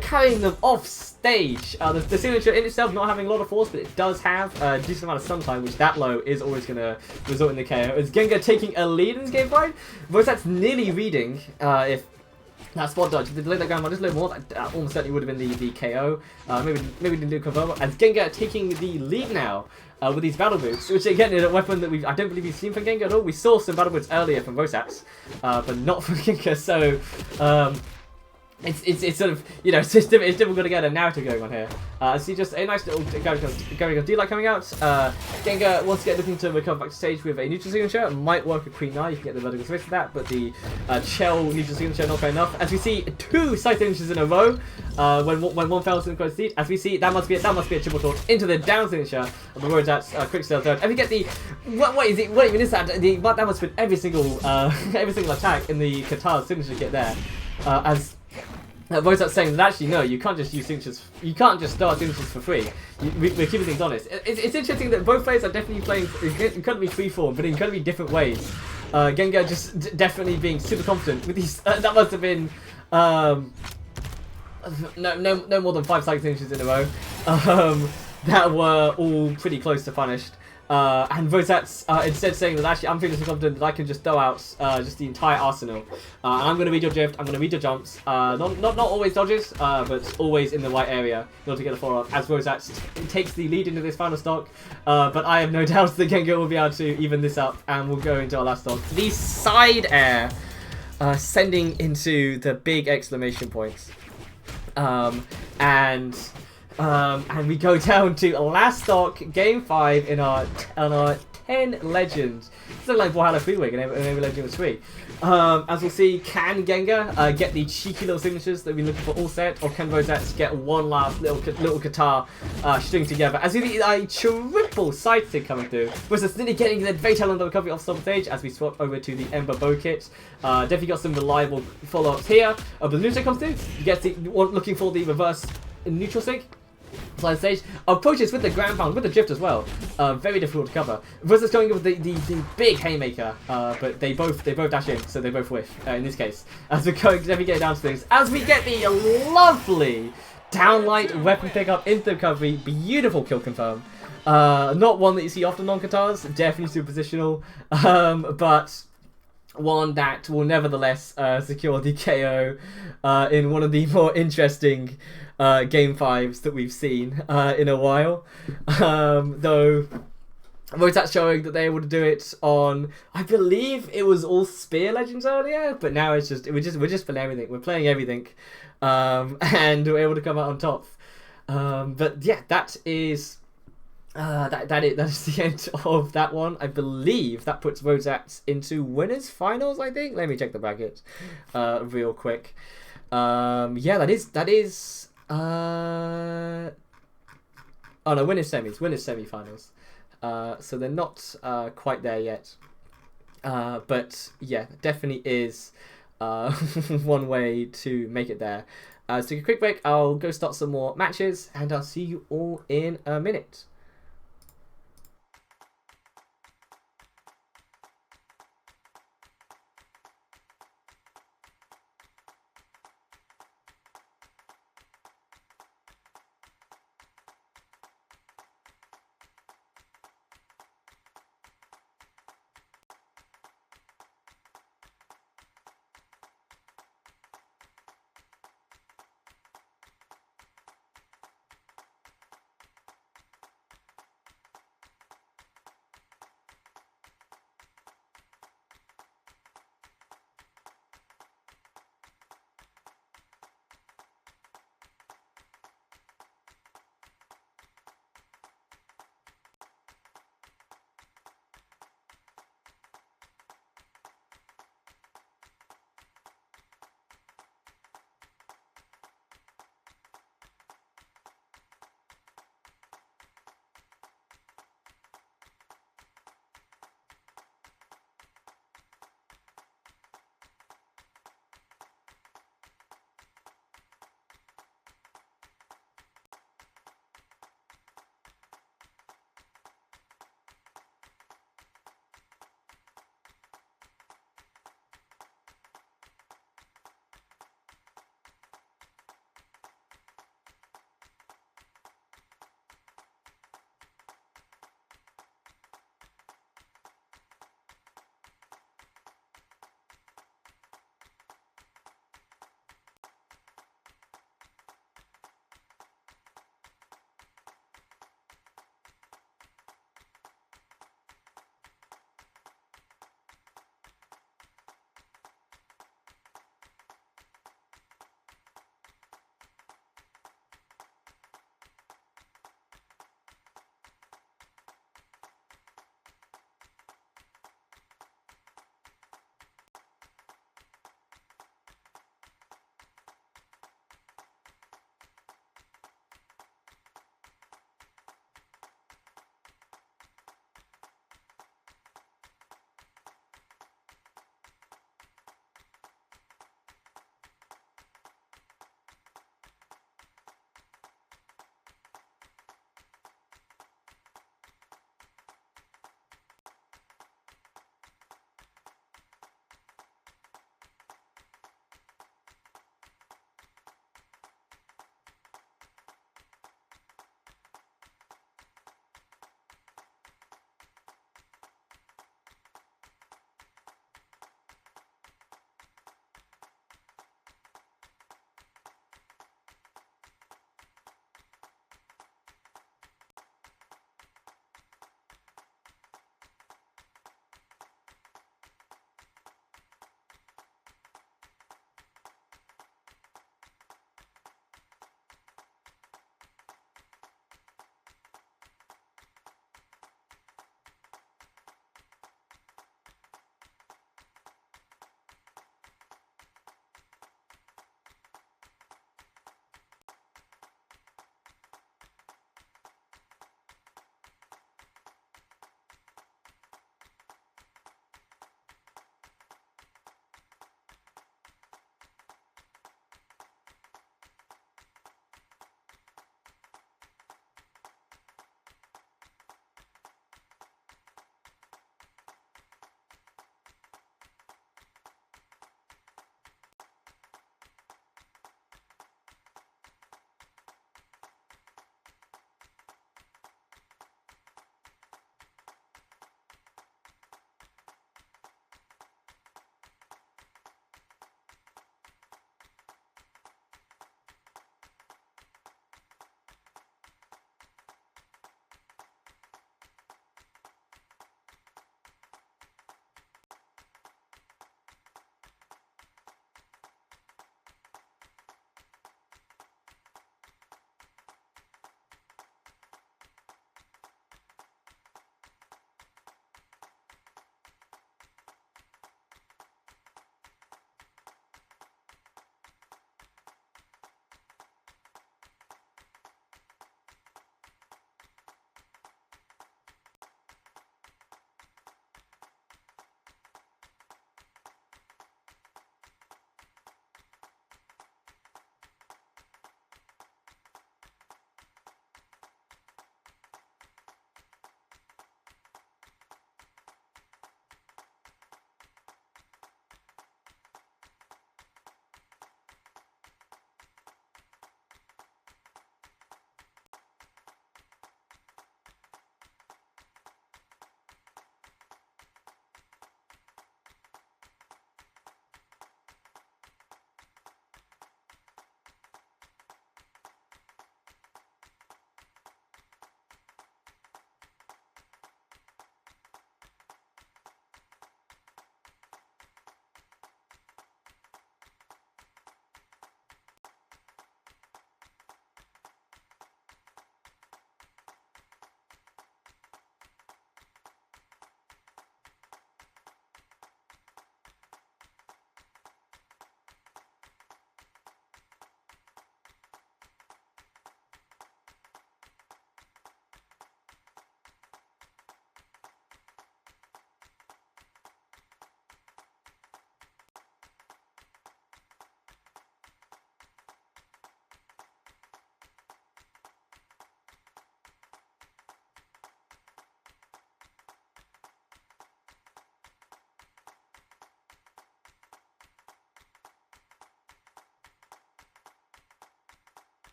carrying them off stage. The signature in itself not having a lot of force, but it does have a decent amount of stun time, which that low is always going to result in the KO. Is Gengar taking a lead in this game fight? That's nearly reading if that spot dodge. If they delayed that ground just a little more, that almost certainly would have been the KO. Maybe didn't do confirm. As Gengar taking the lead now with these battle boots, which again is a weapon that I don't believe we've seen from Gengar at all. We saw some battle boots earlier from Rosats, but not from Gengar. So it's sort of, it's difficult to get a narrative going on here. See just a nice little going D-Light coming out. Gengar once again looking to recover back to stage with a neutral signature. Might work with Queen Eye, you can get the vertical switch for that, but the Chell neutral signature not quite enough. As we see 2 side signatures in a row, when one fails in the seat, as we see that must be a triple torch into the down signature of the Rodat's quick sale third. And we get the what even is that? That must be every single attack in the Qatar signature kit there. As Voiceout saying that actually no, you can't just use signatures. You can't just start signatures for free. We're keeping things honest. It's interesting that both players are definitely playing incredibly freeform, but in incredibly different ways. Gengar just definitely being super confident with these. That must have been no more than 5 side signatures in a row that were all pretty close to finished. And Voiceat's instead saying that actually I'm feeling so confident that I can just throw out just the entire arsenal. And I'm going to read your drift, I'm going to read your jumps. Not always dodges, but always in the right area in order to get a follow-up. As Voiceat takes the lead into this final stock. But I have no doubt that Gengar will be able to even this up and we'll go into our last stock. The side air sending into the big exclamation points. And we go down to last stock, game 5 in our 10 legends. It's like Brawlhalla 3 week and every legend was free. As we'll see, can Gengar get the cheeky little signatures that we've been looking for all set, or can Rosette get one last little guitar string together? As we see a triple side stick coming through, versus nearly getting the Fatal on the recovery off top stage as we swap over to the Ember Bow kit. Definitely got some reliable follow-ups here. But the neutral comes through, you get the one looking for the reverse neutral sync. Side stage approaches with the ground pound with the drift as well. Very difficult to cover. Versus going with the big haymaker, but they both dash in, so they both whiff in this case. As we're going, let me get down to things. As we get the lovely downlight weapon pickup into the recovery, beautiful kill confirm. Not one that you see often on Katars, definitely super positional, but one that will nevertheless secure the KO in one of the more interesting Game 5s that we've seen in a while. Though Rotat's showing that they're able to do it on, I believe it was all Spear Legends earlier, but now it's just we're just playing everything. We're playing everything, and we're able to come out on top. But yeah, that is that is the end of that one. I believe that puts Rotats into winners finals. I think. Let me check the bracket real quick. Yeah, that is. Oh no, winners semi-finals. So they're not quite there yet. But yeah, definitely is one way to make it there. So take a quick break. I'll go start some more matches, and I'll see you all in a minute.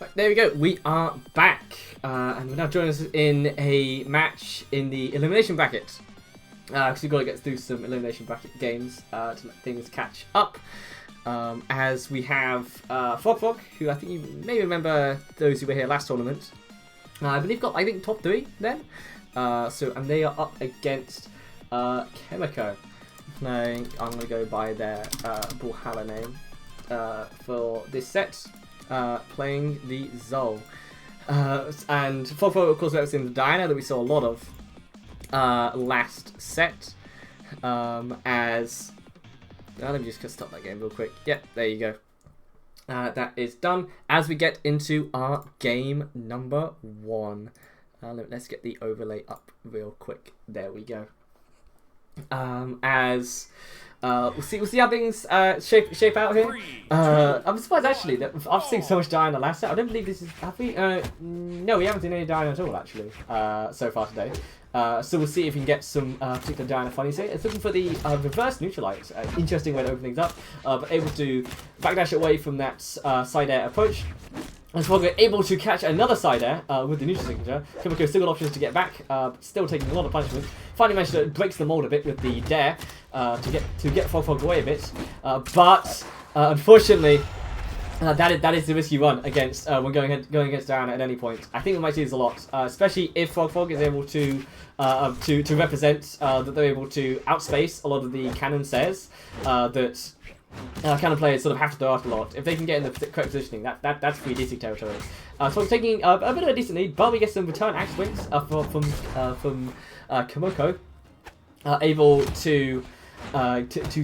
Right, there we go. We are back, and we're now joining us in a match in the elimination bracket. Because we've got to get through some elimination bracket games to let things catch up. As we have Frog, who I think you may remember those who were here last tournament. I believe got top 3 then. And they are up against Chemico. Now I'm going to go by their BRAWLHALLA name for this set. Playing the Zol. And Frog, of course, representing the Diana that we saw a lot of last set. Let me just stop that game real quick. Yep, there you go. That is done. As we get into our game number 1. Let's get the overlay up real quick. There we go. We'll see how things shape out here. I'm surprised actually that I've seen so much Diana last set. I don't believe this is. Have we? No, we haven't seen any Diana at all actually so far today. So we'll see if we can get some particular Diana funnies here. It's looking for the reverse neutralite. Interesting way to open things up, but able to backdash away from that side air approach. And so we're able to catch another side air with the neutral signature. Kimiko still got options to get back, still taking a lot of punishment. Finally managed to break the mold a bit with the dare to get Frog away a bit. But unfortunately, that is the risky run against when going against Diana at any point. I think we might see this a lot, especially if Frog is able to represent that they're able to outspace a lot of the cannon says that. Cannon players sort of have to throw out a lot. If they can get in the correct positioning, that's free DC territory. So we're taking a bit of a decent lead, but we get some return axe wings from Kimiko, able to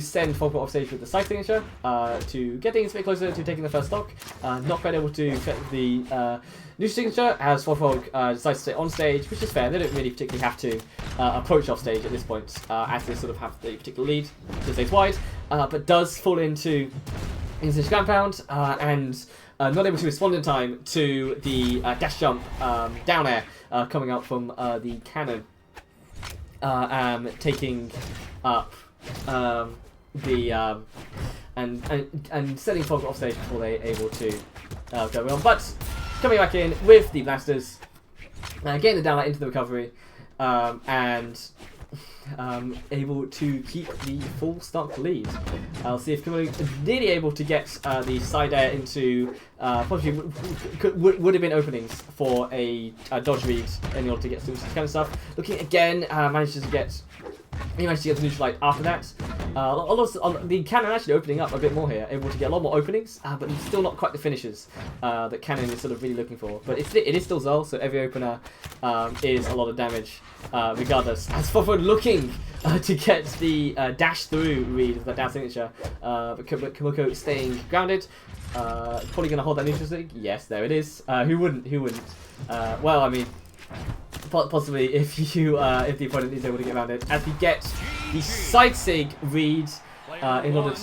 send Frog off stage with the side signature to get things a bit closer to taking the first stock. Not quite able to get the new signature as Frog decides to stay on stage, which is fair. They don't really particularly have to approach off stage at this point, as they sort of have the particular lead to stays wide, but does fall into the compound and not able to respond in time to the dash jump down air coming out from the cannon, taking up and setting Frog off stage before they're able to go on. But coming back in with the blasters, getting the downlight into the recovery, and able to keep the full stock lead. I'll see if Kimiko is nearly able to get the side air into probably would have been openings for a dodge read in order to get some kind of stuff. Looking again, manages to get. He managed to get the neutralite after that. The cannon actually opening up a bit more here, able to get a lot more openings, but still not quite the finishes that cannon is sort of really looking for. But it is still Zol, so every opener is a lot of damage, regardless. As Frog looking to get the dash through read of that dash signature, but Kimiko staying grounded. Probably going to hold that neutral sig. Yes, there it is. Who wouldn't? Who wouldn't? Well, I mean. Possibly if the opponent is able to get around it, as we get the side sig read in order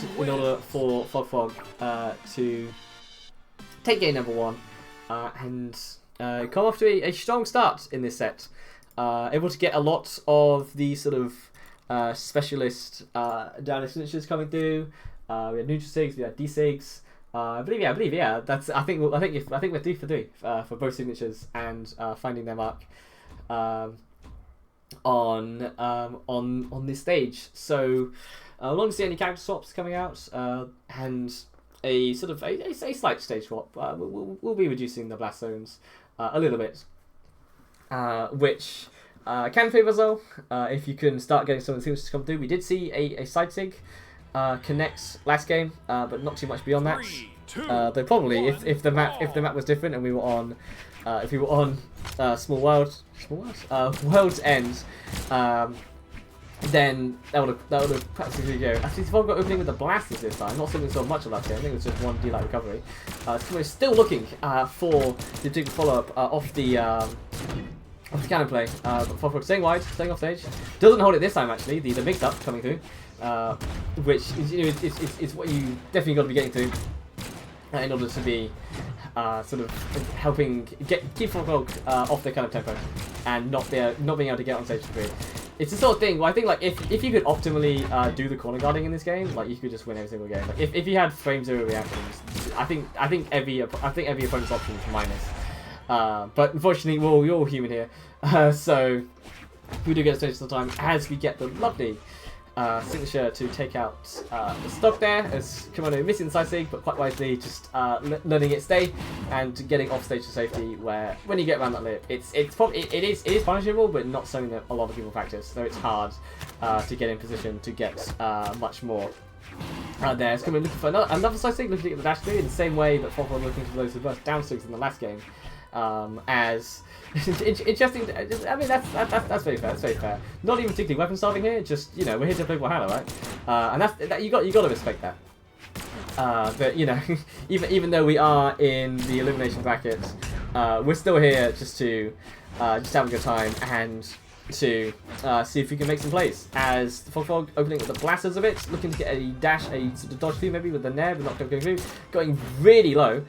for Frog to take game number 1 and come off to a strong start in this set, able to get a lot of the sort of specialist down signatures coming through. We had neutral sigs, we had D sigs. I believe yeah. I think we're 3 for 3 for both signatures and finding their mark. On this stage, so we'll not see any character swaps coming out, and a sort of a slight stage swap. We'll be reducing the blast zones a little bit, which can favour Zol if you can start getting some of the things to come through. We did see a side sig connect last game, but not too much beyond that. Though probably if the map was different and we were on. If we were on World's End, then that would have practically go. Actually, Frog got opening with the blasters this time. Not something so much of last game. I think it was just one D-light recovery. We're still looking for the big follow-up off the cannon play. But Frog staying wide, staying off stage. Doesn't hold it this time actually. The mix-up coming through, which is it's what you definitely got to be getting through. In order to be sort of helping keep Frog off their kind of tempo and not being able to get on stage for free. it's the sort of thing where I think like if you could optimally do the corner guarding in this game, like you could just win every single game. Like if you had frame zero reactions, I think every opponent's option is minus. But unfortunately, we're all human here, so we do get stage all the time as we get the lovely signature to take out the stock there, as Kimono missing the side sig, but quite wisely just letting it stay and getting off stage to safety. Where when you get around that lip, it is punishable, but not something that a lot of people practice. So it's hard to get in position to get much more. There, it's coming looking for another side sig, looking at the dash 3 in the same way that Foghorn were looking for those reverse down swigs in the last game. As interesting, I mean that's very fair. That's very fair. Not even particularly weapon starving here. Just we're here to play BRAWLHALLA, right? And that you got to respect that. But even though we are in the elimination bracket, we're still here just to just have a good time and to see if we can make some plays. As the Fog opening up the blasters a bit, looking to get a dash, a sort of dodge through maybe with the nair, but not going through, going really low.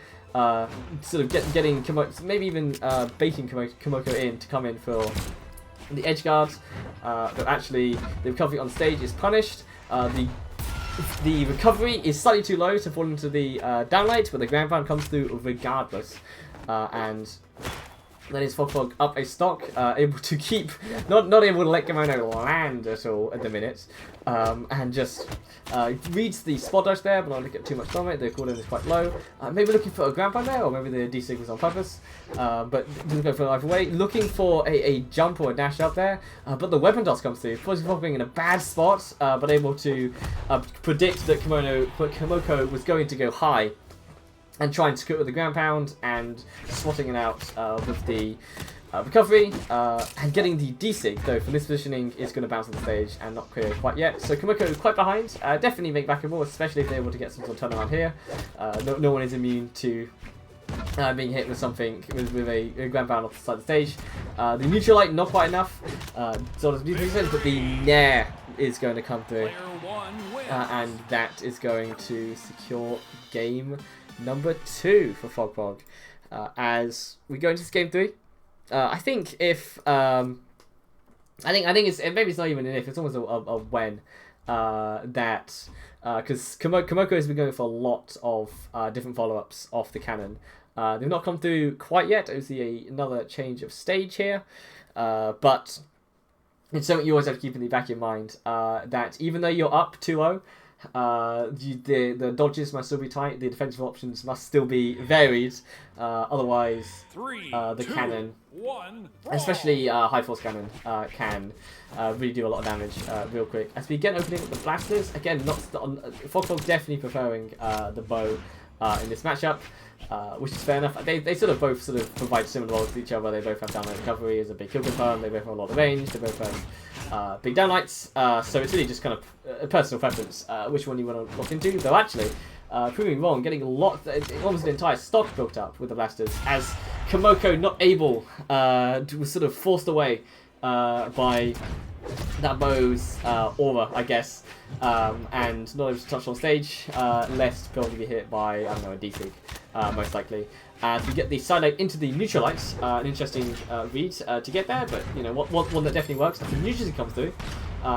Sort of getting Kimoko, maybe even baiting Kimoko in to come in for the edge guards. But actually, the recovery on stage is punished. The recovery is slightly too low to fall into the downlight, but the ground pound comes through regardless. And that is Fog up a stock, able to keep, not able to let Kimono land at all at the minute, and just reads the spot dodge there, but not looking at too much from it. The cooldown is quite low. Maybe looking for a ground pound there, or maybe the D-Sig was on purpose, but doesn't go for either way. Looking for a jump or a dash up there, but the weapon toss comes through. Forcing Fog being in a bad spot, but able to predict that Kimoko was going to go high. And trying to scoot with the ground pound and swatting it out with the recovery and getting the D-Sig, though from this positioning is going to bounce on the stage and not clear quite yet. So Kimoko quite behind, definitely make back and more, especially if they're able to get some sort of turnaround here. No one is immune to being hit with something with a ground pound off the side of the stage. The neutral light not quite enough, sort of but the nair is going to come through, and that is going to secure game number 2 for Fog. As we go into this game 3, I think if I think it's maybe it's not even an if, it's almost a when that because Kimoko has been going for a lot of different follow-ups off the cannon. They've not come through quite yet. Obviously another change of stage here, but it's something you always have to keep in the back of your mind, that even though you're up 2-0, the dodges must still be tight, the defensive options must still be varied, otherwise the cannon, especially high force cannon, can really do a lot of damage real quick. As we get opening the blasters, again, Fog definitely preferring the bow in this matchup, which is fair enough. They sort of both provide similar roles to each other. They both have downlight recovery as a big kill confirm, they both have a lot of range, they both have big downlights, so it's really just kind of a personal preference which one you want to look into. Though actually, proving wrong, getting almost an entire stock built up with the blasters, as Kimoko not able, was sort of forced away by that bow's aura, I guess, and not able to touch on stage, lest probably be hit by, I don't know, a D-Sig, most likely. As we get the side light into the neutral lights, an interesting read to get there, but one that definitely works. The neutral comes through,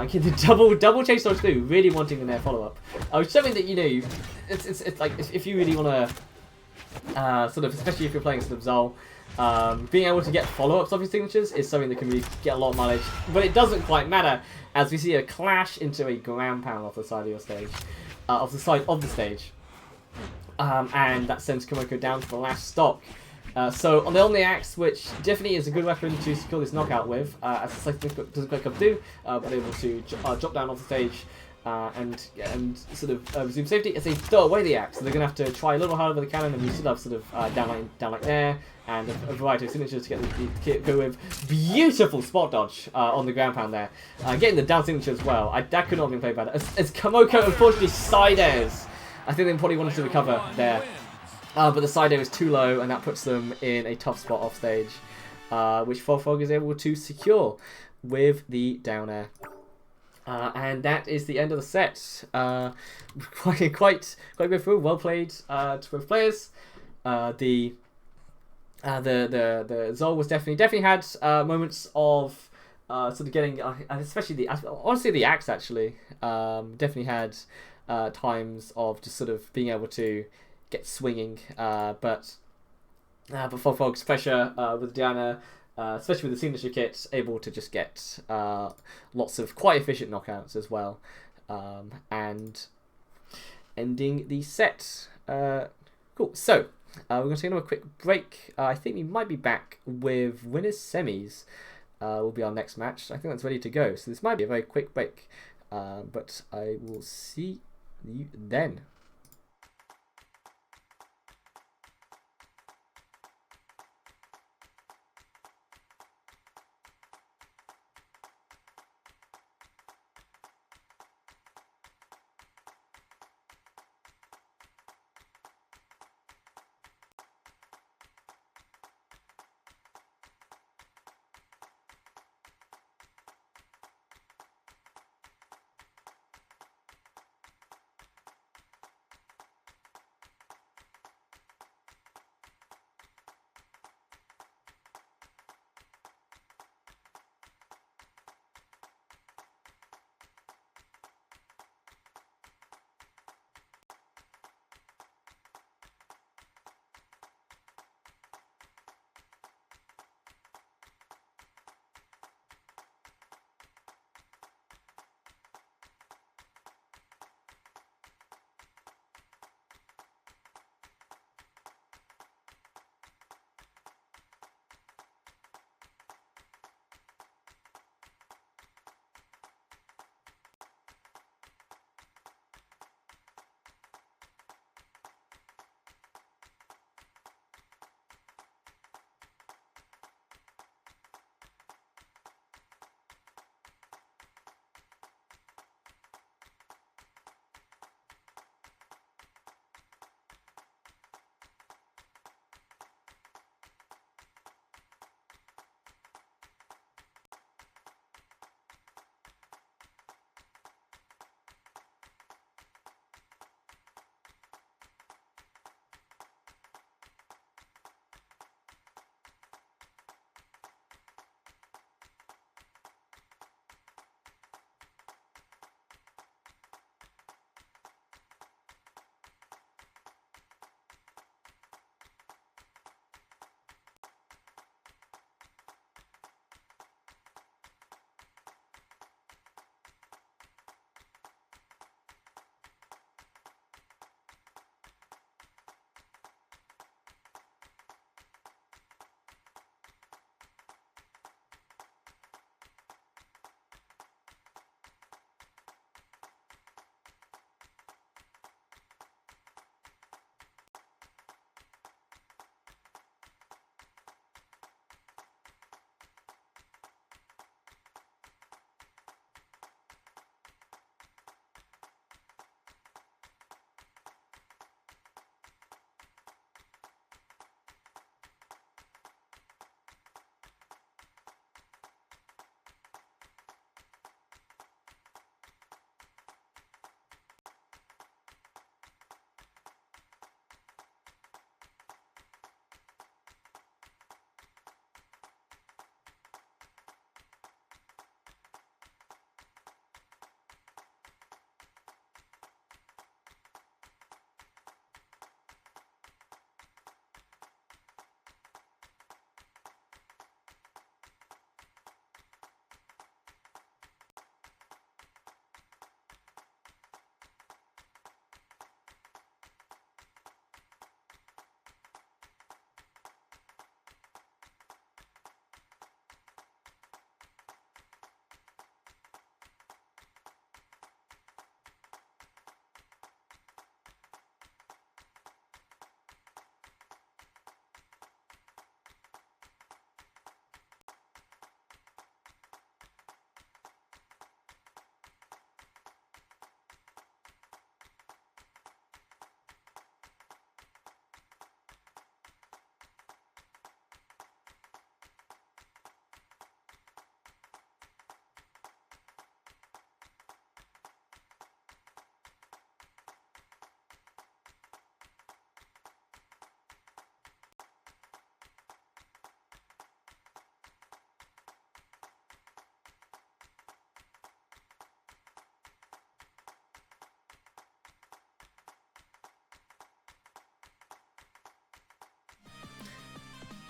get the double chase dodge through, really wanting the nair follow up. Which is something that it's like if you really want to sort of, especially if you're playing sort of Zol, being able to get follow-ups of your signatures is something that can really get a lot of mileage, but it doesn't quite matter as we see a clash into a ground pound off the side of your stage, off the side of the stage. And that sends Kimoko down to the last stock. So on the axe, which definitely is a good weapon to secure this knockout with, as the slice doesn't quite come through, but able to drop down off the stage and sort of resume safety as they throw away the axe. So they're going to have to try a little harder with the cannon, and we still have sort of downlight there, and a variety of signatures to get the go with. Beautiful spot dodge on the ground pound there, getting the down signature as well. That could not have been played better. As Kimoko unfortunately side airs. I think they probably wanted to recover there, but the side air is too low, and that puts them in a tough spot off stage, which Fog is able to secure with the down air. And that is the end of the set. Quite good through. Well played to both players. The Zol was definitely had moments of sort of getting, especially honestly the axe actually, definitely had times of just sort of being able to get swinging, but for Fog's pressure with Diana, especially with the signature kit, able to just get lots of quite efficient knockouts as well, and ending the set. Cool. So we're going to take another quick break. I think we might be back with winners semis. Will be our next match. I think that's ready to go. So this might be a very quick break, but I will see you then.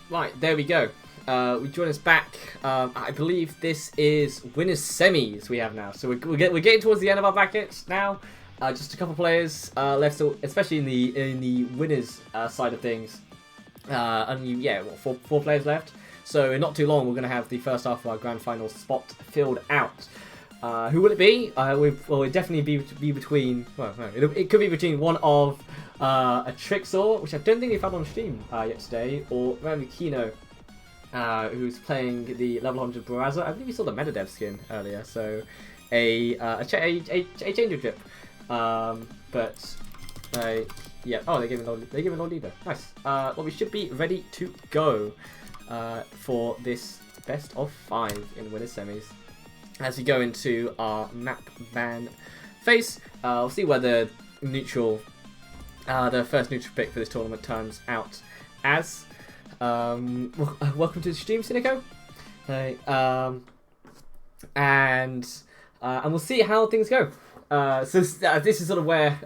Right, there we go. We join us back. I believe this is winners semis we have now. So we're getting towards the end of our bracket now. Just a couple players left, so especially in the winners side of things. Only four players left. So in not too long, we're going to have the first half of our grand final spot filled out. Who will it be? It'll definitely be between. Well, no, it could be between one of a Trixor, which I don't think we've had on stream yet today, or Ramikino, who's playing the level 100 BRAWLHALLA. I believe we saw the MetaDev skin earlier, so a changer drip. Yeah. Oh, they gave him no leader. Nice. Well, we should be ready to go for this best of 5 in winners semis. As we go into our map ban phase, we'll see where the first neutral pick for this tournament turns out as. Welcome to the stream, Cynico. And we'll see how things go. So this is sort of where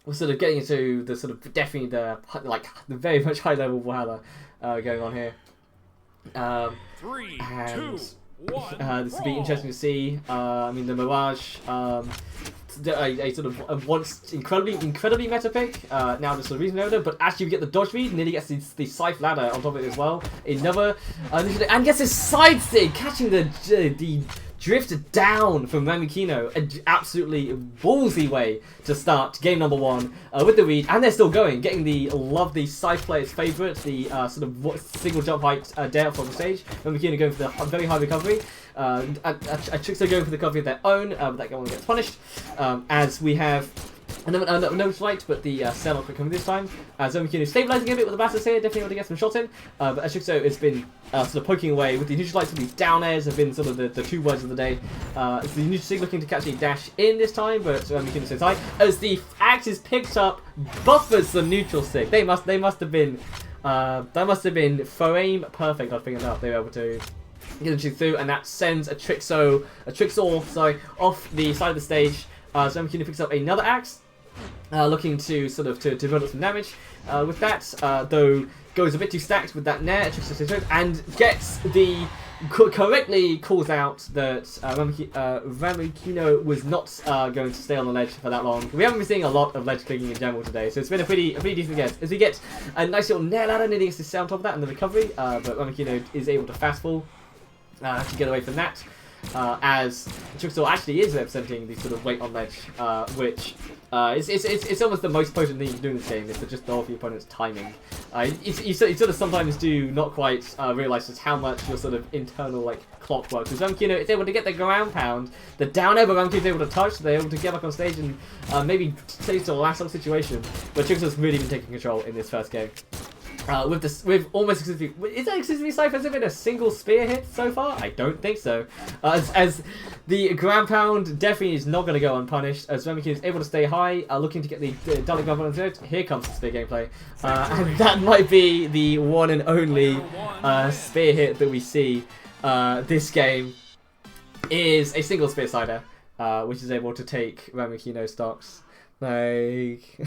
we're sort of getting into the sort of definitely the very much high level Valhalla going on here. 3, 2, 1. This will be interesting to see. I mean, the Mirage, a sort of once incredibly meta pick, now just sort of reason over, but actually we get the dodge speed, nearly gets the scythe ladder on top of it as well. Another, and gets his side stick, catching the drift down from Ramikino. An absolutely ballsy way to start game number 1 with the read, and they're still going, getting the scythe player's favourite, the sort of single jump height dare from the stage. Ramikino going for the very high recovery. Trixor going for the recovery of their own, but that one gets punished. As we have no flight, but the cell not coming this time. Ramikino stabilising a bit with the Bastards here, definitely able to get some shots in. But Trixor has been sort of poking away with the neutral lights, with these down airs have been sort of the 2 words of the day. It's the neutral sig looking to catch a dash in this time, but Ramikino stays high. As the axe is picked up, buffers the neutral sig. They must have been that must have been frame perfect. I figured out they were able to get them through, and that sends a Trixor off the side of the stage. So Ramikino picks up another axe, looking to sort of to build up some damage. With that, though, goes a bit too stacked with that nair, and gets the correctly calls out that Ramikino was not going to stay on the ledge for that long. We haven't been seeing a lot of ledge clicking in general today, so it's been a pretty decent guess. As we get a nice little nair ladder, nearly gets to stay on top of that in the recovery, but Ramikino is able to fast fall to get away from that. As Trixor actually is representing the sort of weight on ledge, which it's almost the most potent thing you can do in this game, is to just know the opponent's timing. You sort of sometimes do not quite realise just how much your sort of internal clock works. Because Ramikino is able to get the ground pound, the down air, but Ramikino is able to touch, so they're able to get back on stage and maybe take to the last situation. But Trixor's really been taking control in this first game. With almost exclusively, is that exclusively Cypher? Has it been a single spear hit so far? I don't think so. As the ground pound definitely is not going to go unpunished, as Ramikino is able to stay high, looking to get the double ground pound third. Here comes the spear gameplay, and that might be the one and only spear hit that we see this game. Is a single spear sider, which is able to take Ramikino stocks. Thank you,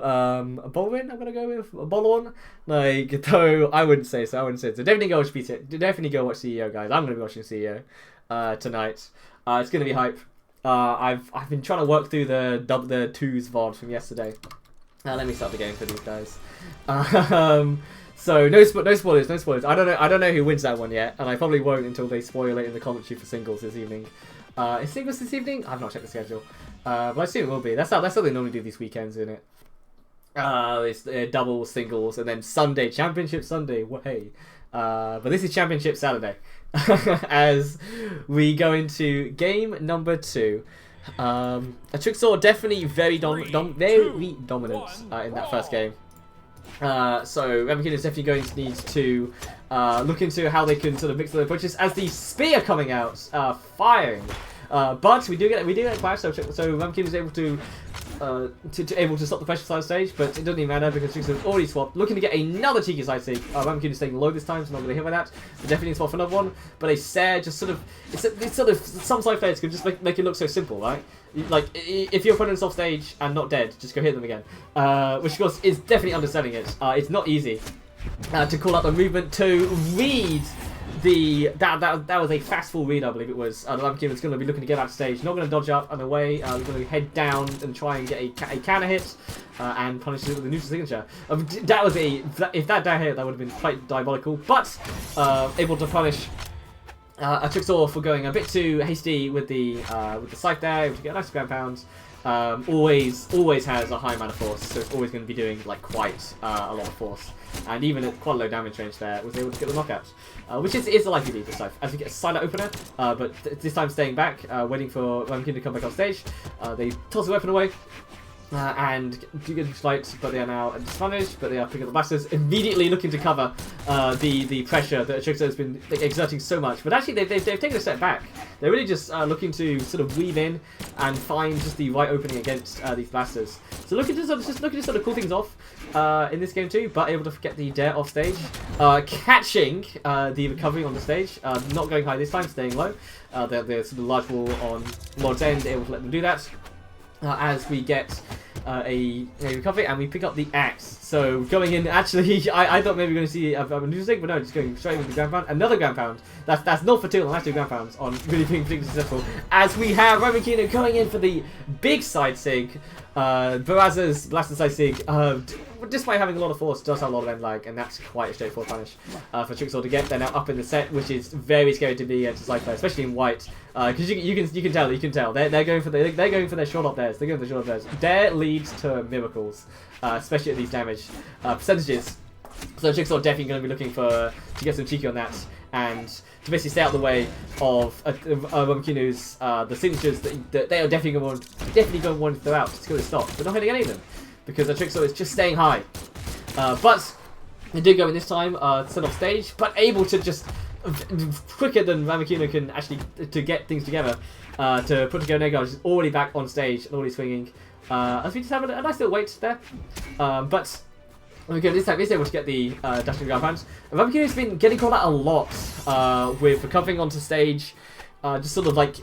Bolwin. I'm gonna go with Bolwin. Though I wouldn't say so. Definitely go watch CEO, guys. I'm gonna be watching CEO tonight. It's gonna be hype. I've been trying to work through the twos VOD from yesterday. Let me start the game for these guys. So no spoilers. I don't know who wins that one yet, and I probably won't until they spoil it in the commentary for singles this evening. Is singles this evening? I've not checked the schedule. But I assume it will be. That's how they normally do these weekends, isn't it? It's double singles, and then Sunday, Championship Sunday. Hey. But this is Championship Saturday. As we go into game number 2. Trixor definitely very dominant in that first game. So Ramikino is definitely going to need to look into how they can sort of mix their approaches as the spear coming out, firing. But we do get clash, so Ramikino is able to able to stop the pressure side stage, but it doesn't even matter because Jigsaw already swapped, looking to get another cheeky side sig. Ramakun is staying low this time, so not going to hit by that. But definitely swap for another one. But a Sair just sort of, it's sort of some side players can just make it look so simple, right? Like if your opponent's off stage and not dead, just go hit them again. Which of course is definitely underselling it. It's not easy to call out the movement to read. That was a fast full read, I believe it was. The Ramakun is going to be looking to get out of stage, not going to dodge up and away. We're going to head down and try and get a counter hit and punish it with a neutral signature. That was if that down hit, that would have been quite diabolical, but able to punish a Jigsaw for going a bit too hasty with the scythe there, able to get a nice ground pound. Always has a high amount of force, so it's always going to be doing like quite a lot of force. And even at quite a low damage range there, was able to get the knockout. Which is a likely lead this time, as we get a silent opener, but this time staying back, waiting for Ramakun to come back off stage. They toss the weapon away, and do get flight, but they are now disadvantaged, but they are picking up the blasters, immediately looking to cover the pressure that Jigsaw has been exerting so much. But actually, they've taken a step back. They're really just looking to sort of weave in and find just the right opening against these blasters. So looking to sort of cool things off in this game too, but able to get the dare off stage, catching the recovery on the stage, not going high this time, staying low. There's sort of large wall on Lord's end, able to let them do that. As we get a recovery and we pick up the axe. So going in, actually, I thought maybe we were going to see a neutral sig, but no, just going straight with the ground pound. Another ground pound. That's not for 2, that's 2 ground pounds on really being particularly successful. As we have Ramakun going in for the big side sig. Baraza's blaster side sig, despite having a lot of force, does have a lot of end lag, and that's quite a straightforward punish for Jigsaw to get. They're now up in the set, which is very scary to be against a side player, especially in white, because you can tell they're going for their short up theirs. They're going for the short up theirs. Dare leads to miracles, especially at these damage percentages. So Jigsaw definitely going to be looking to get some cheeky on that and to basically stay out the way of Ramakunu's the signatures that they are definitely going to want to throw out to stop, but not hitting any of them because the Jigsaw is just staying high. But they did go in this time, set off stage, but able to just quicker than Ramakun can actually to get things together to put together Negard, which is already back on stage and already swinging. As we just have a nice little wait there, but. Okay, this time he's able to get the dashing ground pound. Ramakun has been getting called out a lot with recovering onto stage, just sort of like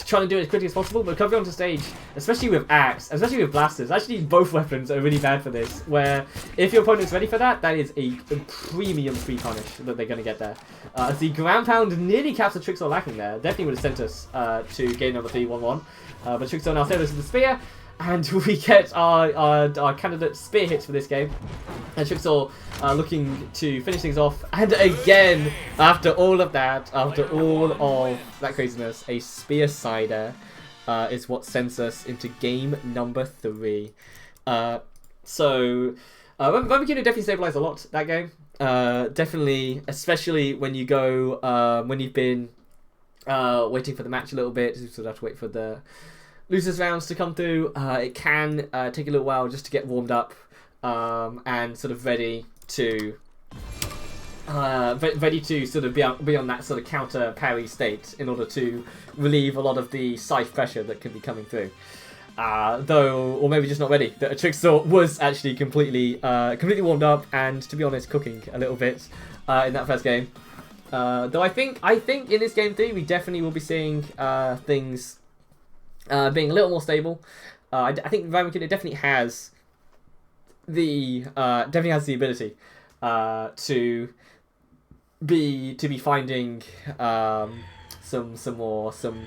trying to do it as quickly as possible, but recovering onto stage, especially with axe, especially with blasters. Actually, both weapons are really bad for this. Where if your opponent's ready for that, that is a premium free punish that they're going to get there. As the ground pound nearly caps the Jigsaw lacking there, definitely would have sent us to game number 3-1-1. But Jigsaw now saves us with the spear. And we get our candidate spear hits for this game. And Jigsaw looking to finish things off. And again, after all of that craziness, a spear cider is what sends us into game number 3. So Ramakun definitely stabilized a lot that game. Definitely, especially when you go when you've been waiting for the match a little bit. You sort of have to wait for the losers rounds to come through. It can take a little while just to get warmed up and sort of ready to sort of be on that sort of counter parry state in order to relieve a lot of the scythe pressure that can be coming through. Or maybe just not ready. The Jigsaw was actually completely warmed up and, to be honest, cooking a little bit in that first game. Though I think in this game 3 we definitely will be seeing things being a little more stable. I think Ramakun definitely has the ability to be finding some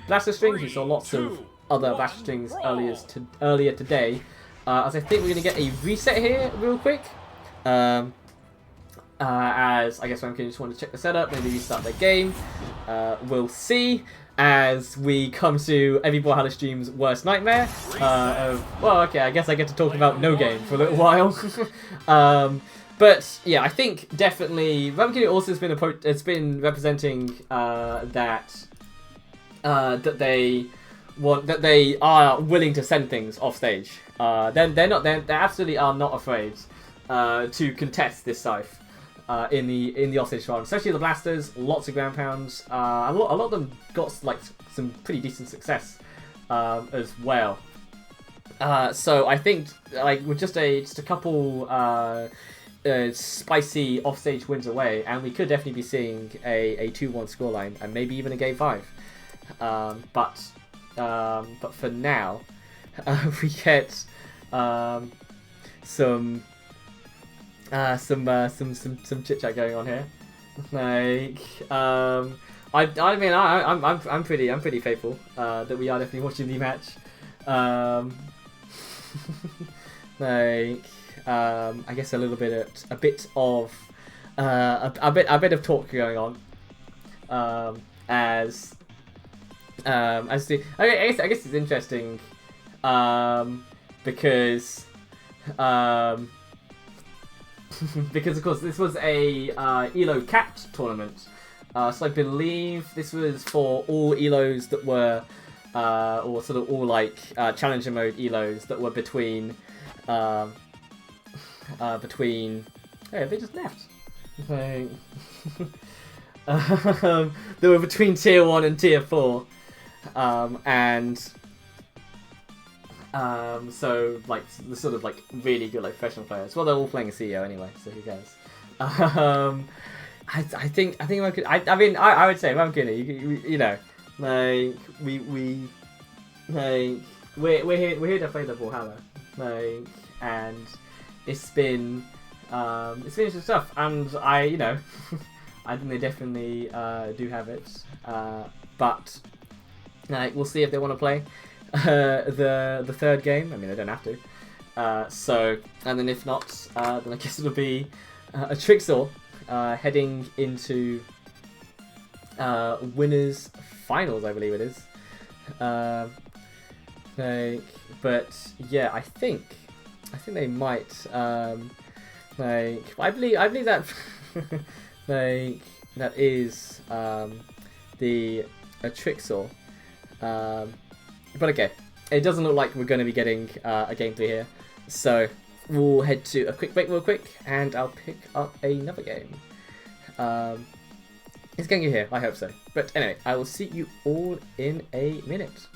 blaster strings. We saw lots of other blaster strings earlier today. As I think we're going to get a reset here real quick. As I guess Ramakun just want to check the setup, maybe restart their game. We'll see. As we come to every BRAWLHALLA stream's worst nightmare. Well, okay, I guess I get to talk about no game for a little while. But yeah, I think definitely Ramakun also has been representing that they are willing to send things off stage. They absolutely are not afraid to contest this scythe. In the offstage round, especially the blasters, lots of ground pounds. A lot of them got like some pretty decent success as well. So I think like with just a couple spicy offstage wins away, and we could definitely be seeing a 2-1 scoreline and maybe even a game 5. But for now, we get some chit chat going on here. Like I mean I'm pretty faithful that we are definitely watching the match. Like I guess a bit of talk going on as the I guess it's interesting because because of course this was a Elo capped tournament, so I believe this was for all Elos that were or sort of all like challenger mode Elos that were between hey, they just left. Like, they were between tier 1 and tier 4, and so like the sort of like really good like professional players. Well, they're all playing a CEO anyway, so who cares? I think I could. I mean I would say if I'm gonna you know like we like we're here to play the BRAWLHALLA, like, and it's been interesting stuff, and I I think they definitely do have it, but like we'll see if they want to play the third game. I mean they don't have to, so and then if not, then I guess it'll be a Trixor heading into winners finals, I believe it is. Like, but yeah, I think they might like I believe that like that is the Trixor, but okay, it doesn't look like we're going to be getting a game 3 here, so we'll head to a quick break real quick and I'll pick up another game. It's getting you here, I hope so, but anyway, I will see you all in a minute.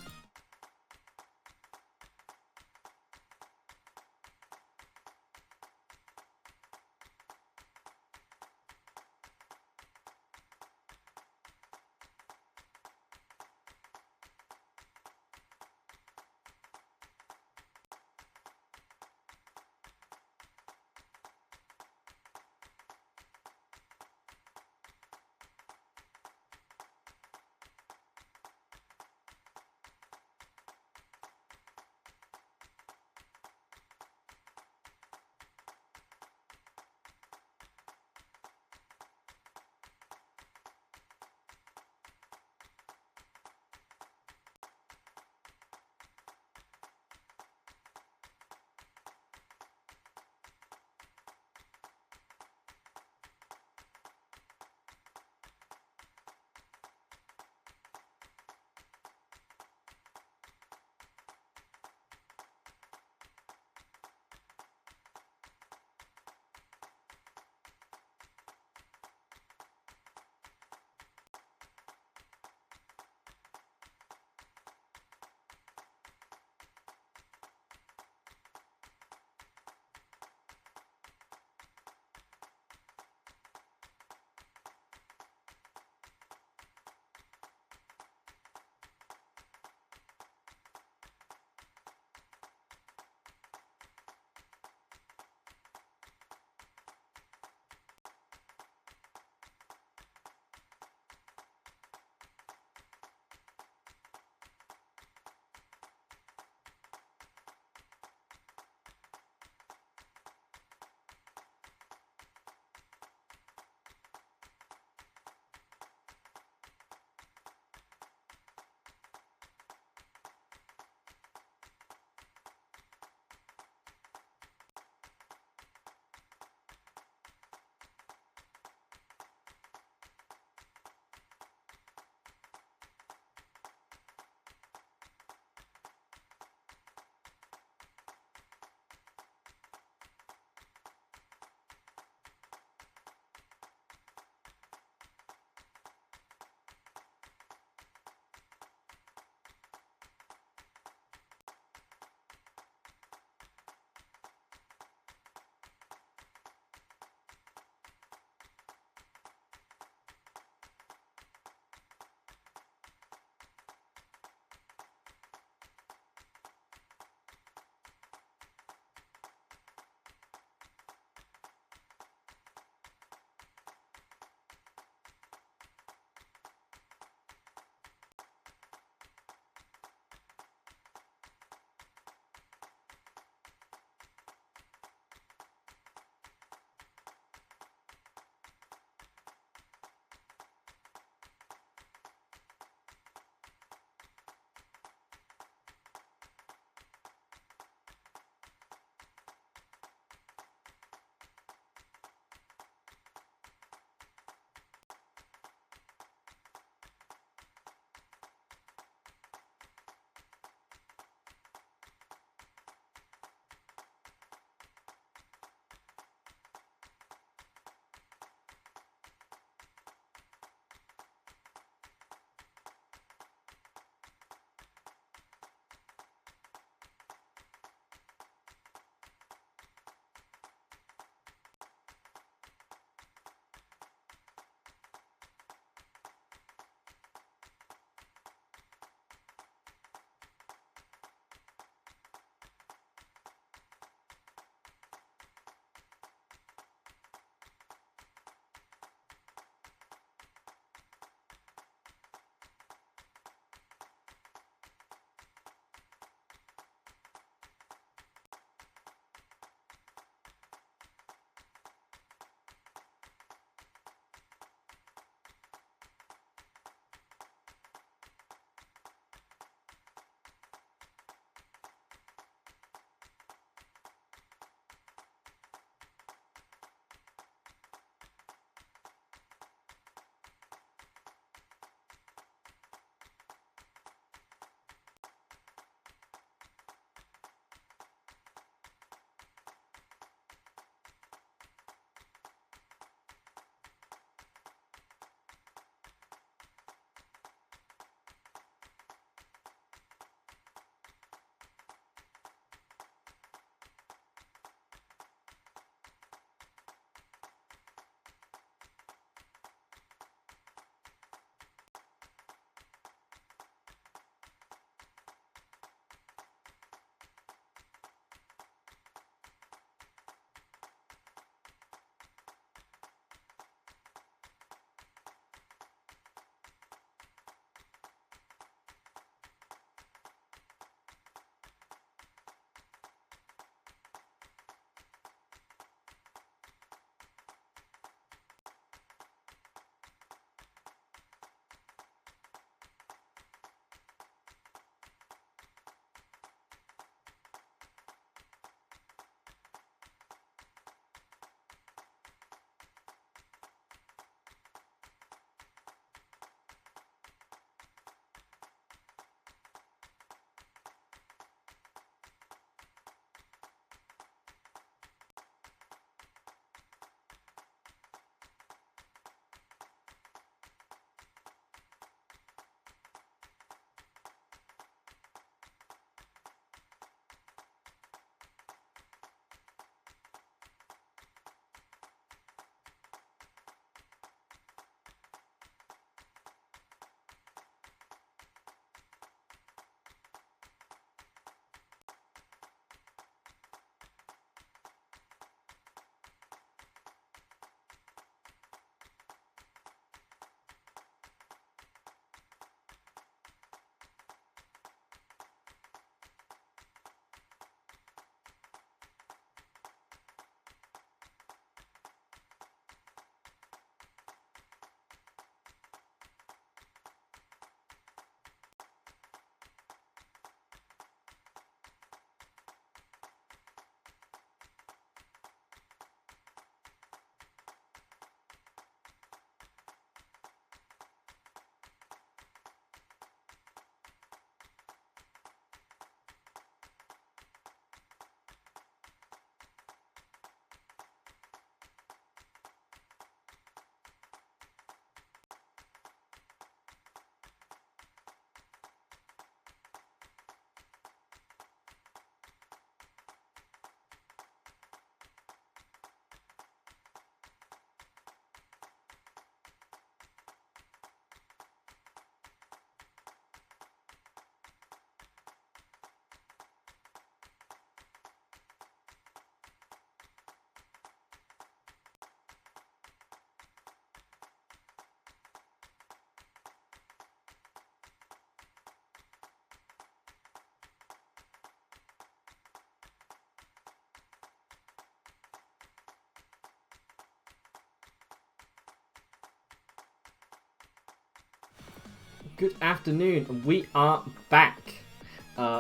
Good afternoon. We are back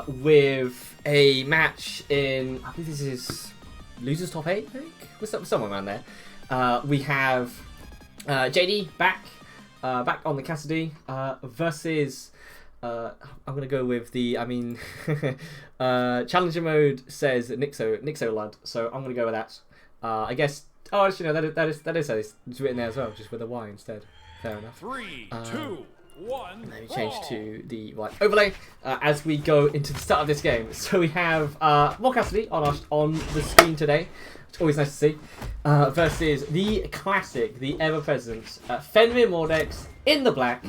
with a match in, I believe this is Losers Top 8, I think? We're somewhere around there. We have JD back on the Cassidy versus, I'm going to go with the, Challenger mode says Nixo Lud, so I'm going to go with that. I guess, oh, actually, no, that is it's written there as well, just with a Y instead. Fair enough. 3, 2, 1. Let me change to the right overlay as we go into the start of this game. So we have more Cassidy on the screen today. It's always nice to see. Versus the classic, the ever-present Fenrir Mordex in the black.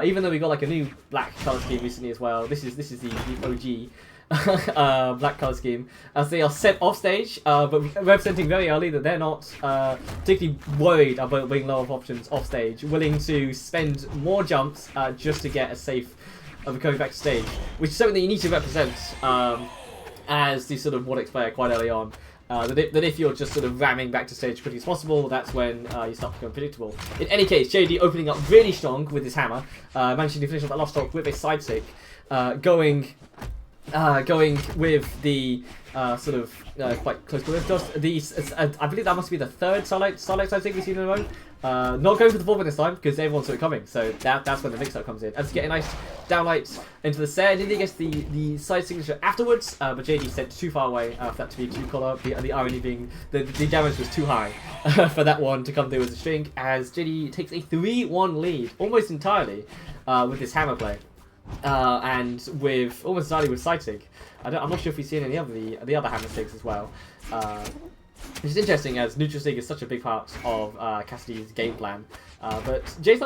Even though we got like a new black color scheme recently as well. This is the OG. Black color scheme as they are sent off stage, but representing very early that they're not particularly worried about being low of options off stage, willing to spend more jumps just to get a safe recovery back to stage, which is something that you need to represent as the sort of Mordex player quite early on. That if you're just sort of ramming back to stage as quickly as possible, that's when you start to become predictable. In any case, JD opening up really strong with his hammer, managing to finish off that last stock with a side stick, going with the quite close to just I believe that must be the third side side stick we've seen in a row. Not going for the fourth one this time because everyone saw it coming, so that's when the mix-up comes in. As to get a nice downlight into the set, and he gets the side signature afterwards, but JD sent too far away for that to be too color. The irony being the damage was too high for that one to come through as a string, as JD takes a 3-1 lead almost entirely with this hammer play. And with almost entirely with side stick. I'm not sure if we've seen any of the other hammer sticks as well. Which is interesting as neutral stick is such a big part of Cassidy's game plan. But JD's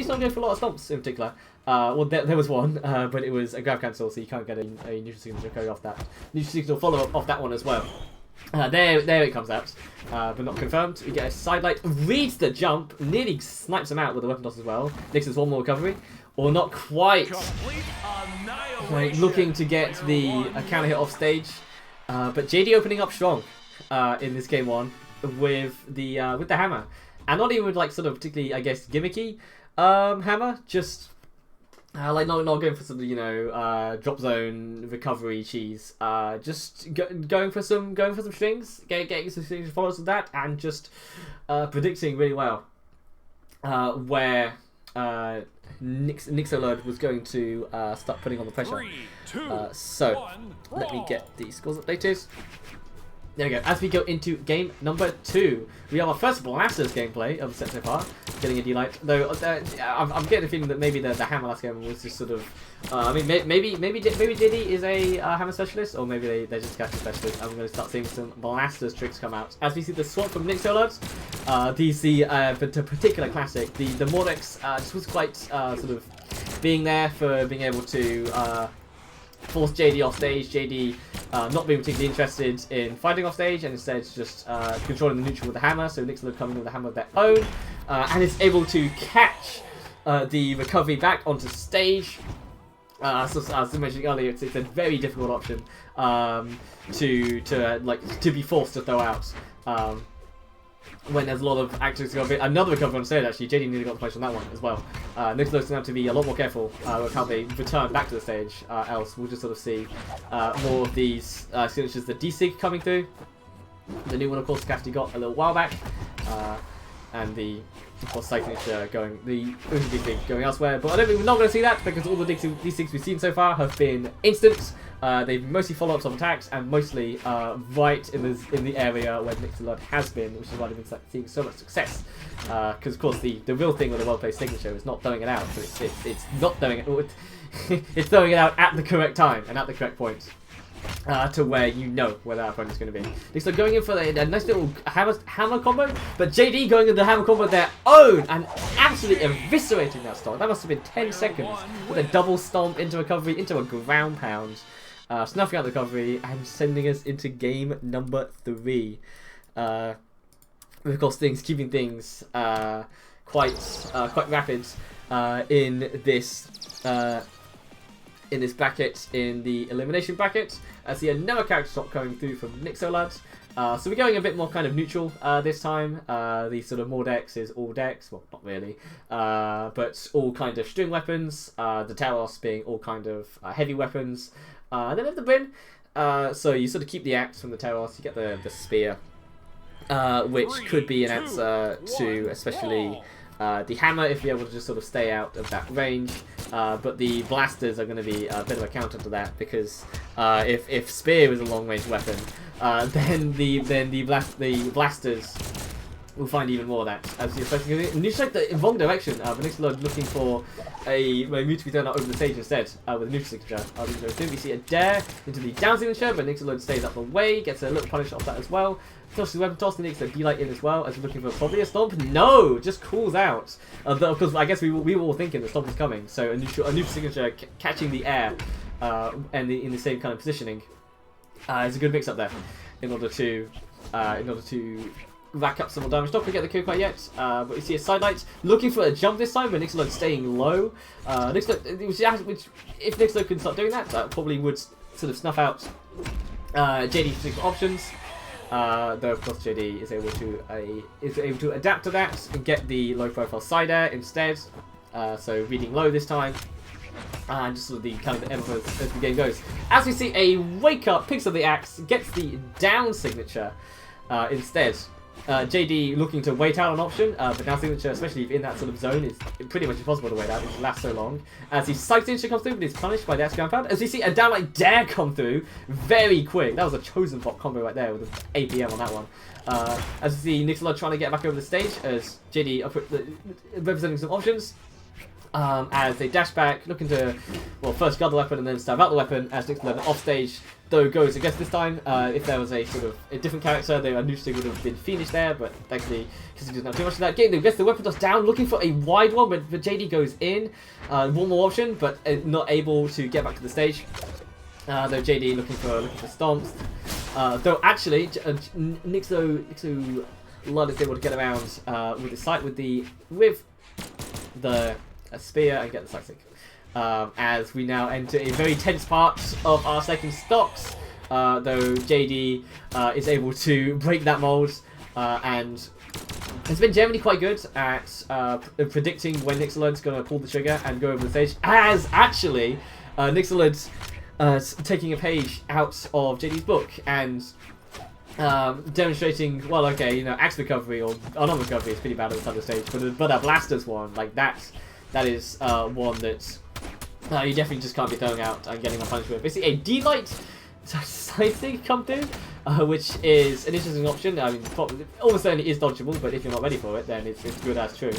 not going for a lot of stomps in particular. Well, there was one, but it was a grab cancel, so you can't get a neutral signal to carry off that. Neutral signal follow up off that one as well. There it comes out, but not confirmed. We get a side light, reads the jump, nearly snipes him out with a weapon toss as well. Nixon's one more recovery. Or not quite, like looking to get the counter hit off stage, but JD opening up strong in this game one with the hammer, and not even with like sort of particularly I guess gimmicky hammer, just like not going for sort of drop zone recovery cheese, just going for some strings, getting some strings follows with that, and just predicting really well where. Nixolud was going to start putting on the pressure. 3, 2, so 1, let me get the scores updated. There we go. As we go into game number 2, we have our first Blasters gameplay of the set so far. Getting a D-light, though. I'm getting the feeling that maybe the hammer last game was just sort of. Maybe JD is a hammer specialist, or maybe they're just casting specialists. I'm going to start seeing some Blasters tricks come out. As we see the swap from Nixolud, the particular classic, the Mordex just was quite sort of being there for being able to force JD off stage. JD not being particularly interested in fighting off stage, and instead just controlling the neutral with the hammer. So Nixolud coming in with a hammer of their own, and is able to catch the recovery back onto stage. So, as I was mentioning earlier, it's a very difficult option to be forced to throw out. When there's a lot of actors go another recovery on stage, actually, JD nearly got the place on that one as well. Nixolud's going to have to be a lot more careful with how they return back to the stage, else we'll just sort of see more of these signatures, the D-Sig coming through. The new one, of course, Cassidy got a little while back, and the, of course, signature going, the D-Sig going elsewhere. But I don't think we're not going to see that because all the D-Sigs we've seen so far have been instant. They've mostly follow-ups of attacks and mostly right in the area where Nixolud has been, which is why they've been seeing so much success. Because of course the real thing with a well-placed signature is not throwing it out, but it's not throwing it. It's throwing it out at the correct time and at the correct point. To where you know where that opponent's going to be. Nixolud going in for a nice little hammer combo, but JD going in the hammer combo of their own and absolutely eviscerating that stock. That must have been 10 seconds with a double stomp into recovery, into a ground pound. Snuffing out the recovery and sending us into game number 3. Of course, keeping things quite rapid in this bracket, in the elimination bracket. As the another character swap coming through from Nixolud. So we're going a bit more kind of neutral this time. The sort of Mordex is all Dex, well, not really, but all kind of string weapons. The Talos being all kind of heavy weapons. And then we have the Bryn. So you sort of keep the axe from the Talos, you get the spear, which could be an answer to especially the hammer if you're able to just sort of stay out of that range. But the blasters are going to be a bit of a counter to that, because if spear is a long range weapon, then the blasters will find even more of that. As you're expecting, and you check the wrong direction. Vanixlord looking for a move to be thrown out over the stage instead with a neutral signature. We see a dare into the down signature, but Vanixlord stays up the way, gets a little punish off that as well. Tosses the weapon toss, and takes the D-Light in as well, as we're looking for probably a stomp. No, just cools out. Of course, I guess we were all thinking the stomp was coming, so a neutral signature catching the air and in the same kind of positioning is a good mix up there in order to rack up some more damage. Not going to get the kill quite yet, but we see a sidelight looking for a jump this time, but Nixlord staying low. Which if Nixlord can start doing that, probably would sort of snuff out JD's particular options. Though of course JD is able to adapt to that and get the low profile side air instead. So reading low this time. And just sort of the kind of end as the game goes. As we see a wake up, picks up the axe, gets the down signature instead. JD looking to wait out an option, but down signature, especially in that sort of zone, is pretty much impossible to wait out. It lasts so long. As the side signature comes through, but is punished by the X ground pound. As we see a downlight dare come through, very quick. That was a chosen bot combo right there with an APM on that one. As we see Nixlord trying to get back over the stage, as JD representing some options. As they dash back, looking to, well, first guard the weapon and then stab out the weapon, as Nixlord off stage, though goes against this time. If there was a sort of a different character, they initially would have been finished there, but thankfully, because he doesn't have too much of that game, they gets the weapon toss down, looking for a wide one, but JD goes in. One more option, but not able to get back to the stage. Though JD looking for stomps. Though actually, Nixlord is able to get around with the sight with the spear and get the side stick. As we now enter a very tense part of our second stocks, though JD is able to break that mold and has been generally quite good at predicting when Nixlord's going to pull the trigger and go over the stage, as actually Nixlord's taking a page out of JD's book and demonstrating, well, okay, you know, axe recovery or non-recovery is pretty bad at the top of the stage, but a blaster's one, like that is one that you definitely just can't be throwing out and getting a punch with. Basically, a D-Light side thing come through, which is an interesting option. I mean, almost certainly is dodgeable, but if you're not ready for it, then it's good as true.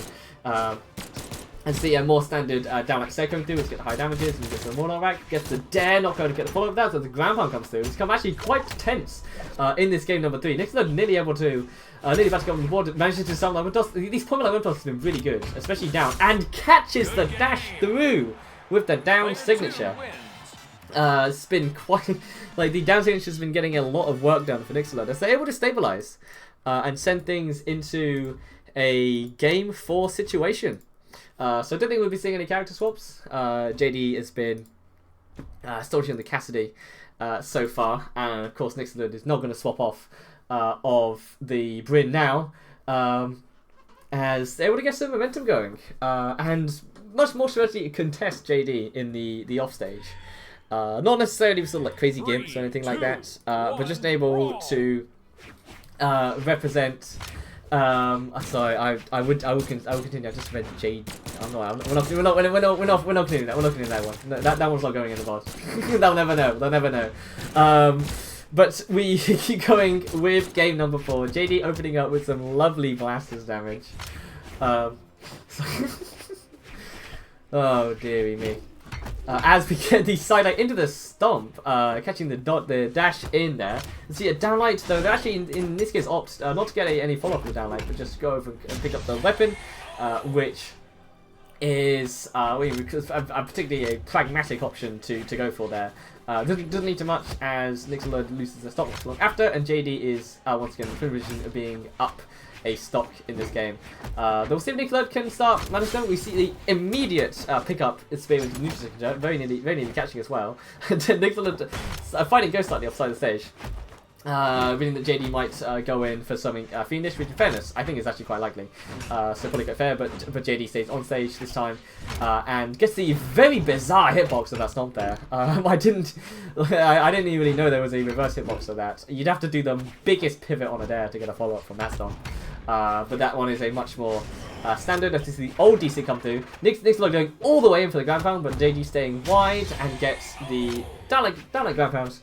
And see a more standard down set coming through, which get the high damages, and gets the Monarch rack, gets the dare, not going to get the follow-up that, so the ground pound comes through. It's become actually quite tense in this game number 3. Nixlord nearly able to, nearly about to get on the board, manages to summon like toss. These point like toss has been really good, especially down, and catches the dash through with the down signature. It's been quite, like the down signature has been getting a lot of work done for Nixlord, as they're able to stabilize and send things into a game 4 situation. So I don't think we'll be seeing any character swaps. JD has been stalking on the Cassidy so far, and of course Nixlord is not going to swap off of the Bryn now, as they're able to get some momentum going, and much more strategy contest JD in the offstage. Not necessarily with sort of like crazy gimps or anything like that, but just able to represent. Sorry, I would continue. I just read Jade. We're not continuing that. We're not continuing that one. No, that one's not going in the boss. They'll never know. They'll never know. But we keep going with game number 4. JD opening up with some lovely blasters damage. Oh dearie me. As we get the sidelight into the stomp, catching the dash in there. And see a downlight, though they're actually in this case opt not to get any follow-up with the downlight, but just go over and pick up the weapon, which is particularly a pragmatic option to go for there. Doesn't need too much, as Nixlord loses the stock not long after, and JD is once again in the privilege of being up a stock in this game. We'll see if Nixlord can start managing. We see the immediate pickup experience of neutral signature, very nearly catching as well. Nixlord fighting goes slightly offside the stage. Meaning that JD might go in for something fiendish, which in fairness, I think is actually quite likely. So probably quite fair, but JD stays on stage this time and gets the very bizarre hitbox of that stomp there. I didn't even really know there was a reverse hitbox of that. You'd have to do the biggest pivot on a dare to get a follow-up from that stomp. But that one is a much more standard. That is the old DC come through. Nick's going all the way in for the ground pound, but JD staying wide and gets the down like ground pounds.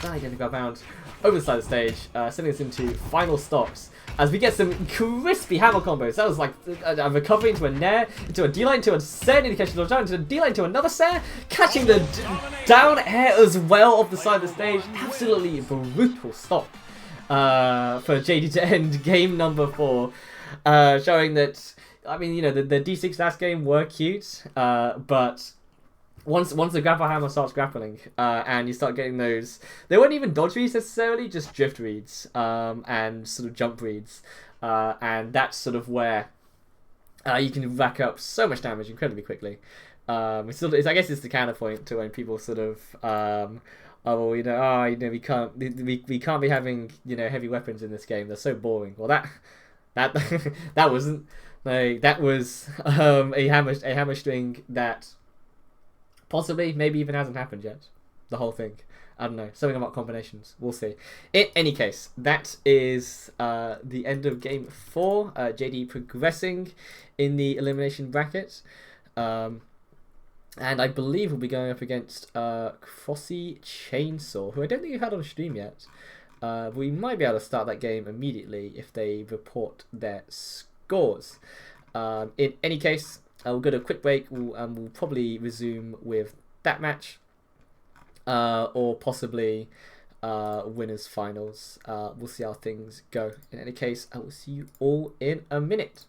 Down like the ground pound. Over the side of the stage, sending us into final stops as we get some crispy hammer combos. That was like a recovery into a nair, into a D-line, into a Sair, nearly catching the down, into a D-line, into another Sair, catching the down air as well off the side of the stage. Absolutely brutal stop for JD to end game number 4, showing that, I mean, you know, the D6 last game were cute, but once the grapple hammer starts grappling, and you start getting those, they weren't even dodge reads necessarily, just drift reads, and sort of jump reads, and that's sort of where you can rack up so much damage incredibly quickly. I guess it's the counterpoint to when people sort of, we can't be having, you know, heavy weapons in this game. They're so boring. Well, that wasn't. Like, that was a hammer string that possibly, maybe even hasn't happened yet. The whole thing. I don't know. Something about combinations. We'll see. In any case, that is the end of game 4. JD progressing in the elimination bracket. And I believe we'll be going up against Crossy Chainsaw, who I don't think we've had on stream yet. We might be able to start that game immediately if they report their scores. In any case, we'll go to a quick break, and we'll probably resume with that match, or possibly winners finals. We'll see how things go. In any case, I will see you all in a minute.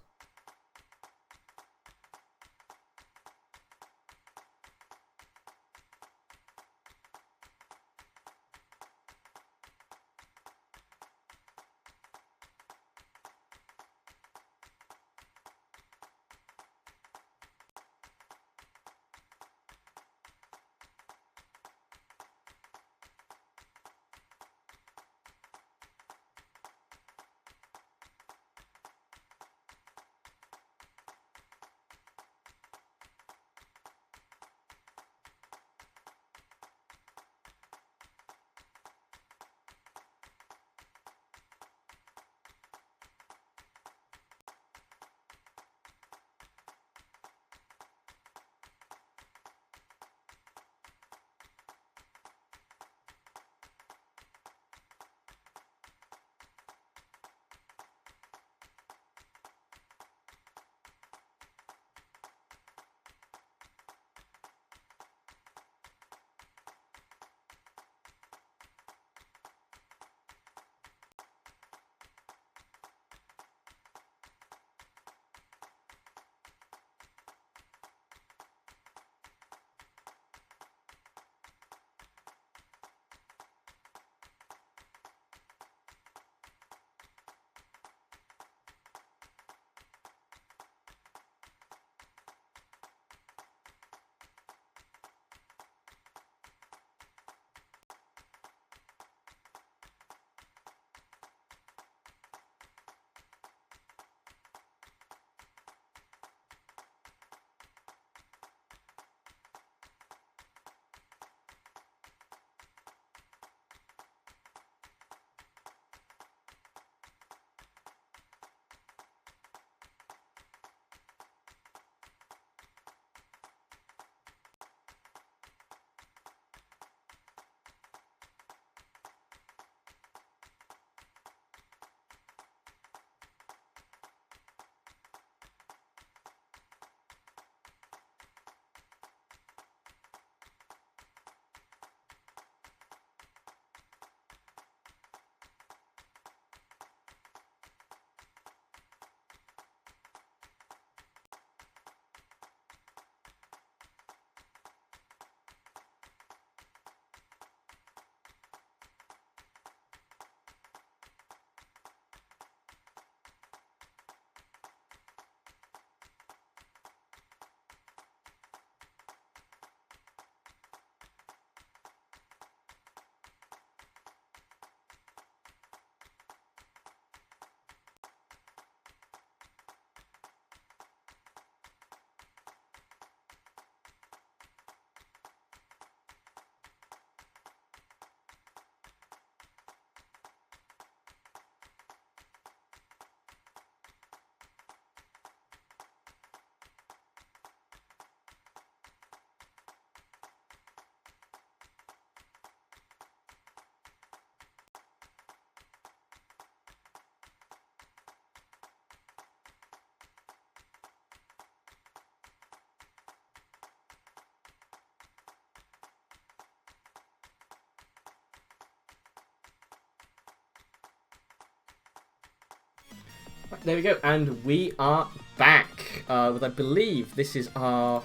Right, there we go, and we are back with, I believe, this is our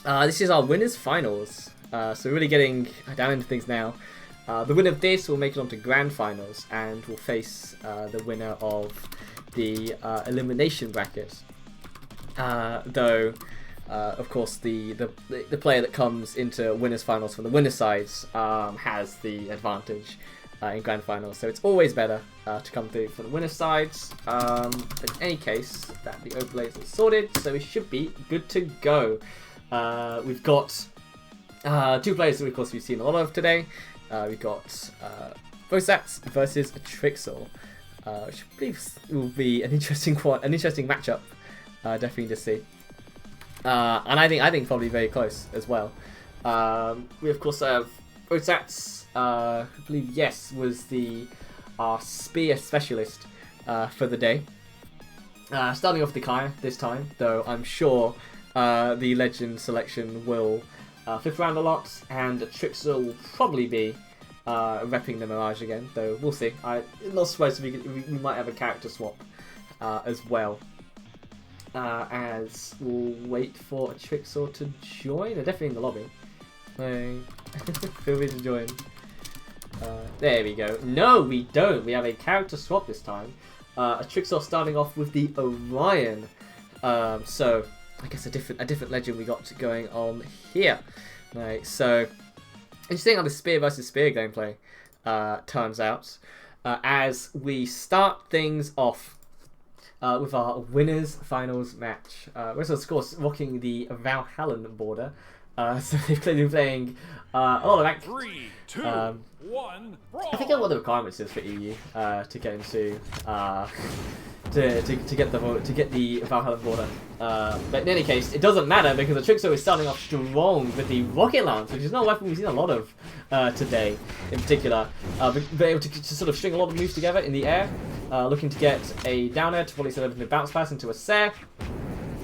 winners finals. So we're really getting down into things now. The winner of this will make it on to grand finals and will face the winner of the elimination bracket. Though, of course, the player that comes into winners finals from the winner sides has the advantage in grand finals. So it's always better to come through for the winner sides. But in any case, that the overlays are sorted, so we should be good to go. We've got two players that, of course, we've seen a lot of today. We've got Vosats versus Trixel, which I believe will be an interesting matchup. Definitely to see, and I think probably very close as well. We of course have Vosats. I believe was our spear specialist for the day. Starting off the Kaya this time, though I'm sure the legend selection will flip around a lot, and Trixel will probably be repping the Mirage again, though we'll see. I'm not surprised if we might have a character swap as well. As we'll wait for a Trixel to join. They're definitely in the lobby. Feel free to join. There we go. No, we don't. We have a character swap this time. A Trixel starting off with the Orion. So I guess a different legend we got going on here. Right, so interesting how the spear versus spear gameplay turns out as we start things off with our winners finals match. We're of course rocking the Valhallan border. So they've been playing a lot of rank. 3, 2, 1, brawl. I forget what the requirements is for EU to get into to get the Valhallan border. But in any case, it doesn't matter because the Trixel is starting off strong with the rocket lance, which is not a weapon we've seen a lot of today, in particular. But able to sort of string a lot of moves together in the air, looking to get a down air to probably set up a bounce pass into a Sare.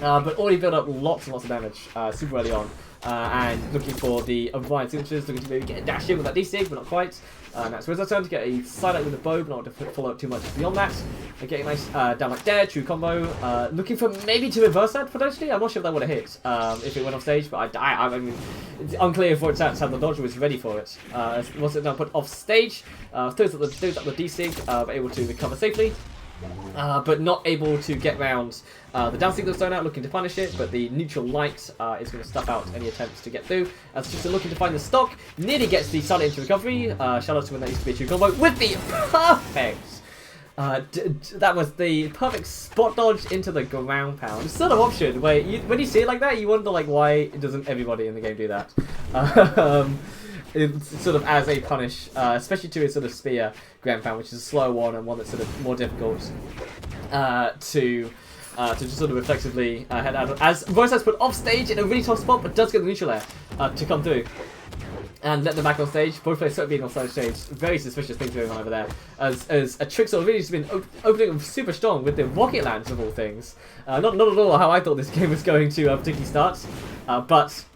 But already built up lots and lots of damage super early on. And looking for the Orion signatures, looking to maybe get a dash in with that D-Sig, but not quite. That's where's that turn to get a side out with the bow, but not to follow up too much beyond that. Getting a nice down like there, true combo. Looking for maybe to reverse that potentially. I'm not sure if that would have hit if it went off stage, but I mean, it's unclear if Vosats how the dodger was ready for it. Once it's now put off stage, throws up the D-Sig, but able to recover safely. But not able to get round the down signal thrown out, looking to punish it, but the neutral light is going to stuff out any attempts to get through. As just looking to find the stock, nearly gets the silent into recovery. Shout out to when that used to be a true combo with the perfect. That was the perfect spot dodge into the ground pound. It's sort of option where when you see it like that, you wonder like why doesn't everybody in the game do that. It's sort of as a punish, especially to a sort of spear ground pound, which is a slow one and one that's sort of more difficult to just sort of effectively head out. As Vosats put off stage in a really tough spot, but does get the neutral air to come through and let them back on stage. Both players certainly being on stage. Very suspicious things going on over there. As a Trixel really just been opening super strong with the rocket lance of all things. Not at all how I thought this game was going to particularly start, but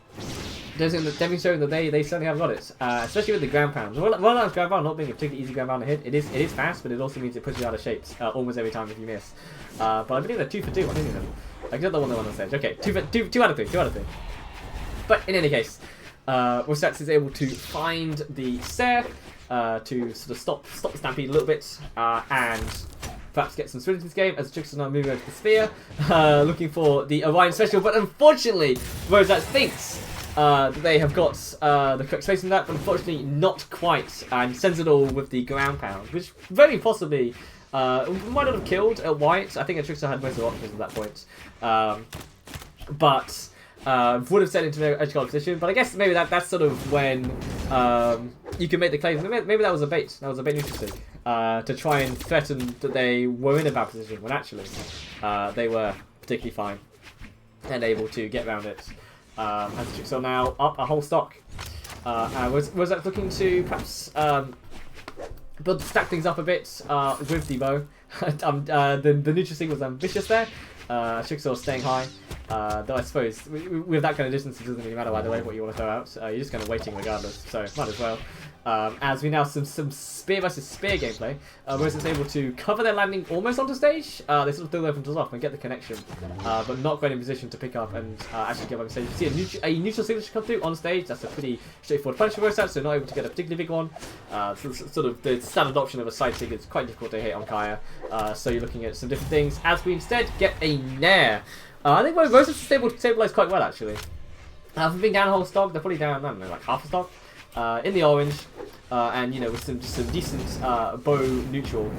definitely showing that they certainly have got it, especially with the ground pound. Well, ground pound not being a particularly easy ground pound to hit. It is fast, but it also means it puts you out of shapes almost every time if you miss. But I believe they're 2 for 2 on any of them. I got the one on stage. Okay, 2 out of 3. But in any case, Vosats is able to find the Sare to sort of stop the stampede a little bit and perhaps get some sprint in this game as the Trixel now moving over to the spear, looking for the Orion special. But unfortunately, Vosats thinks that they have got the correct space in that, but unfortunately not quite, and sends it all with the ground pound, which very possibly might not have killed a White. I think a Trixel had most of the options at that point, but would have sent into their edge guard position. But I guess maybe that's sort of when you can make the claim. Maybe that was a bait. That was a bait neutral stick to try and threaten that they were in a bad position when actually they were particularly fine and able to get around it. As the Trixel now up a whole stock. Was that looking to perhaps stack things up a bit with the bow? The neutral stick was ambitious there. Trixel staying high. Though I suppose with that kind of distance, it doesn't really matter either way what you want to throw out. You're just kind of waiting regardless, so might as well. As we now some spear versus spear gameplay, whereas it's able to cover their landing almost onto stage. They sort of throw their weapons off and get the connection, but not quite in position to pick up and actually get back on stage. You see a neutral signature come through on stage. That's a pretty straightforward punch for Rosat, so not able to get a particularly big one. Sort of the standard option of a side sig is quite difficult to hit on Kaya, so you're looking at some different things. As we instead get a Nair. I think Rosat's able to stabilize quite well actually. For being down a whole stock, they're probably down, I don't know, like half a stock. In the orange, and you know, with some decent bow neutral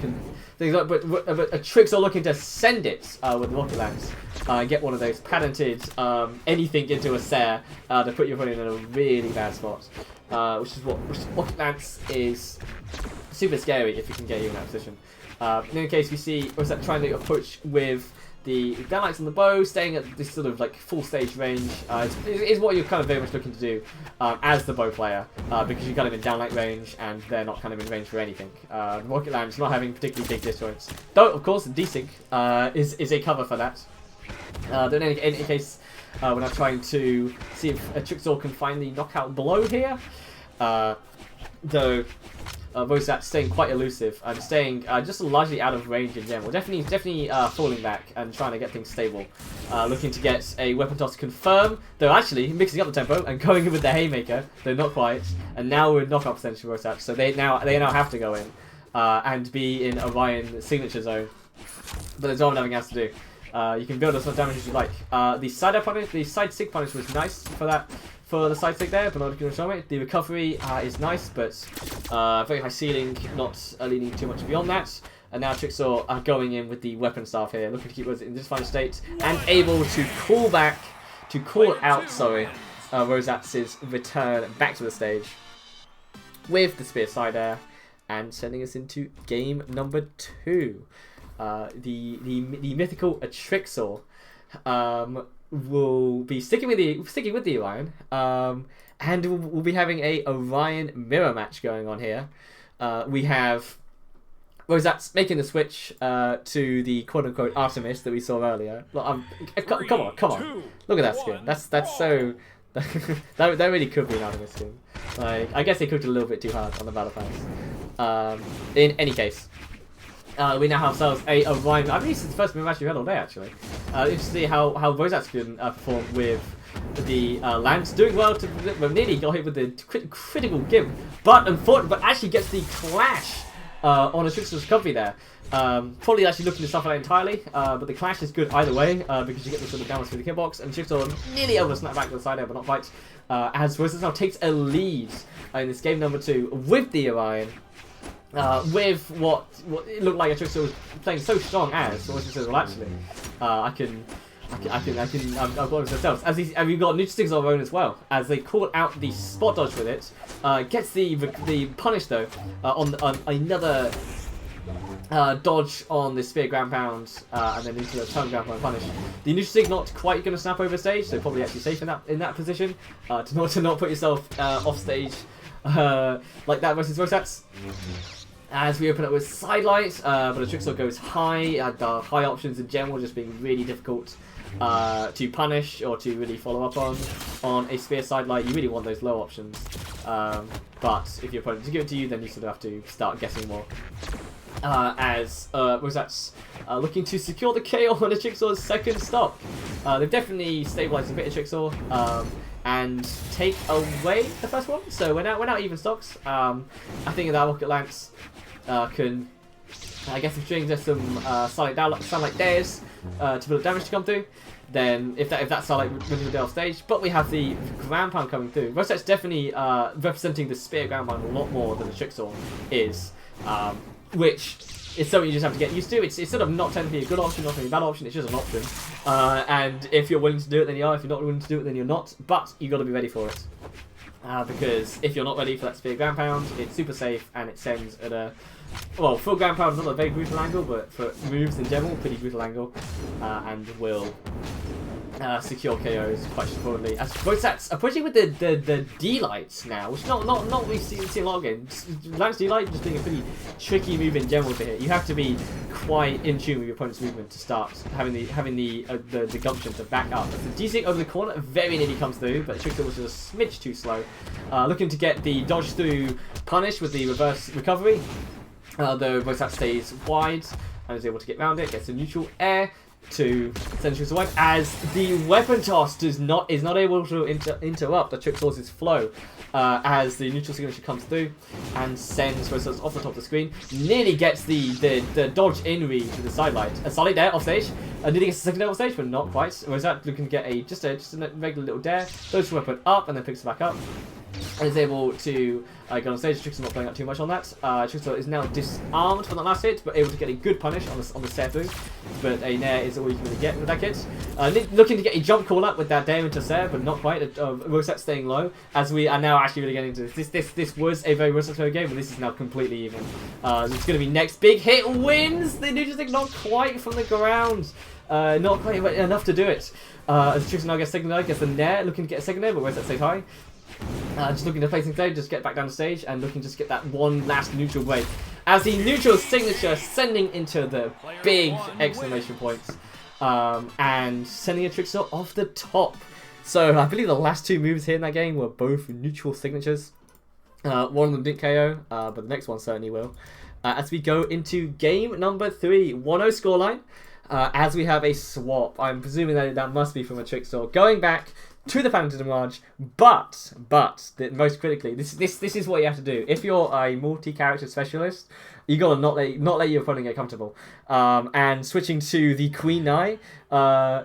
things like, but a Trixor looking to send it with Rocket Lance, get one of those patented anything into a Sair to put your opponent in a really bad spot, which is what Rocket Lance is super scary if you can get you in that position. In any case, we see Rosat trying to approach with the downlights on the bow, staying at this sort of like full stage range is what you're kind of very much looking to do as the bow player, because you're kind of in downlight range and they're not kind of in range for anything. Rocket Lance not having particularly big disjoints, though of course desync is a cover for that. In any case, we're now trying to see if Trixor can find the knockout blow here, though. Rosat staying quite elusive and staying just largely out of range in general. Definitely falling back and trying to get things stable. Looking to get a weapon toss confirm, though actually mixing up the tempo and going in with the haymaker, though not quite. And now we're knockout percentage for Rosat, so they now have to go in and be in Orion signature zone. But there's not nothing else to do. You can build as much damage as you like. The side sig punish was nice for that. For the side stick there, but not going to show it. The recovery is nice, but very high ceiling, not leaning too much beyond that. And now Trixor are going in with the weapon staff here, looking to keep Rosat in this fine state and able to call out, Rosat's return back to the stage with the spear side air and sending us into game number 2. The mythical Trixor. Will be sticking with the Orion, and we'll be having a Orion mirror match going on here. We have Rosat's making the switch to the quote-unquote Artemis that we saw earlier. Look, come on! Look at that skin. That's so. that really could be an Artemis skin. Like, I guess they cooked a little bit too hard on the battle pass. In any case. We now have ourselves a Orion. I believe this is the first mirror match we've had all day, actually. Interesting to see how Rosat's can perform with the Lance. Doing well to nearly got hit with the critical give, but actually gets the clash on a Trixor's recovery there. Probably actually looking to suffer that entirely, but the clash is good either way because you get the sort of downwards through the hitbox, and Trixor nearly able to snap back to the side there, but not quite. As Rosat now takes a lead in this game number 2 with the Orion. With what it looked like a Trixor was playing so strong as, or says, well actually, I've got ourselves. As we've got neutral sticks of our own as well, as they caught out the spot dodge with it, gets the punish though on another dodge on the spear ground pound, and then into the turn ground pound punish. The neutral stick not quite going to snap over stage, so probably actually safe in that position to not put yourself off stage like that versus Rosat's. As we open up with sidelight, but the Trixor goes high, the high options in general just being really difficult to punish or to really follow up on a spear sidelight. You really want those low options, but if your opponent does give it to you, then you sort of have to start guessing more. As Rosat's looking to secure the KO on the Trixor's second stock. They've definitely stabilized a bit of Trixor. And take away the first one, so we're now even stocks. I think that Rocket Lance can, I guess, if strings there's some sunlight dares to build damage to come through. Then if that sunlight wins the off stage, but we have the ground pound coming through. Rosat's definitely representing the spear ground pound a lot more than the Trixor is, which. It's something you just have to get used to. It's sort of not technically a good option, not really a bad option, it's just an option. And if you're willing to do it, then you are. If you're not willing to do it, then you're not. But you've got to be ready for it. Because if you're not ready for that spear ground pound, it's super safe and it sends at a... Well, full ground pound is not a very brutal angle, but for moves in general, pretty brutal angle. And will secure KOs quite straightforwardly. As both sets approaching with the D lights now, which not we've seen a lot of games. Lance D light just being a pretty tricky move in general to hit. You have to be quite in tune with your opponent's movement to start having the gumption to back up. The D6 over the corner very nearly comes through, but Trickster was just a smidge too slow. Looking to get the dodge through punish with the reverse recovery. The both sets stays wide and is able to get around it. Gets a neutral air to send Trickster wide, as the weapon toss is not able to interrupt the Trickster's flow, as the neutral signature comes through and sends Rosas off the top of the screen. Nearly gets the dodge in read to the sidelight. A solid dare off stage. Nearly gets a second dare off stage, but not quite. Rosas looking to get just a regular little dare. Throws the weapon up and then picks it back up. And is able to go on stage. Trickster not playing up too much on that. Trickster is now disarmed from that last hit, but able to get a good punish on the stare through. But a nair is all you can really get with that hit. Looking to get a jump call up with that dare into Sare, but not quite. Rosette staying low, as we are now actually really getting into this. This was a very Rosette game, but this is now completely even. It's going to be next big hit wins. The neutral stick not quite from the ground. Not quite enough to do it. As Trickster now gets second nair, gets the nair, looking to get a second nair, but Rosette stays high. Just looking to placing stage, just get back down the stage and looking to just get that one last neutral break. As the neutral signature sending into the big exclamation points and sending a Trickster off the top. So I believe the last two moves here in that game were both neutral signatures. One of them didn't KO, but the next one certainly will. As we go into game number 3, 1-0 scoreline. As we have a swap, I'm presuming that must be from a Trickster going back to the Phantom Raj, but most critically, this is what you have to do. If you're a multi-character specialist, you gotta not let your opponent get comfortable. And switching to the Queen Nai, I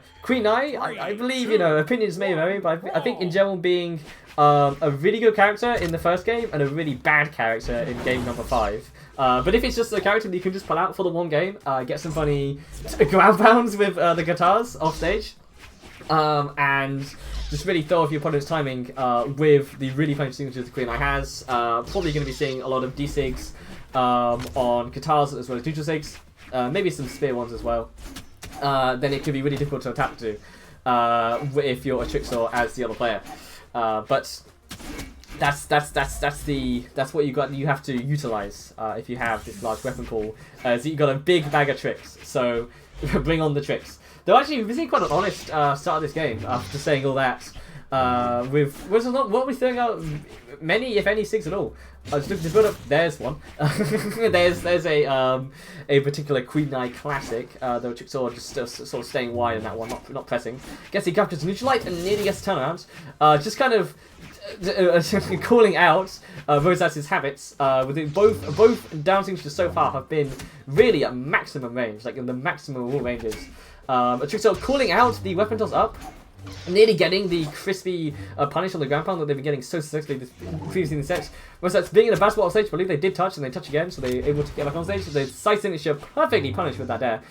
believe, opinions may vary, but I think in general being a really good character in the first game and a really bad character in game number 5. But if it's just a character that you can just pull out for the one game, get some funny ground pounds with the guitars off stage, and just really throw off your opponent's timing with the really funny signatures the Queen Nai has. Probably going to be seeing a lot of D-Sigs on guitars as well as neutral Sigs, maybe some spear ones as well. Then it could be really difficult to attack to if you're a Trickster as the other player. But that's what you have to utilize if you have this large weapon pool. So you got a big bag of tricks. So bring on the tricks. Though actually, we've seen quite an honest start of this game after saying all that. What we're throwing out many, if any, Sigs at all. Just looking to build up. There's one. there's a particular Queen Nai classic. Though Trickster just sort of staying wide in that one, not pressing. Gets the captures neutral light and nearly gets a turnaround. Just kind of calling out Rosas's habits. With both down signatures so far have been really at maximum range, like in the maximum of all ranges. Trickster calling out the weapon toss up, nearly getting the crispy punish on the ground pound that they've been getting so successfully previously in the sets. Whereas being in a basketball off stage, I believe they did touch and they touch again, so they're able to get back on stage. So the side signature perfectly punished with that dare,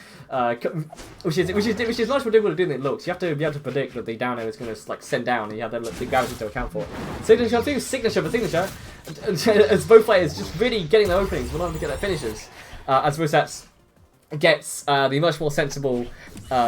which is much more difficult to do than it looks. You have to be able to predict that the down air is going to send down, and you have the gravity to account for. Signature through signature for signature, as both players just really getting their openings, but not to get their finishes. As Rosats gets the much more sensible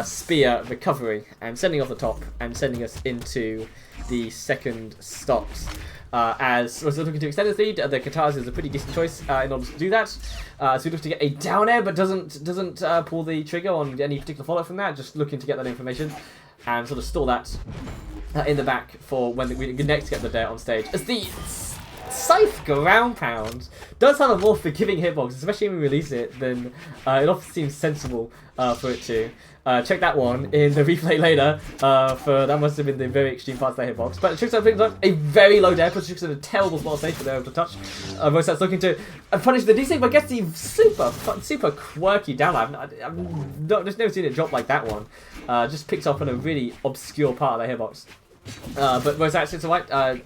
spear recovery and sending off the top and sending us into the second stops. As we're looking to extend his lead, the Katars is a pretty decent choice in order to do that. So we look to get a down air, but doesn't pull the trigger on any particular follow-up from that. Just looking to get that information and sort of store that in the back for when we next get the dare on stage. As the Scythe ground pound does have a more forgiving hitbox, especially when we release it, then it often seems sensible for it to. Check that one in the replay later, for that must have been the very extreme parts of that hitbox. But Trickster picks up a very low dare, puts Trickster in a terrible spot stage, but they're able to touch. Rosat's looking to punish the DC, but gets the super quirky downline. I've just never seen it drop like that one. Just picks up on a really obscure part of the hitbox. But Rosat sits away.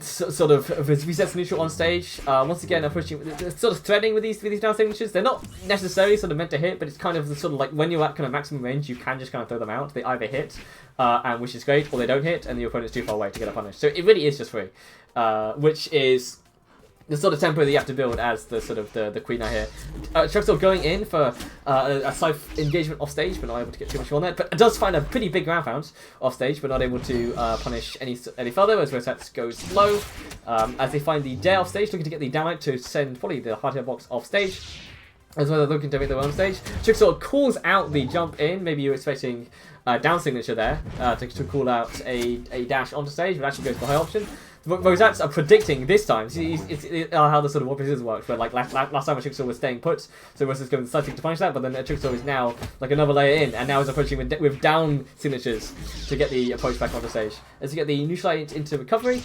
Sort of resets neutral on stage. Once again, approaching, sort of threading with these down signatures. They're not necessarily sort of meant to hit, but it's kind of sort of like when you're at kind of maximum range, you can just kind of throw them out. They either hit, and which is great, or they don't hit, and your opponent's too far away to get a punish. So it really is just free, which is the sort of tempo that you have to build as the sort of the queen out here. Chuxel going in for a scythe engagement off stage, but not able to get too much on that. But it does find a pretty big ground pound off stage, but not able to punish any further as Rosette goes low. As they find the dare off stage, looking to get the downlight to send probably the hard hit box off stage. As well as looking to make their own stage. Chuxel calls out the jump in. Maybe you're expecting down signature there to call out a dash onto stage, but actually goes for high option. Rosettes are predicting this time. It's how the sort of opposites works. Where like last time Chuxel was staying put, so Rosettes going something to punish that, but then Chuxel is now like another layer in, and now is approaching with down signatures to get the approach back onto stage. As you get the neutral light into recovery.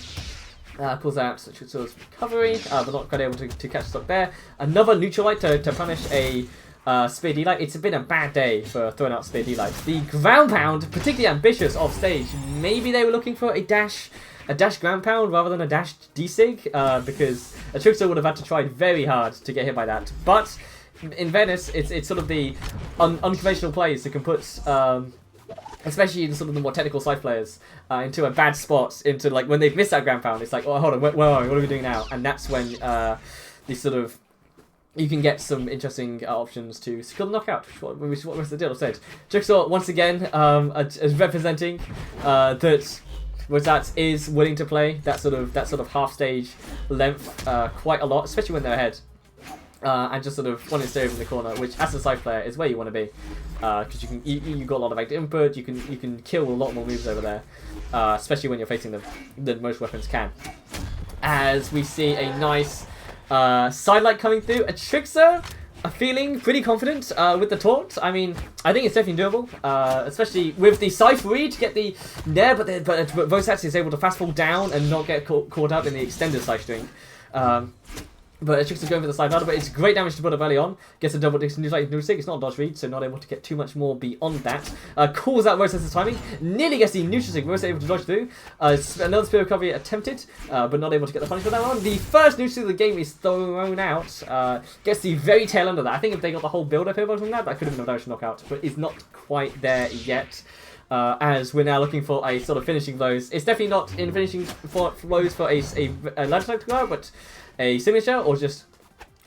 Pulls out Chuxel's recovery, but not quite able to catch the stock there. Another neutral light to punish a Spear D-Light. It's been a bad day for throwing out Spear D-Light. The ground pound, particularly ambitious off stage. Maybe they were looking for a dash ground pound rather than a dash D-Sig, because a Chuxel would have had to try very hard to get hit by that. But in Venice, it's sort of the unconventional plays that can put especially the sort of the more technical side players, into a bad spot, into like when they've missed that ground pound, it's like, oh, hold on, where are we? What are we doing now? And that's when the sort of you can get some interesting options to secure the knockout, which is what the deal said. Jigsaw once again is representing that Rosette is willing to play that sort of half stage length quite a lot, especially when they're ahead. And just sort of wanting to stay over in the corner, which as a side player is where you want to be, because you got a lot of active input. You can kill a lot more moves over there, especially when you're facing them than most weapons can. As we see a nice sidelight coming through, a Trickster feeling pretty confident with the taunt. I mean, I think it's definitely doable, especially with the Scythe read to get the nair, but Vosats is able to fast fall down and not get caught up in the extended side string. But Trickster's going for the side ladder, but it's great damage to put up early on. Gets a double neutral sig. It's not a dodge read, so not able to get too much more beyond that. Calls out Rosetta's timing. Nearly gets the neutral sig. Rosetta able to dodge through. Another spear recovery attempted, but not able to get the punish for that one. The first neutral sig of the game is thrown out. Gets the very tail end of that. I think if they got the whole build-up here from that could have been a direct knockout, but is not quite there yet. As we're now looking for a sort of finishing blows. It's definitely not in finishing blows for a ladder to go, but a signature or just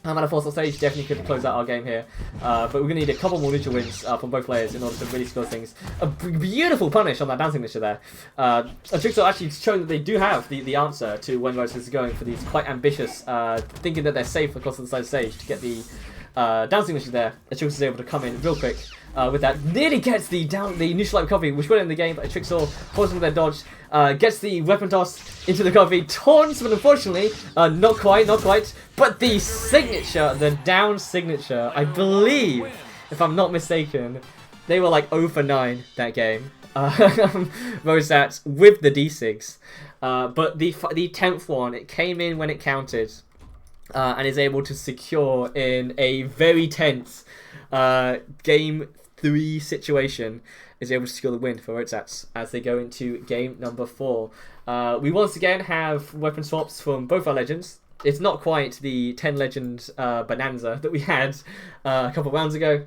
at a force on stage definitely could close out our game here. But we're going to need a couple more neutral wins from both players in order to really score things. A beautiful punish on that down signature there. Jigsaw actually showing that they do have the answer to when Rose is going for these quite ambitious, thinking that they're safe across the side of the stage to get the down signature there. Jigsaw is able to come in real quick. With that, nearly gets the neutral light recovery, which went in the game, but Tricksaw falls into their dodge, gets the weapon toss into the recovery, taunts, but unfortunately, not quite, but the signature, the down signature, I believe, if I'm not mistaken, they were like 0 for 9 that game. Rosette with the D6, but the 10th one, it came in when it counted, and is able to secure in a very tense game 3 situation, is able to secure the win for Rosats as they go into game number 4. We once again have weapon swaps from both our legends. It's not quite the 10 legend bonanza that we had a couple of rounds ago,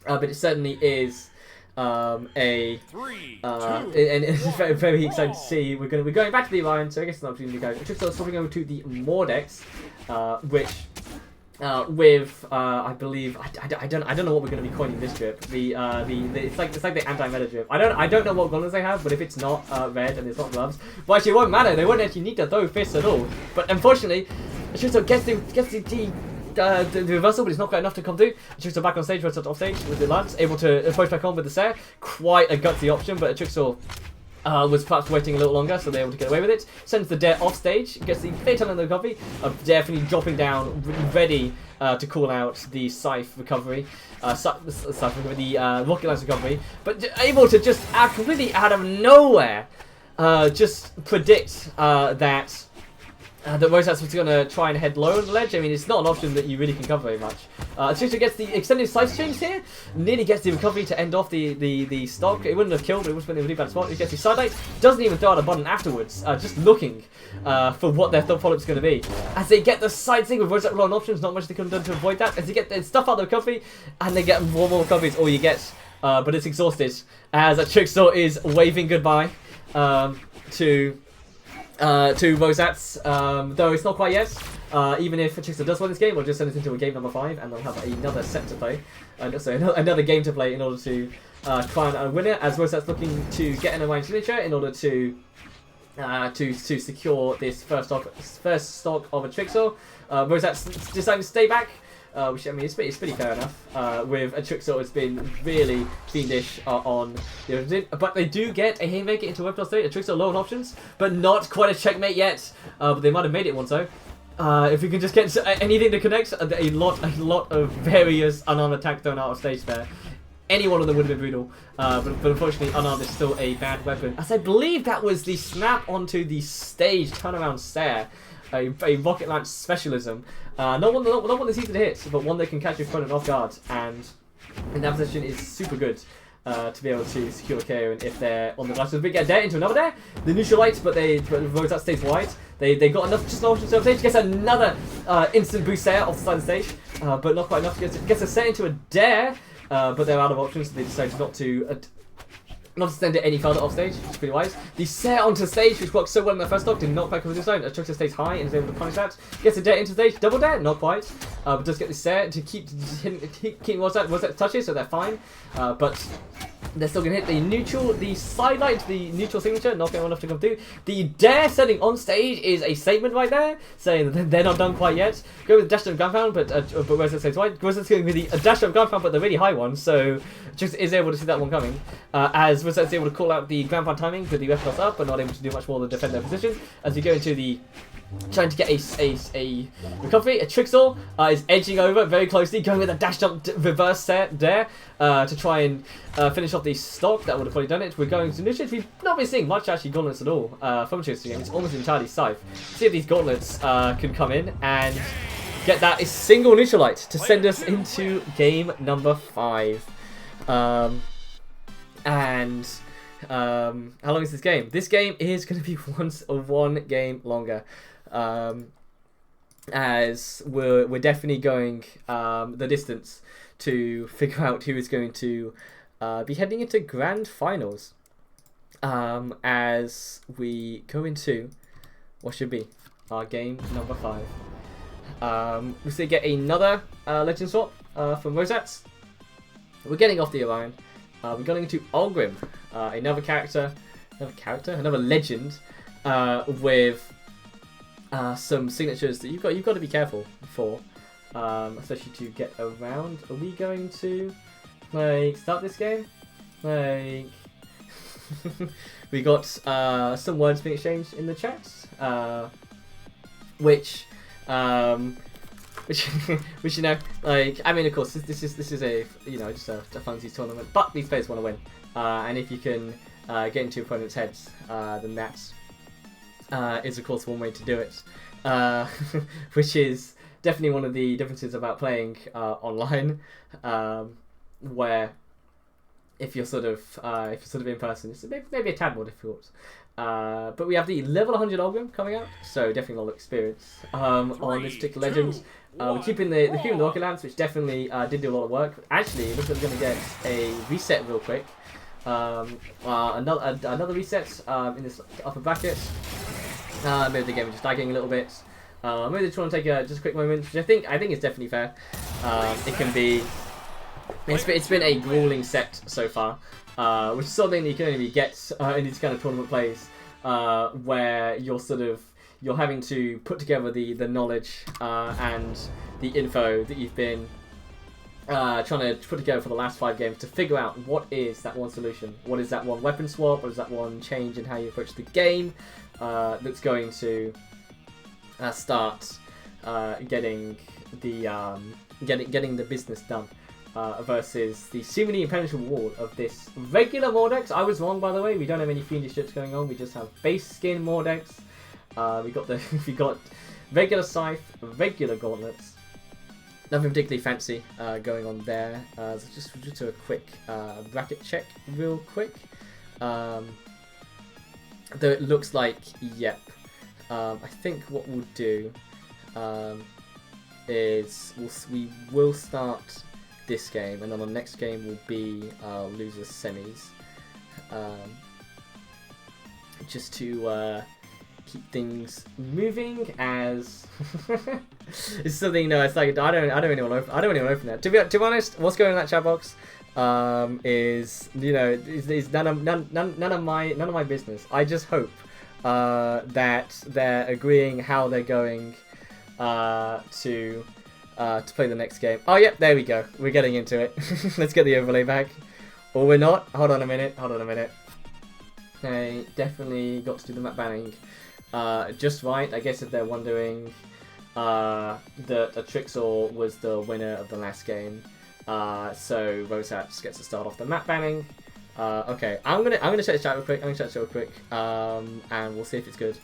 but it certainly is and it's very, very exciting to see. We're going back to the Orion, so I guess it's an opportunity to go. We're just swapping over to the Mordex, which with I believe I don't know what we're going to be coining this drip. It's like the anti-meta drip. I don't know what gauntlets they have, but if it's not red and it's not gloves, well, actually it won't matter. They won't actually need to throw fists at all. But unfortunately, Schuster gets the reversal, but it's not quite enough to come through. Schuster back on stage, off stage with the lance, able to push back on with the Sair. Quite a gutsy option, but Tricksaw was perhaps waiting a little longer, so they're able to get away with it. Sends the Dare off stage, gets the fatal in the recovery, definitely dropping down, ready to call out the Scythe recovery, the Rocket Lance recovery, but able to just completely out of nowhere just predict that Rosats was going to try and head low on the ledge. I mean, it's not an option that you really can cover very much. Tsushima gets the extended side strings here, nearly gets the recovery to end off the stock. It wouldn't have killed, but it would have been a really bad spot. He gets the sidelight, doesn't even throw out a button afterwards, just looking for what their follow-up is going to be. As they get the side thing with Rosat rolling options, not much they could have done to avoid that. As they get their stuff out of the recovery, and they get more recoveries, all you get, but it's exhausted. As a Tricksaw is waving goodbye to Rosats, though it's not quite yet. even if Trickster does win this game, we'll just send it into a game number 5, and they'll have another set to play, another game to play in order to try and win it. As Rosat's looking to get an away signature in order to secure this first stock of a Trickster. Rosat's deciding to stay back. Which I mean, it's pretty fair enough. With a Trickster, it's been really fiendish on the but they do get a Haymaker into Weapon State. A Trickster low on options, but not quite a checkmate yet. But they might have made it once though. If we can just get anything to connect, a lot of various unarmed attack thrown out of stage there. Any one of them would have been brutal, but unfortunately unarmed is still a bad weapon. As I believe that was the snap onto the stage turnaround stare. A rocket launch specialism. Not one that's easy to hit, but one that can catch your opponent off guard, and in that position is super good to be able to secure a KO if they're on the glass. So we get a dare into another dare. The neutral light, but Rosat stays wide. They got enough just enough to the stage. Gets another instant boost there off the side of the stage, but not quite enough. Gets a set into a dare, but they're out of options, so they decided not to send it any further off stage, which is pretty wise. The set onto stage, which worked so well in the first stock, did not quite cover this zone. A Trickster stays high and is able to punish that. Gets a dare into stage, double dare, not quite. But does get the set to keep Rosat touches, so they're fine. But they're still going to hit the neutral, the sidelight, the neutral signature, not getting enough to come through. The dare setting on stage is a statement right there, saying that they're not done quite yet. Go with the dash jump ground pound, but Rosat stays wide. Rosat's going with the dash jump ground pound, but the really high one, so just is able to see that one coming. As Rosat's able to call out the ground pound timing with the weapon toss up, but not able to do much more than defend their position. As we go into the trying to get a recovery, a Trickster is edging over very closely, going with a dash jump reverse set there to try and finish off the stock. That would have probably done it. We're going to initiate. We've not been seeing much actually gauntlets at all from Trickster game. It's almost entirely Scythe. See if these gauntlets can come in and get that a single neutral light to send us into game number 5. How long is this game? This game is going to be one game longer. As we're definitely going the distance to figure out who is going to be heading into grand finals. As we go into what should be our game number 5. We still get another legend swap from Rosat. We're getting off the Orion. We're going into Ulgrim, another legend with some signatures that you've got to be careful for, especially to get around. Are we going to start this game? We got some words being exchanged in the chat, which you know, I mean, of course, this is a just a funsies tournament, but these players want to win, and if you can get into your opponent's heads, then that is of course one way to do it, which is definitely one of the differences about playing online, where if you're sort of in person, it's maybe a tad more difficult. But we have the level 100 Ulgrim coming out, so definitely a lot of experience on this particular legend. We're keeping the Rocket Lance, which definitely did do a lot of work. Actually, it looks like we're going to get a reset real quick. Another reset in this upper bracket. Maybe the game is just lagging a little bit. Maybe they just want to take just a quick moment, which I think is definitely fair. It can be. It's been a grueling set so far, which is something that you can only get in these kind of tournament plays, where you're having to put together the knowledge and the info that you've been trying to put together for the last 5 games to figure out what is that one solution, what is that one weapon swap, what is that one change in how you approach the game that's going to start getting the business done. Versus the seemingly impenetrable wall of this regular Mordex. I was wrong, by the way. We don't have any fiendish ships going on. We just have base skin Mordex. We got regular scythe, regular gauntlets. Nothing particularly fancy going on there. So just do a quick bracket check, real quick. Though it looks like, yep. I think what we'll do is we will start this game, and then the next game will be losers semis, just to keep things moving as it's something. No, it's like I don't really want to open that. To be honest, what's going on in that chat box is is none of my business. I just hope that they're agreeing how they're going to play the next game. Oh, yep, there we go. We're getting into it. Let's get the overlay back. Or we're not. Hold on a minute. Okay, definitely got to do the map banning just right. I guess if they're wondering that Trixor was the winner of the last game. So Rosats gets to start off the map banning. Okay, I'm gonna check the chat real quick. And we'll see if it's good.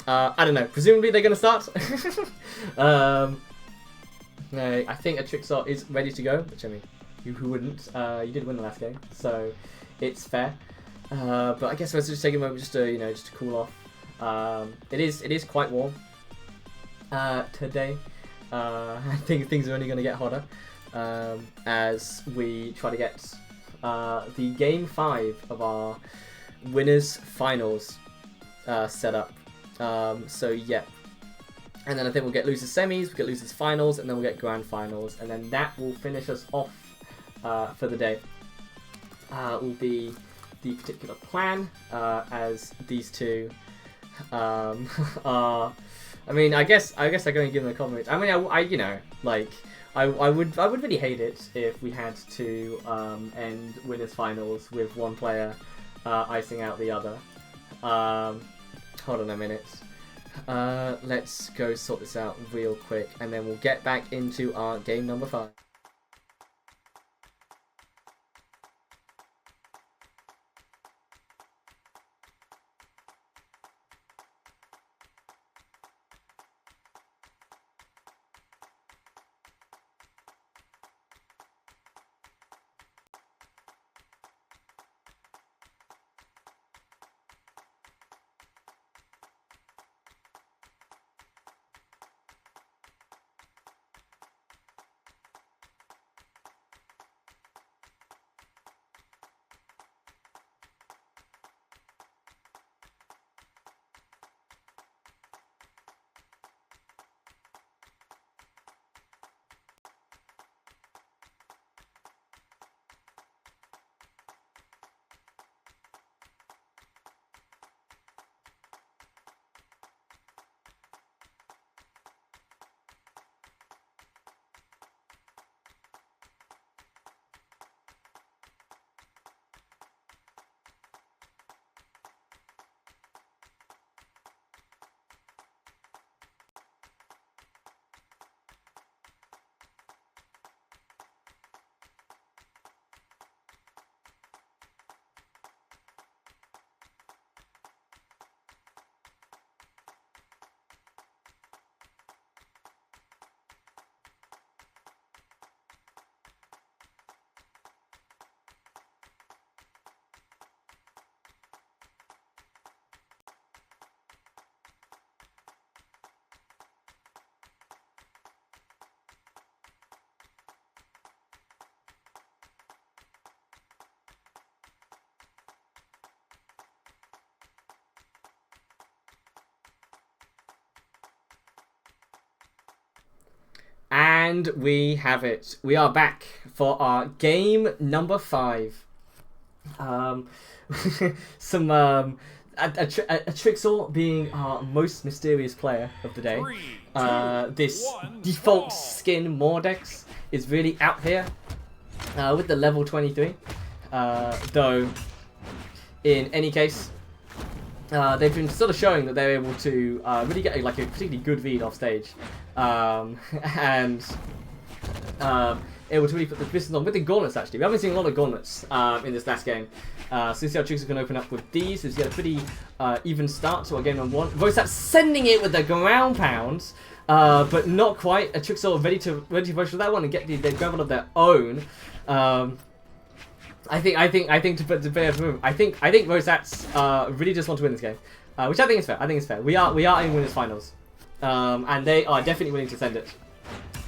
I don't know. Presumably they're gonna start. No, I think a Trixor is ready to go. Which I mean, who wouldn't? You did win the last game, so it's fair. But I guess let's just take a moment just to cool off. It is quite warm today. I think things are only going to get hotter as we try to get the game 5 of our winners finals set up. So yeah, and then I think we'll get losers semis, we'll get losers finals, and then we'll get grand finals, and then that will finish us off for the day. Will be the particular plan as these two are. I mean, I guess I'm going to give them a compliment. I mean, I would really hate it if we had to end winners finals with one player icing out the other. Hold on a minute. Let's go sort this out real quick, and then we'll get back into our game number 5. And we have it. We are back for our game number 5. A Trixor being our most mysterious player of the day. 3, 2, This 1, default brawl. skin Mordex is really out here with the level 23. Though, in any case, they've been sort of showing that they're able to really get a particularly good read off stage, and able to really put the business on with the gauntlets. Actually, we haven't seen a lot of gauntlets in this last game, so see how Trixor can open up with these. He's got a pretty even start to our game number 1. Rosat sending it with the ground pound, but not quite. A Trixor ready to push for that one and get the gravel of their own. I think to put the player move. I think Rosats really just want to win this game, which I think is fair. We are in winners finals, and they are definitely willing to send it.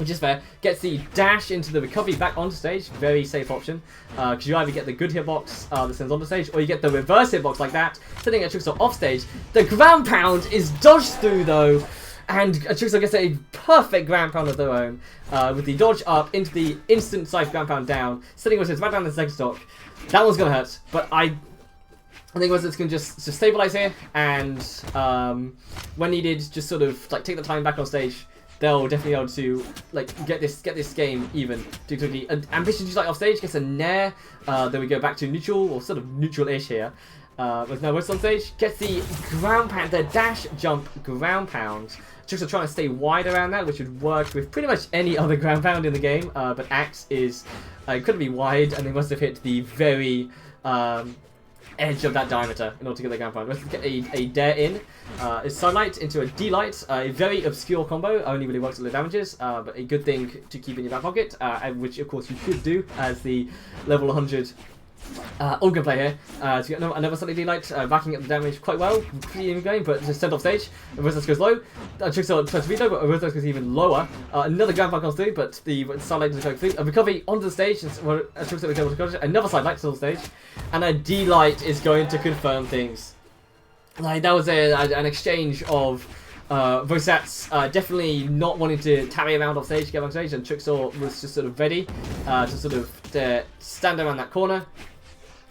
which is fair. Gets the dash into the recovery back onto stage. Very safe option. Because you either get the good hitbox that sends onto stage, or you get the reverse hitbox like that, sending a Trickster off stage. The ground pound is dodged through though, and Trickster gets a perfect ground pound of their own. With the dodge up into the instant side ground pound down, sending Wizards right down the second stock. That one's gonna hurt, but I think Wizards can just stabilize here, and when needed, just sort of like take the time back on stage. They'll definitely be able to like get this game even too quickly. And Ambition just like off stage gets a nair. Then we go back to neutral or sort of neutral-ish here. With no Wizards on stage, gets the ground pound, the dash jump ground pound. Just trying to stay wide around that, which would work with pretty much any other ground pound in the game. But Axe is incredibly wide, and they must have hit the very edge of that diameter in order to get the ground pound. Let's get a dare in. It's Sunlight into a D-Light. A very obscure combo, only really works at low damages, but a good thing to keep in your back pocket, which of course you could do as the level 100 Olga player to get another slightly D-Light, backing up the damage quite well, pretty even going, but just sent off stage. Resistance goes low. Trickster tries to veto, but Resistance goes even lower. Another ground pound comes through, but the Starlight doesn't go through. A recovery onto the stage, and Trickster is able to catch it. Another Sidelight still on stage, and a D-Light is going to confirm things. Like that was an exchange of Vosats definitely not wanting to tarry around off stage, get on stage, and Trickster was just sort of ready to sort of stand around that corner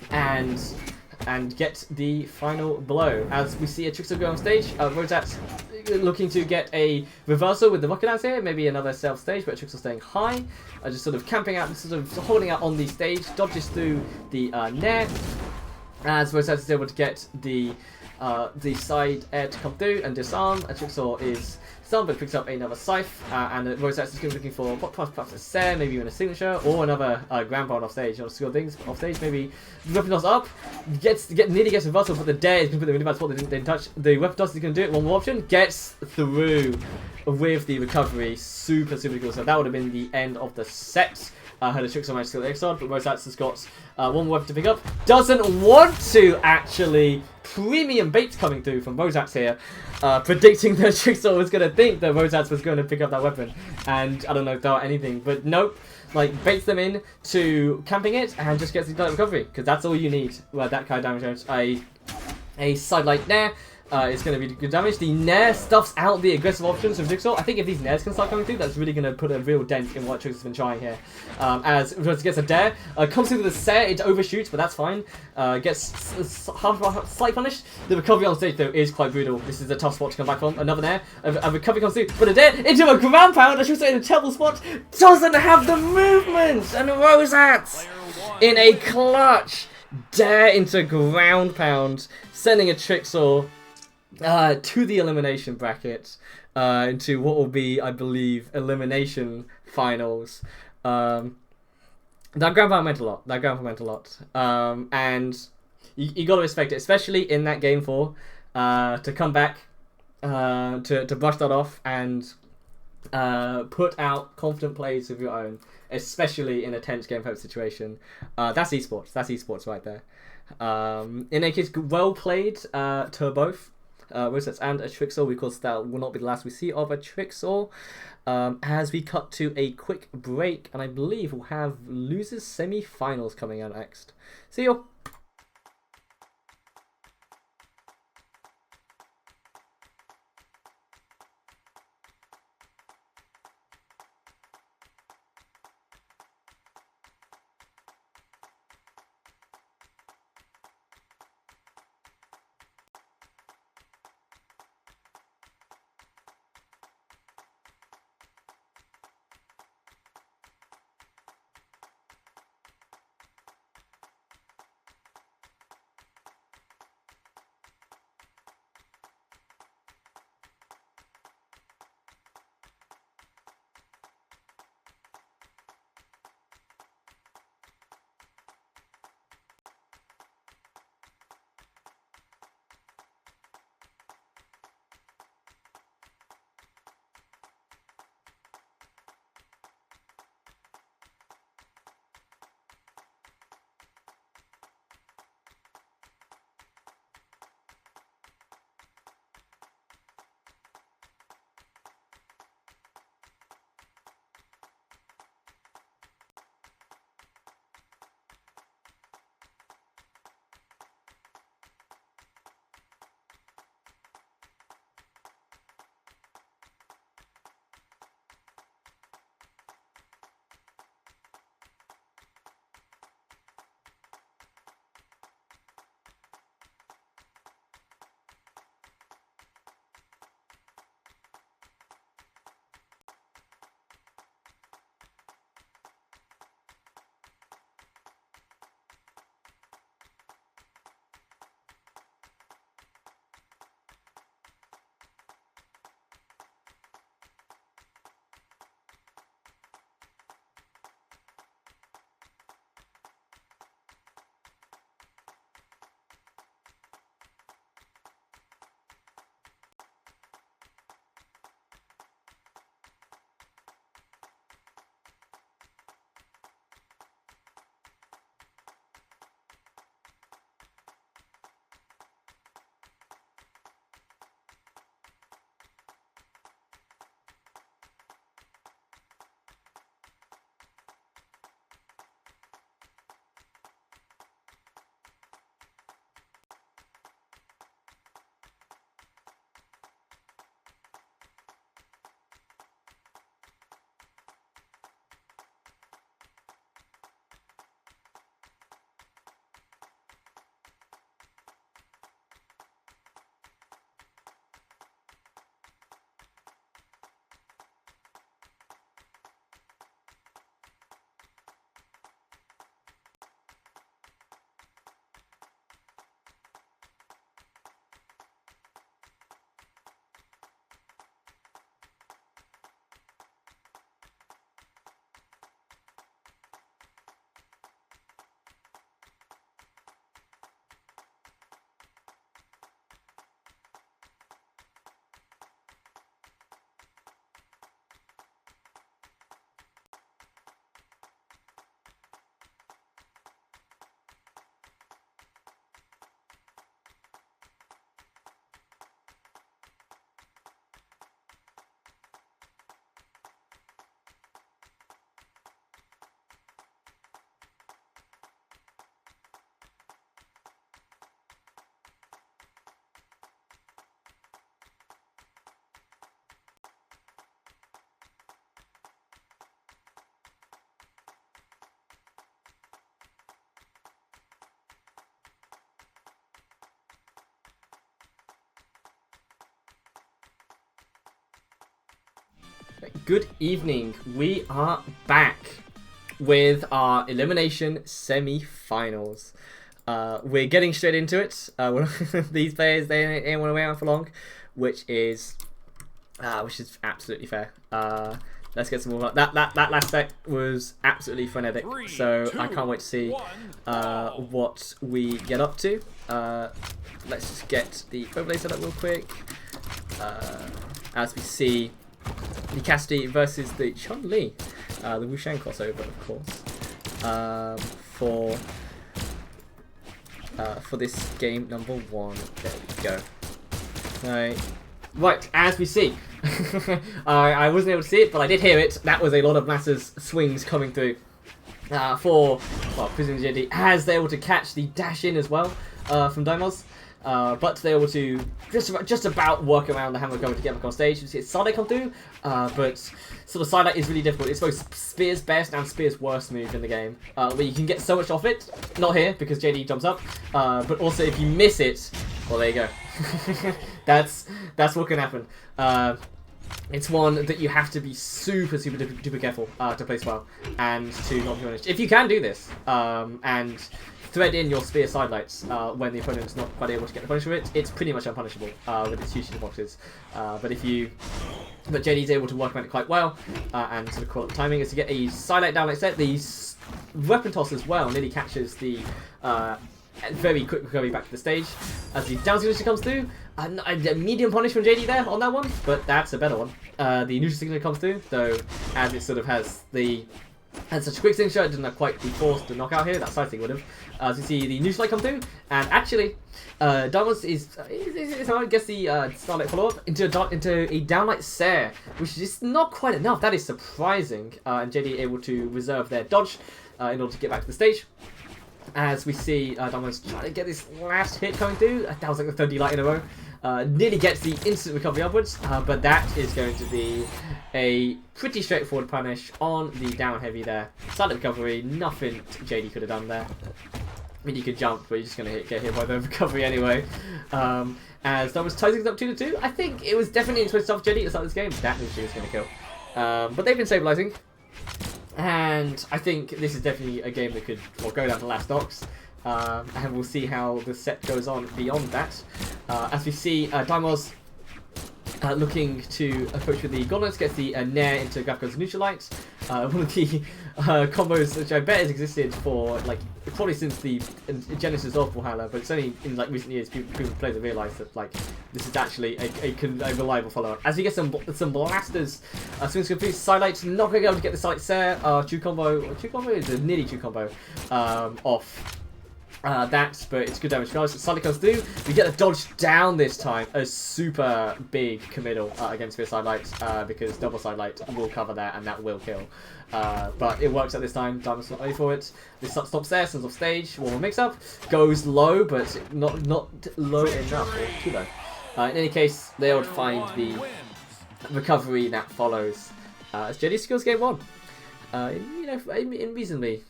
and get the final blow. As we see a Trickster go on stage, Vosats looking to get a reversal with the rocket dance here, maybe another self stage, but Trickster staying high, just sort of camping out, sort of holding out on the stage, dodges through the net, as Vosats is able to get the side air to come through and disarm. Trickster is stunned but picks up another scythe, and Rosats is going to be looking for perhaps a Sare, maybe even a signature, or another ground pound off stage. You want to score things off stage, maybe weapon toss up, nearly gets reversal, but the dare is going to put the really bad spot they didn't touch. The weapon toss is going to do it, one more option, gets through with the recovery. Super cool. So that would have been the end of the set. Had a Trickster managed to kill the Exod, but Rosats has got one more weapon to pick up. Doesn't want to, actually. Premium baits coming through from Rosats here. Predicting that Trickster was going to think that Rosats was going to pick up that weapon. And I don't know if they'll anything, but nope. Like, baits them in to camping it and just gets the recovery. Because that's all you need. Well, that kind of damage. A sidelight there. It's going to be good damage. The Nair stuffs out the aggressive options from Jigsaw. I think if these Nairs can start coming through, that's really going to put a real dent in what Trickster's been trying here. As Rosats gets a dare, comes through with a Sare, it overshoots, but that's fine. Gets slight punish. The recovery on stage, though, is quite brutal. This is a tough spot to come back from. Another Nair. A recovery comes through, but a dare into a ground pound. I should say in a terrible spot. Doesn't have the movement. And Rosats in a clutch dare into ground pound, sending a Trickster to the elimination bracket, into what will be, I believe, elimination finals. That ground pound meant a lot. And you got to respect it, especially in that game 4, to come back, to brush that off and put out confident plays of your own, especially in a tense game 5 situation. That's esports. That's esports right there. In any case, well played to both. Rosats and a Trickster, because that will not be the last we see of a Trickster. As we cut to a quick break, and I believe we'll have losers semi-finals coming out next. See you. Good evening. We are back with our elimination semi-finals. We're getting straight into it. These players, they ain't want to wait on for long, which is absolutely fair. Let's get some more. That last set was absolutely frenetic, so I can't wait to see what we get up to. Let's just get the overlay set up real quick. As we see the Cassidy versus the Chun-Li, the Wushang crossover, of course, for this game number 1. There we go. Right, as we see, I wasn't able to see it, but I did hear it. That was a lot of Massa's swings coming through presumably JD, as they're able to catch the dash in as well from Daimos. But they're able to just about work around the hammer going to get back on stage. You see side light come through, but sort of side light is really difficult. It's both Spear's best and Spear's worst move in the game, where you can get so much off it. Not here, because JD jumps up, but also if you miss it, well, there you go. That's what can happen. It's one that you have to be super duper careful to place well and to not be punished. If you can do this, and thread in your Spear sidelights when the opponent's not quite able to get the punish for it, it's pretty much unpunishable with its huge boxes. But JD's able to work around it quite well and sort of call the timing. As you get a sidelight down like set, the weapon toss as well nearly catches the very quick recovery back to the stage. As the down signature comes through, a medium punish from JD there on that one, but that's a better one. The neutral signature comes through, though, as it sort of has such a quick signature, it didn't quite be forced to knock out here. That side thing would have. As you see the neutral light come through, and actually, Diamonds is I guess the Starlight follow-up into a downlight Sare, which is not quite enough. That is surprising. And JD able to reserve their dodge in order to get back to the stage. As we see Diamonds trying to get this last hit coming through. That was like the third D-light in a row. Nearly gets the instant recovery upwards, but that is going to be a pretty straightforward punish on the down heavy there. Silent recovery, nothing JD could have done there. I mean, you could jump, but you're just going to get hit by the recovery anyway. As Diamonds ties things up 2-2, I think it was definitely into off JD at the start of this game. That was going to kill. But they've been stabilising. And I think this is definitely a game that could go down to last knocks. And we'll see how the set goes on beyond that. As we see Daimos looking to approach with the gauntlets, gets the Nair into Graphico's neutral light. One of the combos which I bet has existed for probably since the genesis of BRAWLHALLA, but it's only in recent years people players have realised that this is actually a reliable follow-up. As you get some blasters, swings complete side lights, not going to be able to get the side Sare. Two combo is a nearly two combo off. But it's good damage. Slightly comes through. We get a dodge down this time. A super big committal against Spear Sidelight because double Sidelight will cover that and that will kill. But it works at this time. Diamond's not ready for it. This stops there, sends off stage. One more mix up. Goes low, but not low enough. Or too low. In any case, they would find the recovery that follows. As JD secures game 1. In reasonably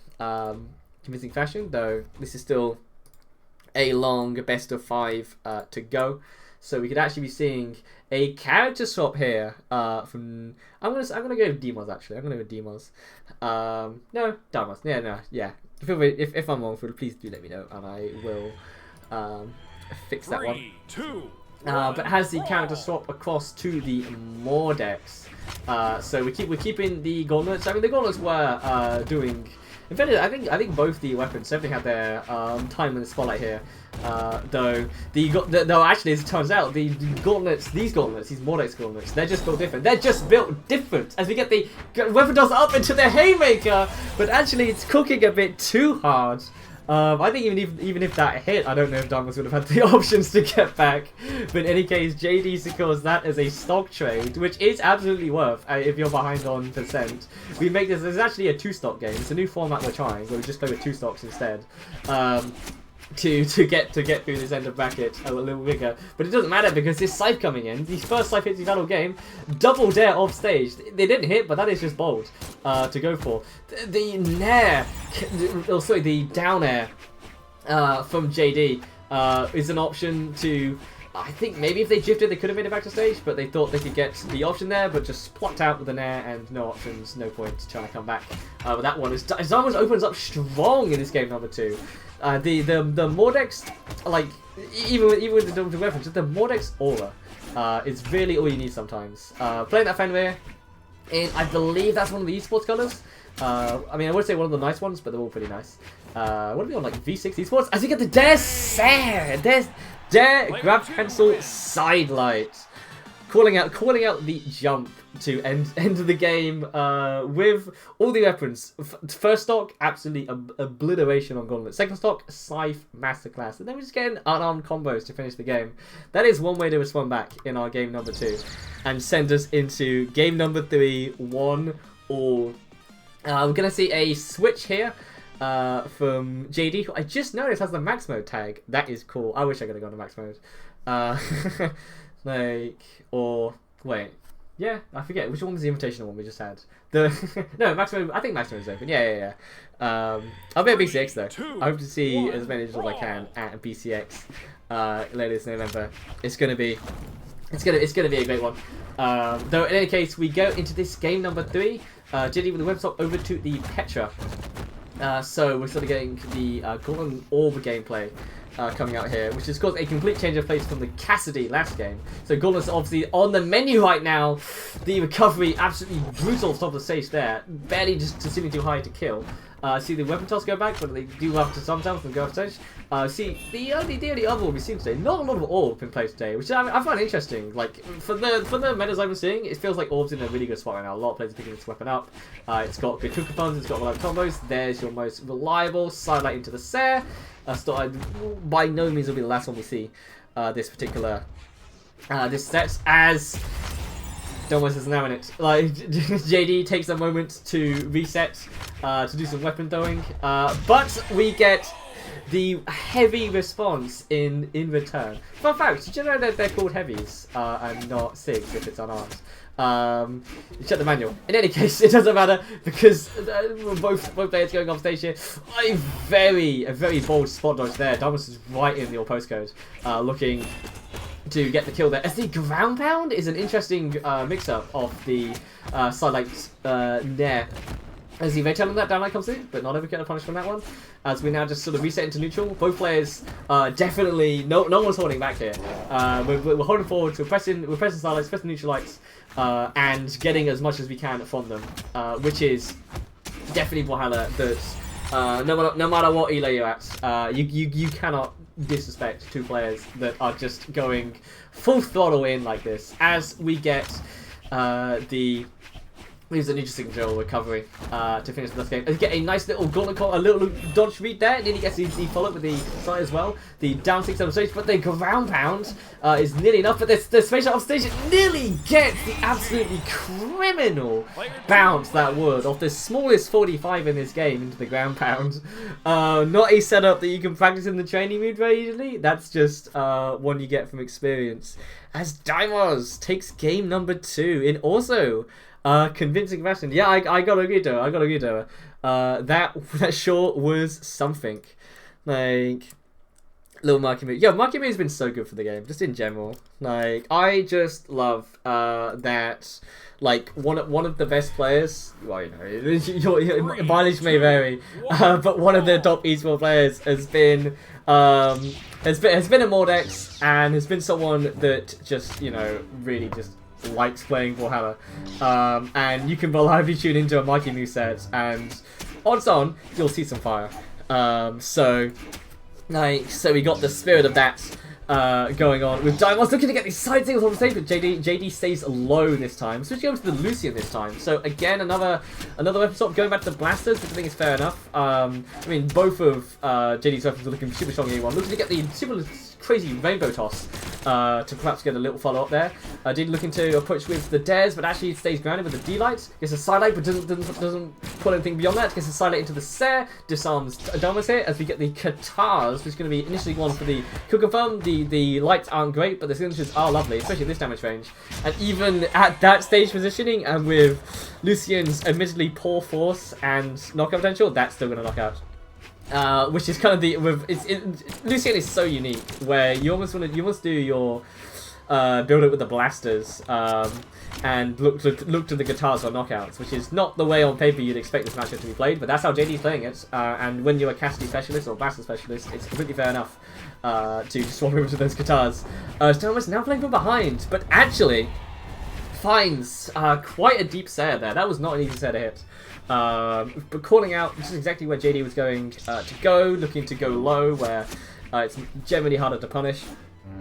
convincing fashion, though this is still a long best of 5 to go, so we could actually be seeing a character swap here from I'm gonna go with Demos. Actually, I'm gonna go with Demos. No, Damos. Yeah. If I'm wrong, please do let me know, and I will fix that one. 3, 2, but has the character swap across to the Mordex. So we're keeping the gauntlets. I mean, the gauntlets were doing. In fact, I think both the weapons definitely had their time in the spotlight here. Though actually, as it turns out, these Mordex gauntlets, they're just built different. They're just built different. As we get the weapon toss up into the haymaker, but actually it's cooking a bit too hard. I think even if that hit, I don't know if Diamonds would have had the options to get back. But in any case, JD secures that as a stock trade, which is absolutely worth if you're behind on percent. We make this. There's actually a 2-stock game. It's a new format we're trying, where we just play with 2 stocks instead. To get through this end of bracket a little bigger, but it doesn't matter because this scythe coming in, the first scythe hits the battle game, double dare off stage. They didn't hit, but that is just bold to go for. The nair, the down air from JD is an option to I think maybe if they drifted, they could have made it back to stage, but they thought they could get the option there, but just plucked out with an air and no options, no point trying to come back. But that one is Zamos opens up strong in this game number 2. The Mordex, like even with the weapons, just the Mordex aura is really all you need sometimes. Playing that Fenrir, and I believe that's one of the esports colors. I mean, I would say one of the nice ones, but they're all pretty nice. What are we on, like V6 esports? As we get the Dare grab pencil sidelight, calling out the jump to end the game with all the weapons. First stock, absolutely obliteration on Gauntlet. Second stock, Scythe Masterclass, and then we're just getting unarmed combos to finish the game. That is one way to respond back in our game number 2, and send us into game number 3, 1-all. We're gonna see a switch here. From JD, who I just noticed has the max mode tag. That is cool. I wish I could have gone to max mode. Wait. Yeah, I forget. Which one was the invitational one we just had? No, max mode. I think max mode is open. Yeah. I'll be at BCX though. I hope to see as many as I can at BCX later this November. It's gonna be a great one. Though in any case, we go into this game number 3. JD with the web swap over to the Petra. So we're sort of getting the Golden Orb gameplay coming out here, which has caused a complete change of pace from the Cassidy last game. So Golden's obviously on the menu right now. The recovery absolutely brutal top of the stage there, barely just sitting too high to kill. See the weapon toss go back, but they do have to sometimes and go off stage. See the only other one we've seen today, not a lot of orb in play today, which I find interesting. Like for the metas I've been seeing, it feels like orb's in a really good spot right now. A lot of players are picking this weapon up. It's got good hook funds, it's got reliable combos. There's your most reliable sidelight into the Sare. By no means will be the last one we see this particular this set, as Domus is now in it. Like JD takes a moment to reset to do some weapon throwing, but we get the heavy response in return. Fun fact, did you know that they're called heavies and not SIGs if it's unarmed? Check the manual. In any case, it doesn't matter because both players going off stage here. A very bold spot dodge there. Domus is right in your postcode, looking to get the kill there. As the ground pound is an interesting mix-up of the sidelight Nair. As the Vaytel on that downlight comes in, but not ever get a punish from that one. As we now just sort of reset into neutral. Both players definitely no one's holding back here. We're holding forward, we're pressing sidelights, pressing neutral lights, and getting as much as we can from them, which is definitely Brawlhalla that no matter what elo you're at, you cannot disrespect two players that are just going full throttle in like this. As we get leaves an interesting drill recovery to finish this game. And get a nice little gauntlet call, a little dodge read there. Nearly gets the follow-up with the side as well. The down 6 on the stage, but the ground pound is nearly enough. But the space out of stage, it nearly gets the absolutely criminal bounce that would off the smallest 45 in this game into the ground pound. Not a setup that you can practice in the training mood very easily. That's just one you get from experience. As Daimos takes game number 2 in also convincing fashion. Yeah, I gotta agree though. That sure was something. Like little Marky Moo. Yeah, Marky Moo's been so good for the game, just in general. Like I just love that. Like one of the best players. Well, you know, your mileage may vary, but one of the top esports players has been a Mordex and has been someone that just really just likes playing Brawlhalla, and you can reliably tune into a Marky Moo set, and odds on you'll see some fire. So we got the spirit of that going on with Daimos looking to get these side singles on the stage, but JD stays low this time, switching over to the Lucian this time. So again, another weapon swap, going back to the blasters, which I think is fair enough. I mean, both of JD's weapons are looking super strong in A1, looking to get the super crazy rainbow toss to perhaps get a little follow up there. Did looking to approach with the dares, but actually stays grounded with the D-light. Gets a sidelight, but doesn't pull anything beyond that. Gets a sidelight into the Sare, disarms Damas here as we get the Katars, which is going to be initially one for the kill confirm. The lights aren't great, but the signatures are lovely, especially at this damage range. And even at that stage positioning, and with Lucian's admittedly poor force and knockout potential, that's still going to knock out. which is kind of the Lucian is so unique where you almost do your build it with the blasters and look to the guitars for knockouts, which is not the way on paper you'd expect this matchup to be played, but that's how JD's playing it. And when you're a Cassidy specialist or blaster specialist, it's completely fair enough to swap over to those guitars. Stonewall's now playing from behind, but actually finds quite a deep Sair there. That was not an easy Sair to hit. But calling out, this is exactly where JD was going to go, looking to go low, where it's generally harder to punish.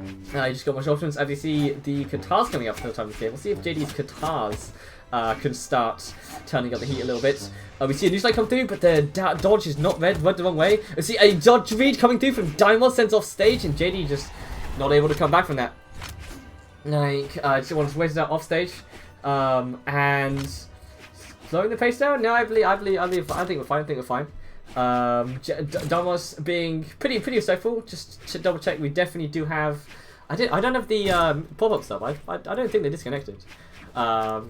You just got much options. As you see, the guitars coming up for the time of the game. We'll see if JD's guitars can start turning up the heat a little bit. We see a news light come through, but the dodge is not read the wrong way. We see a dodge read coming through from Daimos, sends off stage, and JD just not able to come back from that. Like, just wants to wait it out off stage, and slowing the pace down. No, I think we're fine. I think we're fine. Daimos being pretty respectful. Just to double check, we definitely do have. I don't have the pop-up stuff. I don't think they're disconnected. I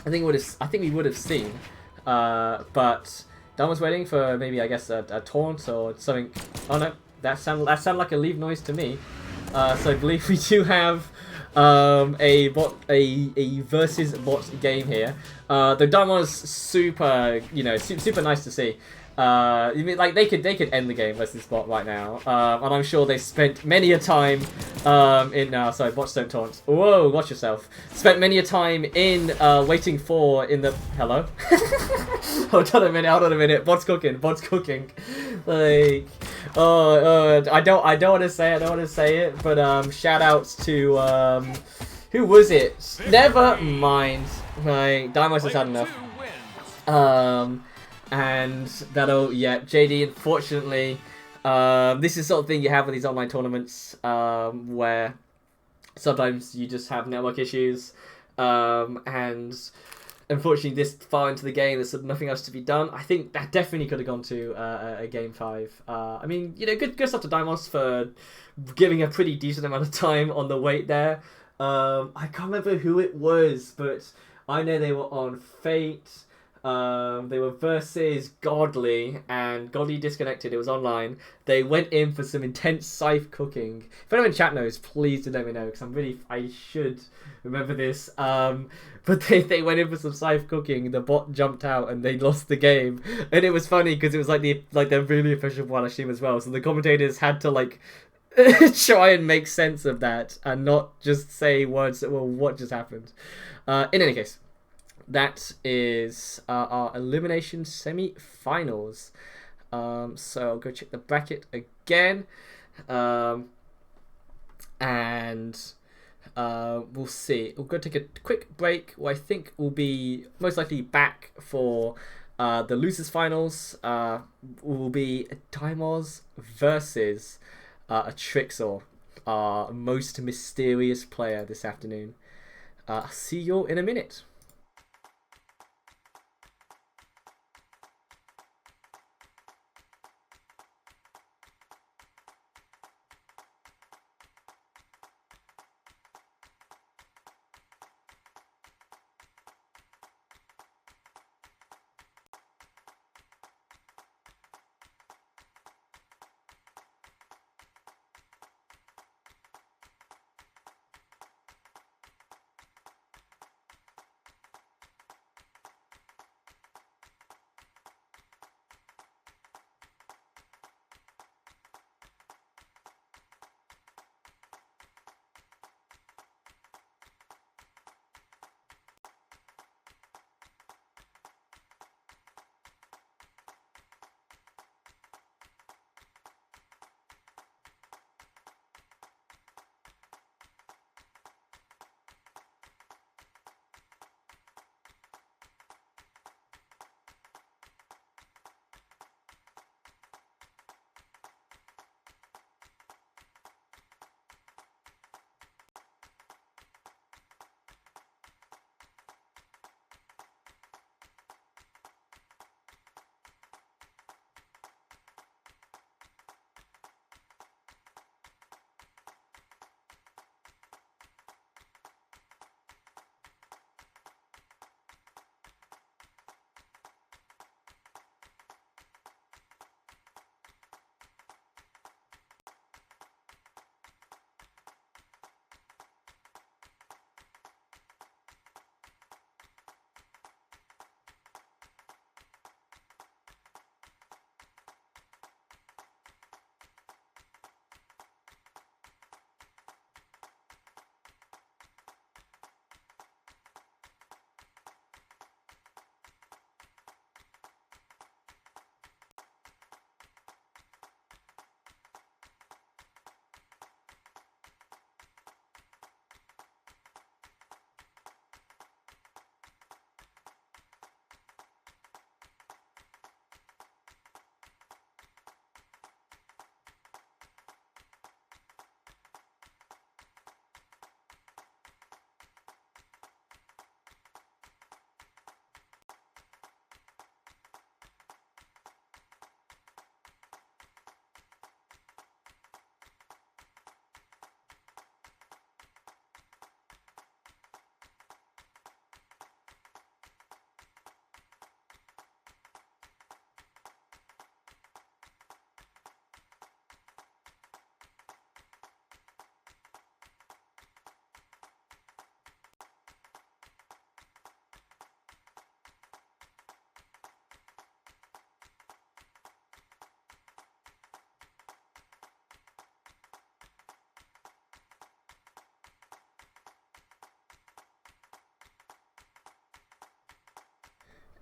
think we would have seen. But Daimos waiting for maybe, I guess, a taunt or something. Oh no, that sounded like a leave noise to me. So I believe we do have a versus bot game here. The Daimos super, super nice to see. You mean like they could end the game versus bot right now, and I'm sure they spent many a time sorry, bots don't taunt. Whoa, watch yourself. Spent many a time in waiting for in the hello. Hold on a minute. Bot's cooking. Like, I don't want to say it, but shout outs to who was it? Never mind. Like, Daimos has had enough. And that'll, JD, unfortunatately, this is the sort of thing you have with these online tournaments, where sometimes you just have network issues, and unfortunately this far into the game, there's nothing else to be done. I think that definitely could have gone to a Game 5. I mean, good stuff to Daimos for giving a pretty decent amount of time on the wait there. I can't remember who it was, but I know they were on Fate. They were versus Godly, and Godly disconnected. It was online. They went in for some intense scythe cooking. If anyone in chat knows, please do let me know, because I should remember this. But they went in for some scythe cooking. The bot jumped out and they lost the game. And it was funny because it was like the really official one stream as well. So the commentators had to try and make sense of that and not just say words that were what just happened. In any case. That is our elimination semi-finals. So I'll go check the bracket again. And we'll see. We'll go take a quick break. Where I think we'll be most likely back for the losers finals. Will be Daimos versus a Trixor, our most mysterious player this afternoon. See you all in a minute.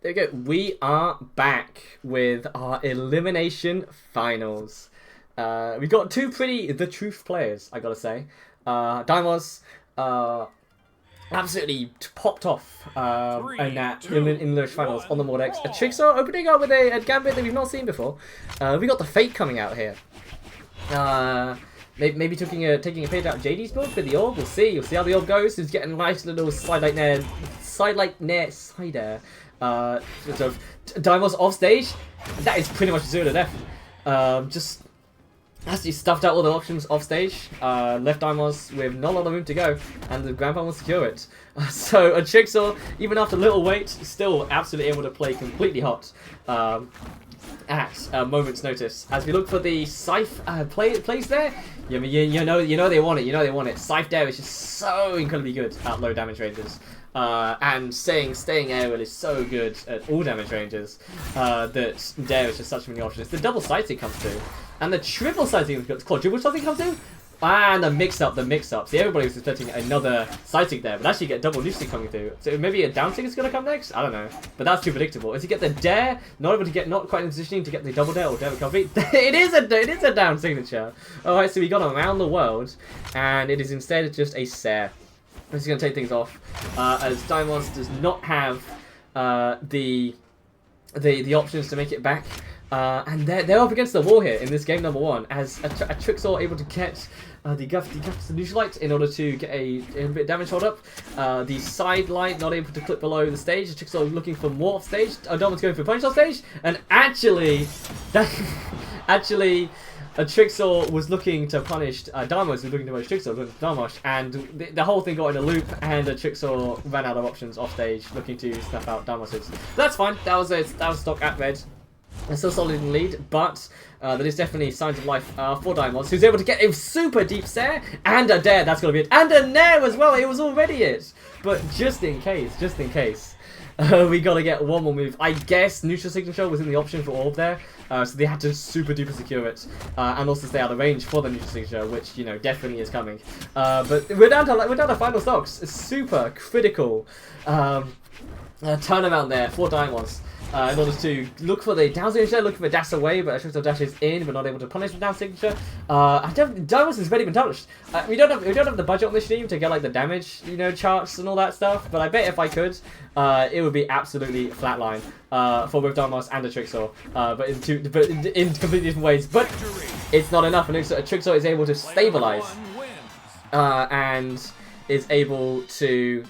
There we go. We are back with our elimination finals. We've got two pretty the truth players, I gotta say. Daimos absolutely popped off in those finals on the Mordex. A Tricksaw opening up with a gambit that we've not seen before. We got the Fate coming out here. Maybe taking a page out of JD's build for the orb. We'll see. You'll see how the orb goes. He's getting a nice little side light nair sort of Daimos off stage. That is pretty much 0 to death. Just actually stuffed out all the options off stage. Left Daimos with not a lot of room to go, and the Grandpa will secure it. So a Tricksaw, even after little wait, still absolutely able to play completely hot. At a moment's notice, as we look for the Scythe plays there. You know they want it. You know they want it. Scythe there is just so incredibly good at low damage ranges, and staying aerial is so good at all damage ranges that there is just such many options. The double sighting comes through, and the triple sighting, quadruple sighting comes through. And the mix-up. See, everybody was expecting another sighting there, but actually you get double Lucy coming through. So maybe a down is going to come next? I don't know. But that's too predictable. As you get the dare, not quite in positioning to get the double dare or dare recovery. it is a down signature. Alright, so we got around the world, and it is instead just a Sare. This is going to take things off, as Daimos does not have the options to make it back. And they're up against the wall here in this game number 1, as a Tricksaw able to get the Neutralite in order to get a bit of damage hold up. The side light not able to clip below the stage. The Tricksaw looking for more off stage. Daimos going for punish off stage, and actually, a Tricksaw was looking to punish Daimos was looking to punish Tricksaw with Daimos, and the whole thing got in a loop, and a Tricksaw ran out of options off stage, looking to snuff out Daimos's. That's fine. That was stock at red. They're still solid in the lead, but there is definitely signs of life for Daimos, who's able to get a super deep Sare and a dare. That's gonna be it, and a nair as well. It was already it, but just in case, we gotta get one more move. I guess neutral signature was in the option for orb there, so they had to super duper secure it, and also stay out of range for the neutral signature, which definitely is coming. But we're down to final stocks. It's super critical turnaround there for Daimos. In order to look for the down signature, looking for dash away, but Tricksaw dashes in, but not able to punish the down signature. Daimos has barely been touched. We don't have the budget on this stream to get like the damage, charts and all that stuff. But I bet if I could, it would be absolutely flatline for both Daimos and a Tricksaw, but in completely different ways. But it's not enough, and a Tricksaw is able to stabilize and is able to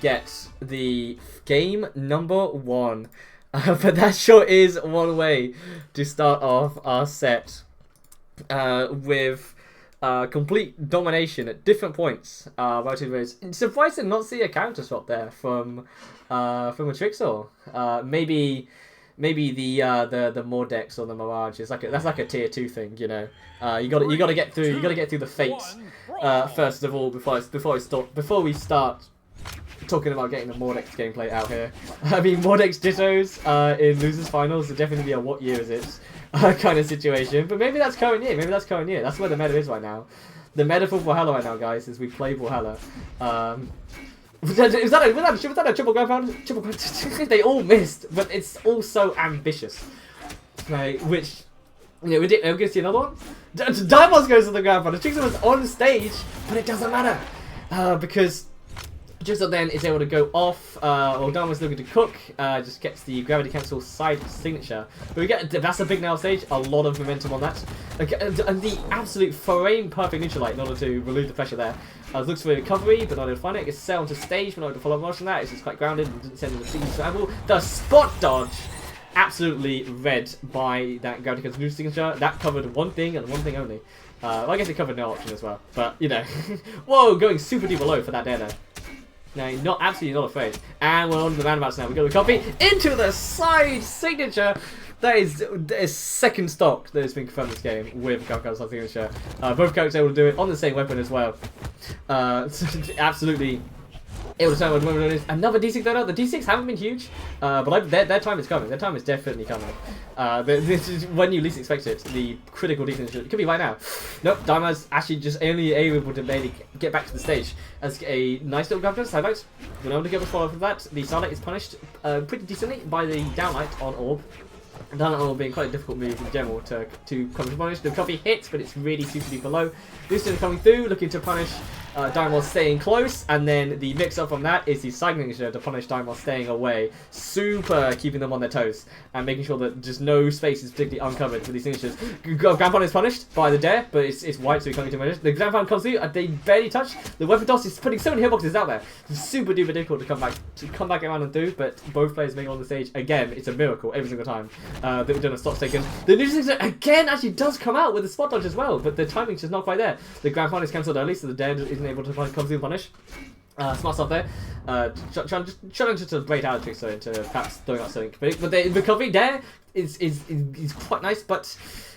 get the game number 1. But that sure is one way to start off our set with complete domination at different points. It's surprising to not see a character swap there from a Tricksaw. Maybe the Mordex or the Mirage is that's like a tier 2 thing, you gotta get through the fates first of all before we start talking about getting the Mordex gameplay out here. I mean, Mordex Dittos in Losers Finals would definitely be a what year is it kind of situation. But maybe that's current year. That's where the meta is right now. The meta for BRAWLHALLA right now, guys, is we play BRAWLHALLA. Was that a triple ground pound? They all missed, but it's all so ambitious. Right, which, we're going to see another one? Daimos goes to the ground pound. The Tricksaw was on stage, but it doesn't matter. Because Tricksaw then is able to go off, or Daimos looking to cook, just gets the gravity cancel side signature. But that's a big nail stage, a lot of momentum on that. And the absolute frame perfect neutralite in order to relieve the pressure there. Looks for recovery, but not able to find it. Gets set onto stage, but not able to follow much on that. It's just quite grounded and didn't send the signature angle. The spot dodge, absolutely read by that gravity cancel neutral signature. That covered one thing and one thing only. Well, I guess it covered no option as well. But, whoa, going super deep below for that dare there. No, absolutely not afraid. And we're on to the roundabouts now. We've got the copy into the side signature. That is second stock that has been confirmed this game with Galcar's side signature. Both characters able to do it on the same weapon as well. Absolutely able to turn with another D6 donut. The D6 haven't been huge, but their time is coming. Their time is definitely coming. This is when you least expect it. The critical D6 it could be right now. Nope, Daima's actually just only able to maybe get back to the stage as a nice little grab sidelight. We're able to get a follow from that. The starlight is punished pretty decently by the downlight on orb. Downlight on orb being quite a difficult move in general to come to punish. The recovery hits, but it's really super duper low. Boosted coming through, looking to punish. Daimon staying close, and then the mix-up from that is the cycling to punish Daimon staying away, super keeping them on their toes, and making sure that just no space is particularly uncovered for these signatures. Grandpa is punished by the dare, but it's white, so he's coming to manage. The Grandpa comes through, and they barely touch. The weapon toss is putting so many hitboxes out there. It's super duper difficult to come back around and through, but both players make it on the stage. Again, it's a miracle every single time that we've done a stop taken. The neutral signature again actually does come out with a spot dodge as well, but the timing's just not quite there. The Grandpa is cancelled early, so the dare isn't able to come through and punish. Smart stuff there. Trying to braid out a trick so into perhaps throwing out something. But the recovery there is quite nice, but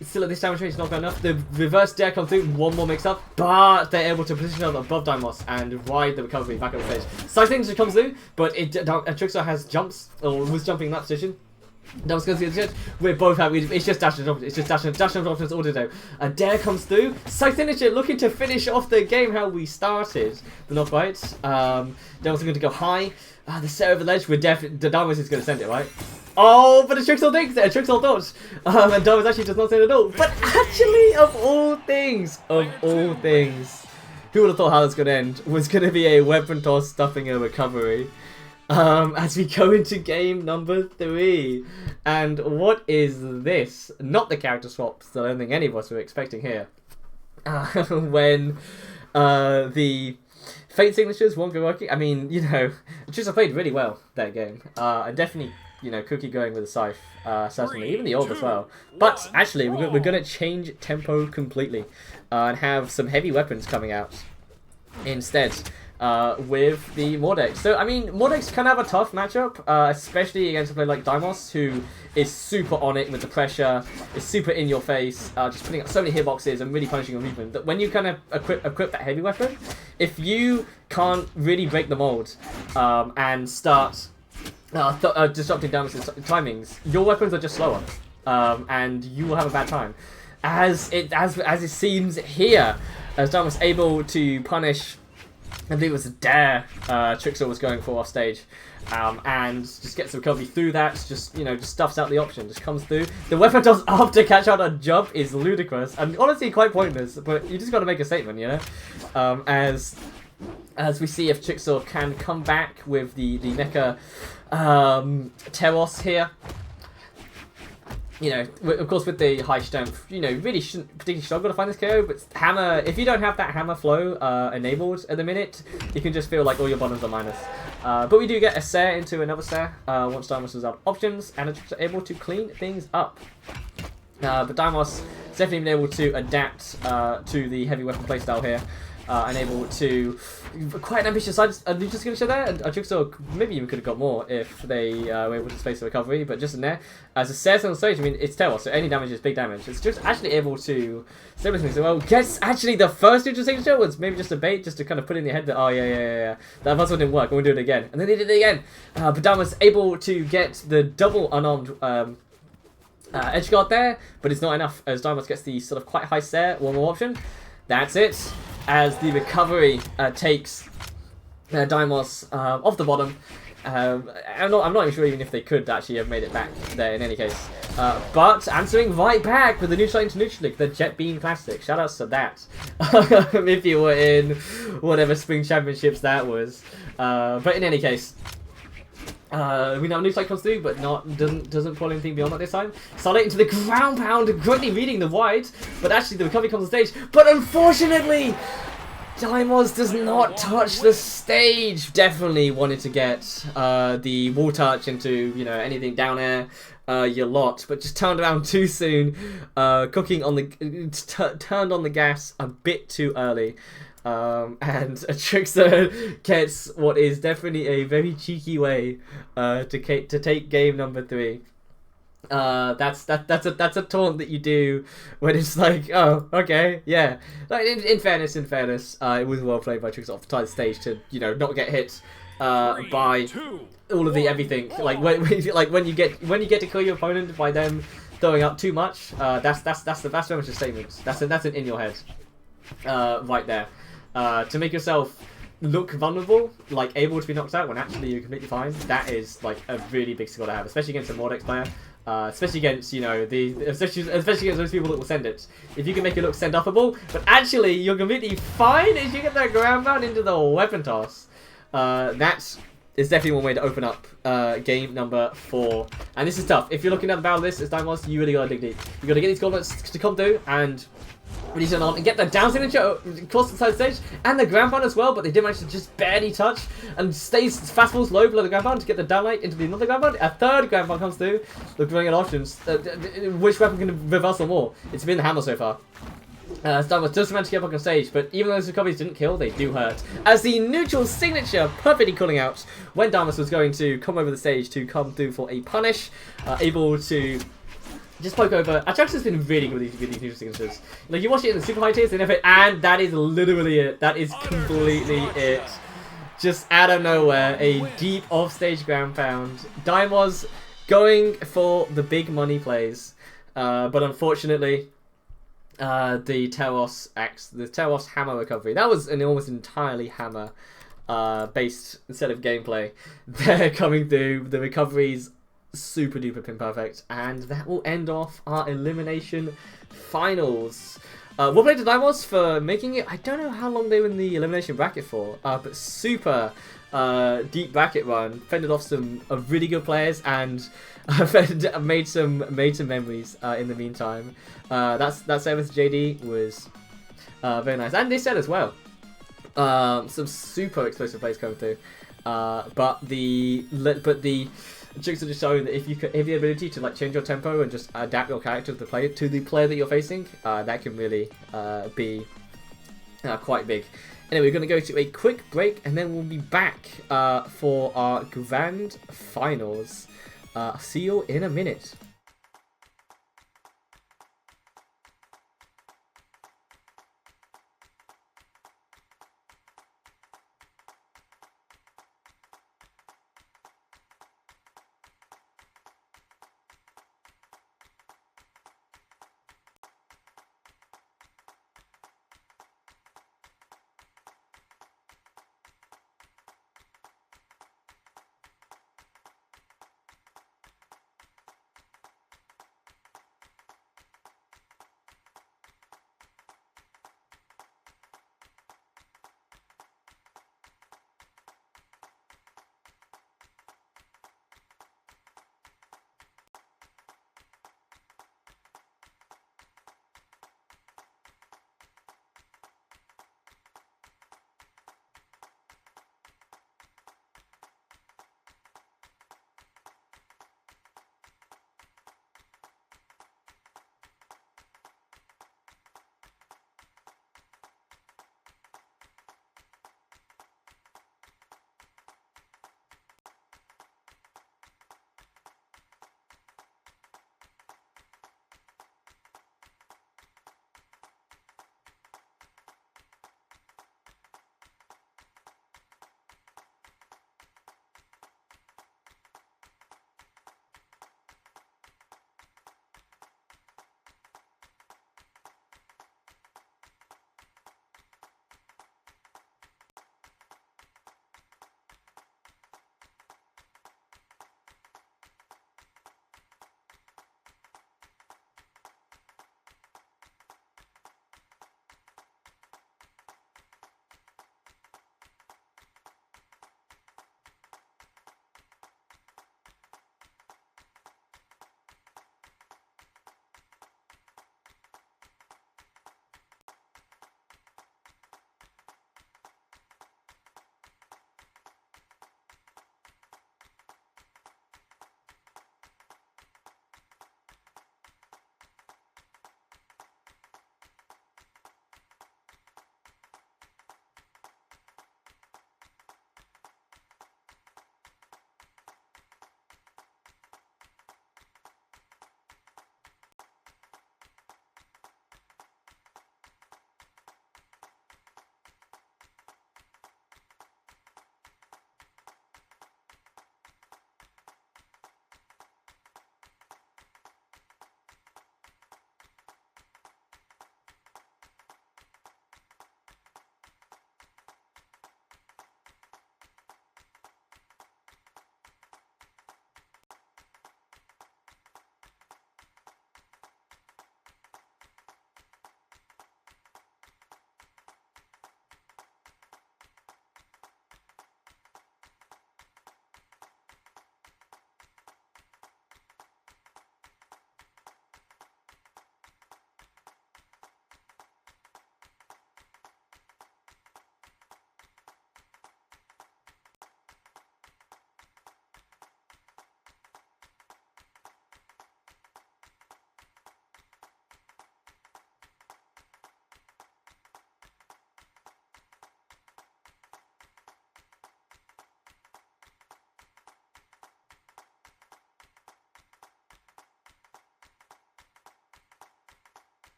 it's still at this damage range not good enough. The reverse dare comes through, one more mix up, but they're able to position themselves above Daimos and ride the recovery back on the stage. Cycling just comes through, but Trickster has jumps, or was jumping in that position. That was going to see we're both happy. It's just dash and drop. It's just dash and drop all to do. A dare comes through. Side signature looking to finish off the game how we started, but not quite. They're also going to go high. The set over the ledge. We're definitely the Darmus is going to send it, right? Oh, but the Trixel thinks it. Trixel dodge. And Darmus actually does not send it at all. But actually, of all things, who would have thought how this was going to end? Was going to be a weapon toss stuffing a recovery. As we go into game number 3. And what is this? Not the character swaps that I don't think any of us were expecting here. When the fate signatures won't be working. I mean, you know, Trista played really well that game. And definitely, you know, Cookie going with the scythe, certainly. Even the orb as well. But actually, we're going to change tempo completely. And have some heavy weapons coming out instead. With the Mordex. So, I mean, Mordex can have a tough matchup, especially against a player like Daimos, who is super on it with the pressure, is super in your face, just putting up so many hitboxes and really punishing your movement. That when you kind of equip that heavy weapon, if you can't really break the mold and start disrupting Daimos' timings, your weapons are just slower, and you will have a bad time. As it seems here, as Daimos able to punish. I believe it was a dare Trixel was going for off stage, and just gets the recovery through that. Just stuffs out the option, just comes through. The weapon toss after catch out a jump is ludicrous and honestly quite pointless. But you just got to make a statement, you know. As we see if Trixel can come back with the Mecha Teros here. You know, of course, with the high strength, you know, really shouldn't particularly struggle to find this KO. But hammer, if you don't have that hammer flow enabled at the minute, you can just feel like all your bottoms are minus. But we do get a Sare into another Sare once Daimos is out of options, and it's able to clean things up. But Daimos has definitely been able to adapt to the heavy weapon playstyle here. And able to quite an ambitious side just signature there, and Jigsaw maybe even could have got more if they were able to space the recovery, but just in there, as it says on stage, I mean, it's Terror, so any damage is big damage. It's just actually able to stabilize things. So, well, guess actually the first neutral signature was maybe just a bait, just to kind of put in your head that, oh yeah, that first one didn't work, we'll do it again. And then they did it again. But Dan was able to get the double unarmed edge guard there, but it's not enough, as Daimos gets the sort of quite high Sare, one more option. That's it. As the recovery takes Daimos off the bottom. I'm not even sure even if they could actually have made it back there in any case. But answering right back with the neutral into neutral, the Jet Beam Classic. Shoutouts to that. If you were in whatever Spring Championships that was. But in any case. We know new side comes through, but doesn't pull anything beyond that this time. Starlight into the ground pound, greatly reading the wide, but actually the recovery comes on stage. But unfortunately, Daimos does not touch the stage. Definitely wanted to get the wall touch into anything down air, your lot, but just turned around too soon. Cooking on the turned on the gas a bit too early. And a Trickster gets what is definitely a very cheeky way to take game number 3. That's a taunt that you do when it's like, oh, okay, yeah. Like in fairness, it was well played by Tricks off the side stage to not get hit by all of the everything. Like when you get to kill your opponent by them throwing up too much. That's very much a statement. That's an in your head, right there. To make yourself look vulnerable, like able to be knocked out when actually you're completely fine. That is like a really big skill to have, especially against a Mordex player. Especially against especially against those people that will send it. If you can make it look send upable, but actually you're completely fine as you get that ground pound into the weapon toss. That is definitely one way to open up game number 4. And this is tough. If you're looking at the battle list as Dynamos, you really gotta dig deep. You gotta get these gauntlets to come through and release it on and get the down signature across the side stage and the ground pound as well, but they did manage to just barely touch and stays fast falls low below the ground pound to get the down light into the another ground pound. A third ground pound comes through. Looking at options. Which weapon can reversal more? It's been the hammer so far. Starbucks just managed to get back on stage, but even though those recoveries didn't kill, they do hurt. As the neutral signature perfectly calling out when Damas was going to come over the stage to come through for a punish, able to just poke over. Atrax has been really good with these neutral signatures. Like you watch it in the super high tiers, they never, and that is literally it. That is completely it. Just out of nowhere, a deep off-stage ground pound. Daimos going for the big money plays, but unfortunately, the Teros hammer recovery. That was an almost entirely hammer based set of gameplay. They're coming through. The recoveries super duper pin perfect, and that will end off our elimination finals. Well played to Dynamos for making it. I don't know how long they were in the elimination bracket for, but super deep bracket run. Fended off some really good players and made some memories in the meantime. That service JD was very nice, and they said as well some super explosive plays coming through. But the tricks are just showing that if you have the ability to like change your tempo and just adapt your character to the player that you're facing, that can really be quite big. Anyway, we're going to go to a quick break and then we'll be back for our grand finals. See you in a minute.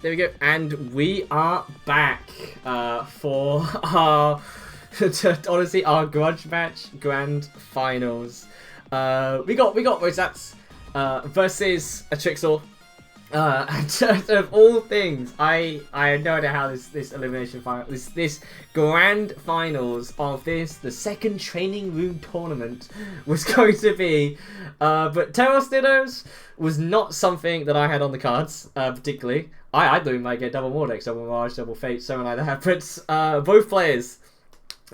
There we go. And we are back for our, honestly, our grudge match grand finals. We got Rosats versus a Trixor. And of all things, I had no idea how this elimination final, this grand finals of the second training room tournament was going to be. But Teros Dittos was not something that I had on the cards, particularly. I thought we might get double Mordex, double Mirage, double Fate, something like that. But both players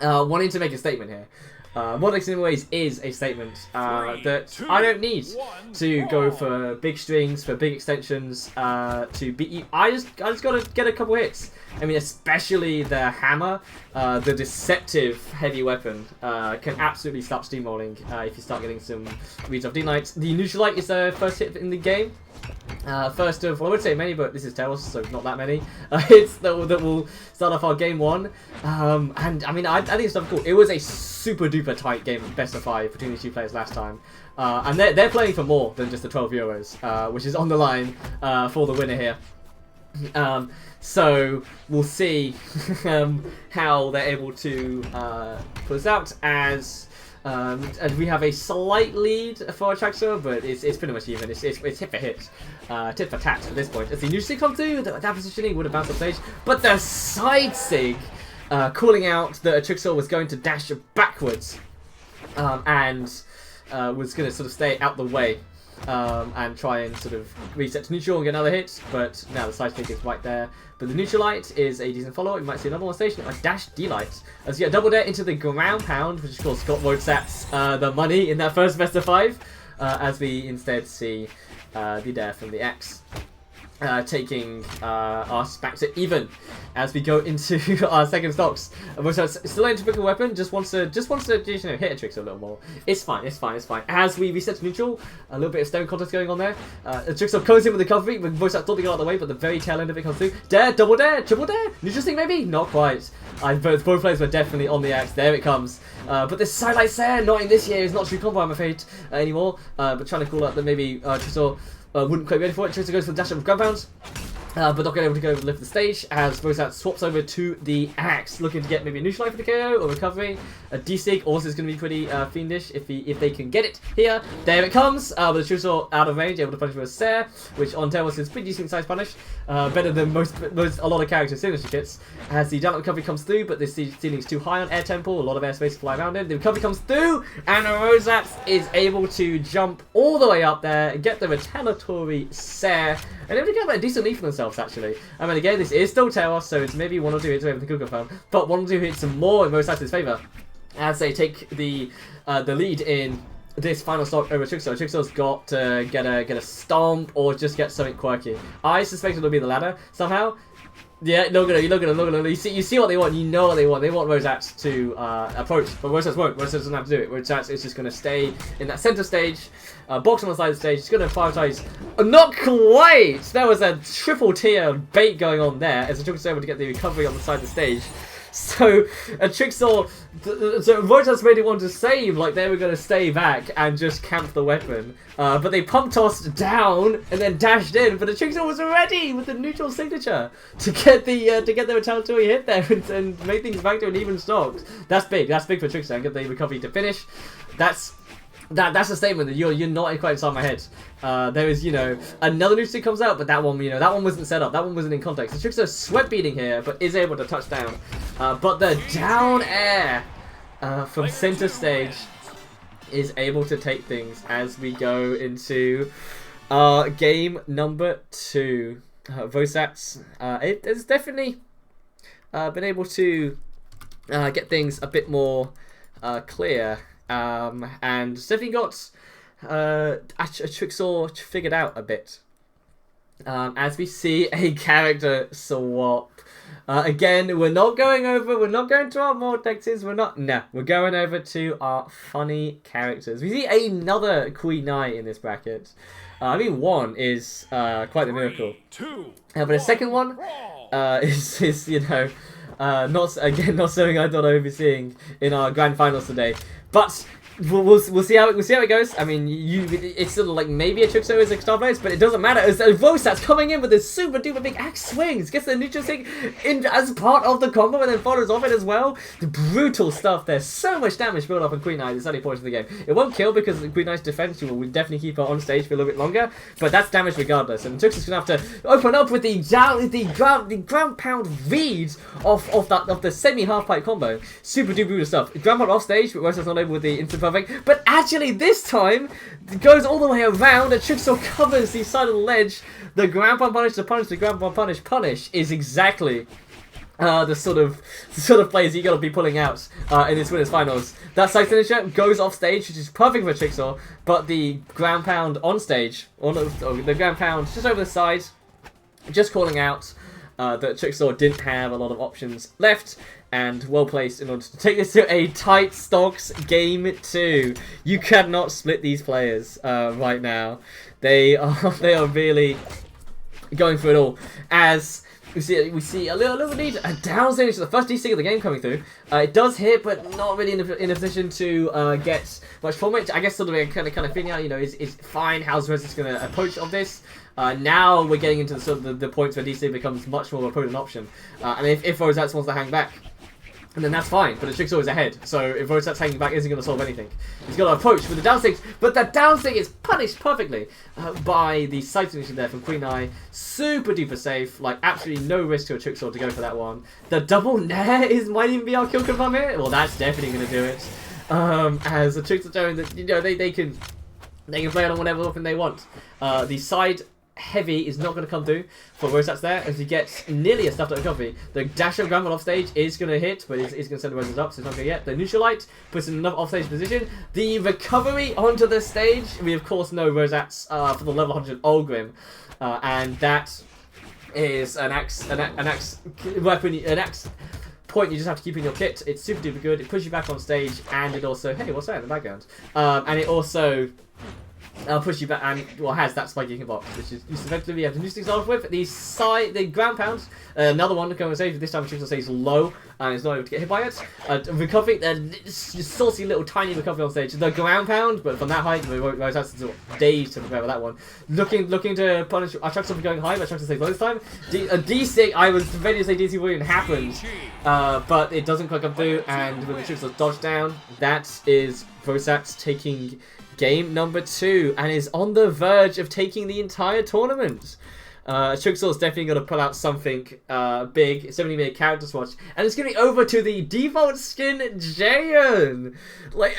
wanting to make a statement here. Mordex in ways is a statement that I don't need to go for big strings, for big extensions to beat you. I just gotta get a couple hits. I mean, especially the hammer, the deceptive heavy weapon, can absolutely start steamrolling if you start getting some reads off D-Light. The Neutralite is the first hit in the game. First of, well, I would say many, but this is Teros, so not that many. Hits that will start off our game one. And I mean, I think it's stuff cool. It was a super duper tight game of best of 5 between these two players last time. And they're playing for more than just the 12 euros, which is on the line for the winner here. So we'll see how they're able to pull this out as and we have a slight lead for Traxor, but it's pretty much even. It's hit for hit, tit for tat at this point. As the new sig comes through, that positioning would have bounced off stage, but the side sig calling out that Trixor was going to dash backwards and was going to sort of stay out the way. And try and sort of reset to neutral and get another hit, but now the side stick is right there. But the Neutralite is a decent follow-up. You might see another one station, a dash D-Light. As you get a double dare into the ground pound, which of course got Roadsats the money in that first best of 5, as we instead see the dare from the X. Taking us back to even as we go into our second stocks. Still a typical weapon, just wants to you know, hit a Trixor a little more. It's fine. As we reset to neutral, a little bit of stone contest going on there. Trixor comes in with the recovery, but voice out thought they got out of the way, but the very tail end of it comes through. Dare, double dare, triple dare, neutral thing maybe? Not quite. Both players were definitely on the axe. There it comes. But this sidelight Sair, not in this year, is not true combo, I'm afraid, anymore. But trying to call out that maybe Trixor wouldn't quite be ready for it. Trixor goes for the dash of ground pounds. But not going to be able to go lift the stage as Rosat swaps over to the axe, looking to get maybe a neutral for the KO or recovery. A D-Sig also is going to be pretty fiendish if they can get it here. There it comes, with the Trixor out of range, able to punish with a Sair, which on Teros is pretty decent size punish. Better than a lot of characters' signature kits. As the down recovery comes through, but the ceiling is too high on Air Temple, a lot of airspace to fly around in. The recovery comes through, and Rosat is able to jump all the way up there, get the retaliatory Sair, and able to get a decent lead for themselves, actually. I mean, again, this is still Teros, so it's maybe 1 or 2 hits away from the Google phone, but 1 or 2 hits some more in Rosat's favour as they take the lead in this final stock over Trixor. Trixor's got to get a stomp or just get something quirky. I suspect it'll be the latter somehow. Yeah, look at it. You see what they want. You know what they want. They want Rosat to approach, but Rosat won't. Rosat doesn't have to do it. Rosat is just going to stay in that center stage, box on the side of the stage. He's going to prioritize. Not quite. There was a triple tier bait going on there as the Trixor able to get the recovery on the side of the stage. So a Trixor, so Rosat's really wanted to save, like they were going to stay back and just camp the weapon. But they pump tossed down and then dashed in. But the Trixor was ready with the neutral signature to get the retaliatory hit there and make things back to an even stock. That's big. That's big for Trixor and get the recovery to finish. That's a statement that you're not quite inside my head. There is, you know, another new stick comes out, but that one, you know, that one wasn't set up. That one wasn't in context. The Trixor sweat beating here, but is able to touch down. But the down air from center stage is able to take things as we go into game number 2. Rosats, it has definitely been able to get things a bit more clear. And definitely got a Trixor figured out a bit. As we see a character swap. Again, we're not going to our Mortexes, we're going over to our funny characters. We see another Queen Eye in this bracket. I mean, 1 is quite the miracle. 3, 2, but a second one is you know, not something I thought I would be seeing in our grand finals today. But we'll see how it goes. I mean, it's sort of like maybe a Trixo is a star place, but it doesn't matter. As Vosat's coming in with this super duper big axe swings, gets the neutral stick in as part of the combo, and then follows off it as well. The brutal stuff there. So much damage built up on Queen Eye at this early point of the game. It won't kill because Queen Eye's defense will definitely keep her on stage for a little bit longer, but that's damage regardless. And Trixo's gonna have to open up with the ground pound read of the semi half pipe combo. Super duper brutal stuff. Ground pound off stage, but Vosat's not able with the instant perfect, but actually this time it goes all the way around and Trixor covers the side of the ledge. The ground pound punish, the ground pound punish is exactly the sort of plays you gotta be pulling out in this winners finals. That side finisher goes off stage, which is perfect for Trixor, but the ground pound on stage, or the ground pound just over the side, just calling out that Trixor didn't have a lot of options left, and well placed in order to take this to a tight stocks game 2. You cannot split these players right now. They are really going for it all. As we see a little lead, a down stage, the first DC of the game coming through. It does hit, but not really in a position to get much form. Which I guess sort of kind of feeling out, you know, is fine. How's Rose going to approach of this? Now we're getting into the points where DC becomes much more of a potent option. And if Rosette wants to hang back, and then that's fine, but the Trixor is ahead, so if Rosette's hanging back, isn't going to solve anything. He's got to approach with the down six, but that down six is punished perfectly by the side solution there from Queen Eye. Super duper safe, like absolutely no risk to a Trixor to go for that one. The double nair might even be our kill confirm here. Well, that's definitely going to do it. As the Trixor showing that, you know, they can play on whatever weapon they want. The side heavy is not going to come through for Rosette's there, as he gets nearly a stuffed up recovery. The dash of Grandma off stage is going to hit, but it's going to send the Roses up, so it's not going to get. The neutral light puts in another off stage position. The recovery onto the stage, we of course know Rosette's for the level 100 Olgrim, and that is an axe weapon, an axe point you just have to keep in your kit. It's super duper good. It pushes you back on stage, and it also, hey, what's that in the background? And it also push you back, and has that spiky box, which is used effectively. You have the new sticks off with the ground pounds. Another one to come on stage. This time Trixor stays low and is not able to get hit by it. Recovery, just saucy little tiny recovery on stage. The ground pound, but from that height, Rose has days to prepare for that one. Looking to punish Trixor for going high, but Trixor stays low this time. A D6, I was ready to say DC William happened, but it doesn't quite come through, and with the Trixor dodge down, that is Rosat taking game number 2, and is on the verge of taking the entire tournament. Trixor's definitely going to pull out something big. It's definitely made a character swatch, and it's going to be over to the default skin Jayon. Like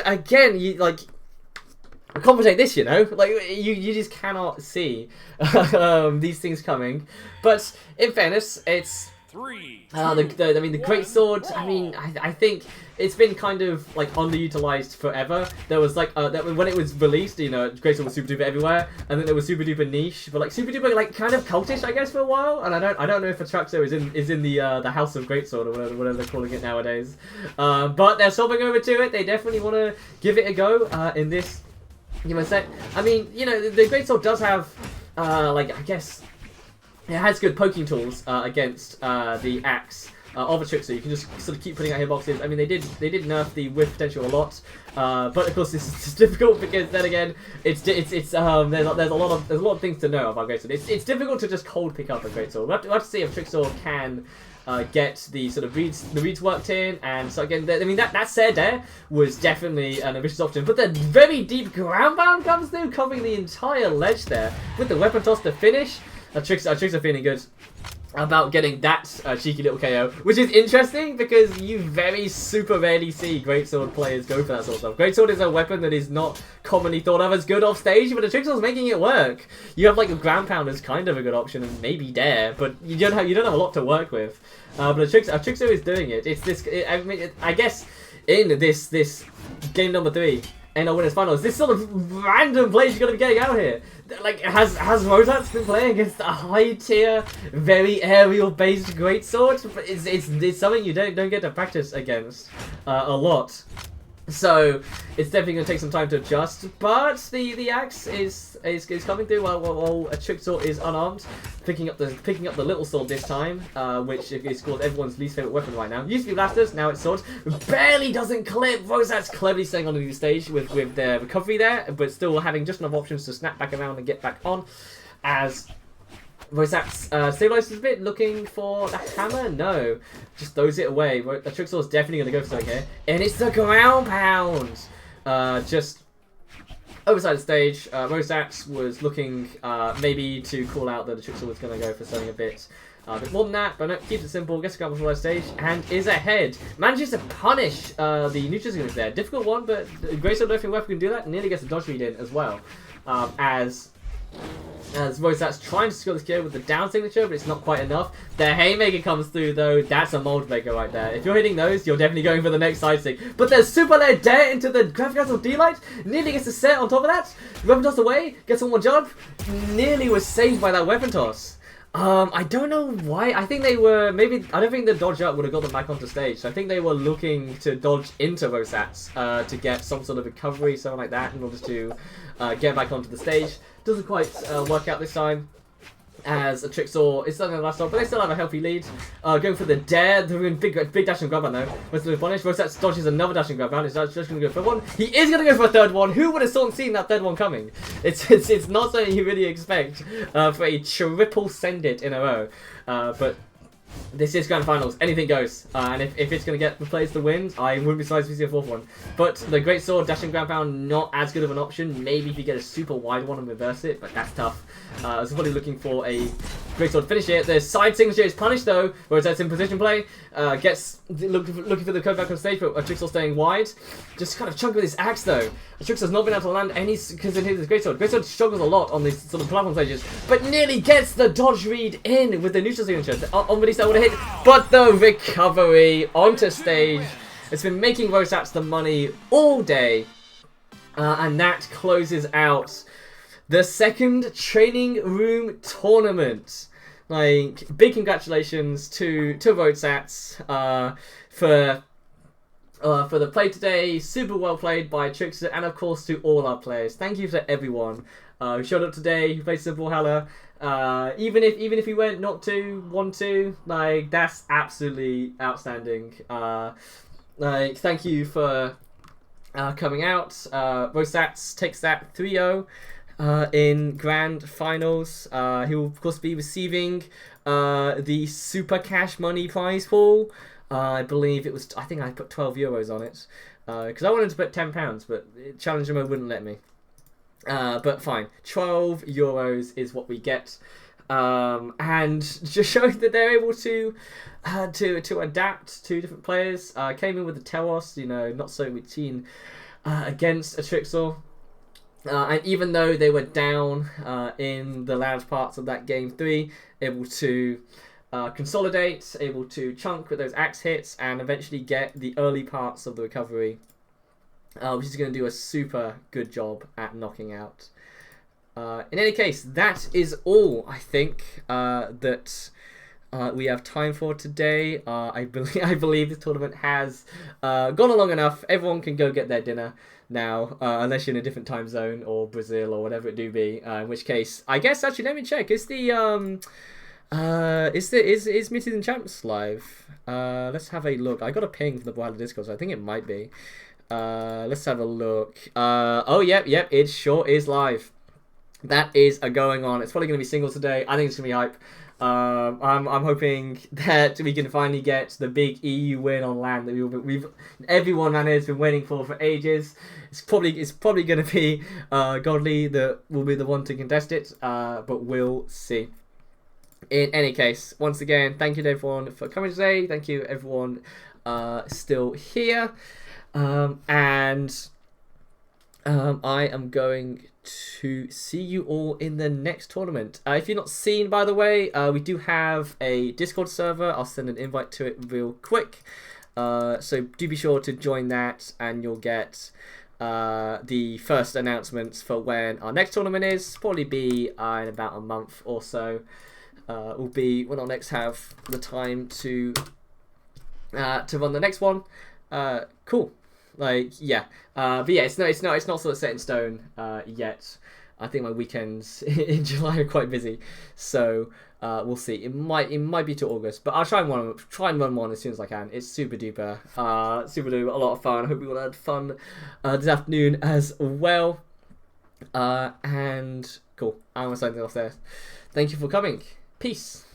again, you like compensate this, you know, like you just cannot see these things coming. But in fairness, it's the great sword. I mean, I think it's been kind of like underutilized forever. There was like when it was released, you know, great sword was super duper everywhere, and then there was super duper niche, but like super duper like kind of cultish, I guess, for a while. And I don't know if Atraxo is in the House of Greatsword or whatever they're calling it nowadays. But they're swapping over to it. They definitely want to give it a go in this set. I mean, you know, the greatsword does have like, I guess, it has good poking tools against the axe of a Trixor. You can just sort of keep putting out hitboxes. I mean, they did nerf the whiff potential a lot, but of course this is difficult because then again, there's a lot of things to know about greatsword. It's difficult to just cold pick up a greatsword. We'll have to see if Trixor can get the sort of reads worked in, and so again, I mean that said there was definitely an ambitious option, but the very deep ground pound comes through, covering the entire ledge there with the weapon toss to finish. Trixor feeling good about getting that cheeky little KO, which is interesting because you very super rarely see greatsword players go for that sort of stuff. Greatsword is a weapon that is not commonly thought of as good off stage, but the Trixor's making it work. You have like a ground pound as kind of a good option, and maybe dare, but you don't have a lot to work with. But a Trixor is doing it. It's this. I guess in this game number 3. And our winners finals. This sort of random plays you're gonna be getting out here. Like, has Rosette's been playing against a high tier, very aerial based greatsword? But it's something you don't get to practice against a lot. So it's definitely going to take some time to adjust, but the axe is coming through while a trick sword is unarmed, picking up the little sword this time, which is called everyone's least favorite weapon right now. Used to be blasters, now it's swords. Barely doesn't clip. Rosat's cleverly staying on the stage with their recovery there, but still having just enough options to snap back around and get back on. As Rosat's stabilizes a bit, looking for the hammer. No, just throws it away. The trick sword's definitely going to go for something here, and it's the ground pound. Just overside the stage. Rosat's was looking maybe to call out that the trick sword was going to go for something a bit more than that, but no, keeps it simple. Gets a ground before the stage and is ahead. Manages to punish the neutral units there. Difficult one, but the Great Sword Earthing Weapon can do that. And nearly gets a dodge read in as well. As Rosat's trying to secure this kill with the down signature, but it's not quite enough. The haymaker comes through though. That's a mold maker right there. If you're hitting those, you're definitely going for the next side stick. But there's super layer dare into the graphic castle D-light. Nearly gets a set on top of that. Weapon toss away, gets one more jump. Nearly was saved by that weapon toss. I don't know why. I think they were I don't think the dodge up would have got them back onto stage. So I think they were looking to dodge into Rosat's to get some sort of recovery, something like that, in order to get back onto the stage. Doesn't quite work out this time, as a trick sword is still in the last one, but they still have a healthy lead. Going for the dare, they're in big dash and grab on though. What's the punish? Rosat dodges another dash and grab round. He's just going to go for one. He is going to go for a third one. Who would have seen that third one coming? It's not something you really expect for a triple send it in a row. But this is grand finals. Anything goes. And if it's going to get the players to win, I wouldn't be surprised if we see a fourth one. But the great sword, dashing ground pound, not as good of an option. Maybe if you get a super wide one and reverse it, but that's tough. I was probably looking for a great sword finish here. The side signature is punished though, whereas that's in position play. Gets looking for the code back on stage, but a trick sword staying wide. Just kind of chunk with his axe though. A trick sword's not been able to land any because it hits his great sword. Great sword struggles a lot on these sort of platform stages, but nearly gets the dodge read in with the neutral signature. On release that would have hit, but the recovery onto stage. It's been making Rosat's the money all day, and that closes out the second training room tournament. Like, big congratulations to Rosat's for the play today. Super well played by Trickster, and of course to all our players. Thank you to everyone who showed up today, who played some BRAWLHALA. Even if we went not to 1-2, like, that's absolutely outstanding. Like, thank you for coming out. Rosat's takes that 3-0 in grand finals. He will of course be receiving the super cash money prize pool. I believe it was, I think I put €12 on it because I wanted to put £10, but Challenger Mode wouldn't let me. But fine, €12 is what we get, and just showing that they're able to adapt to different players. Came in with the Telos, not so routine against a Trixor, and even though they were down in the large parts of that game 3, able to consolidate, able to chunk with those axe hits, and eventually get the early parts of the recovery. Which is going to do a super good job at knocking out. In any case, that is all I think that we have time for today. I believe this tournament has gone along enough. Everyone can go get their dinner now, unless you're in a different time zone or Brazil or whatever it do be. In which case, I guess actually let me check. Is Meeting and Champs live? Let's have a look. I got a ping from the BRAWLHALA Discord, so I think it might be. Let's have a look. Oh, yep, it sure is live. That is going on. It's probably going to be singles today. I think it's going to be hype. I'm hoping that we can finally get the big EU win on land that everyone around here has been waiting for ages. It's probably going to be Godly that will be the one to contest it, but we'll see. In any case, once again, thank you to everyone for coming today. Thank you everyone still here. I am going to see you all in the next tournament. If you're not seen, by the way, we do have a Discord server. I'll send an invite to it real quick. So do be sure to join that, and you'll get the first announcements for when our next tournament is. Probably be in about a month or so. Will be when I'll next have the time to run the next one. Cool. Like, yeah. But yeah, it's not sort of set in stone yet. I think my weekends in July are quite busy, so we'll see. It might be to August, but I'll try and run one as soon as I can. It's super duper, a lot of fun. I hope you all had fun this afternoon as well. And cool. I'm gonna sign off there. Thank you for coming. Peace.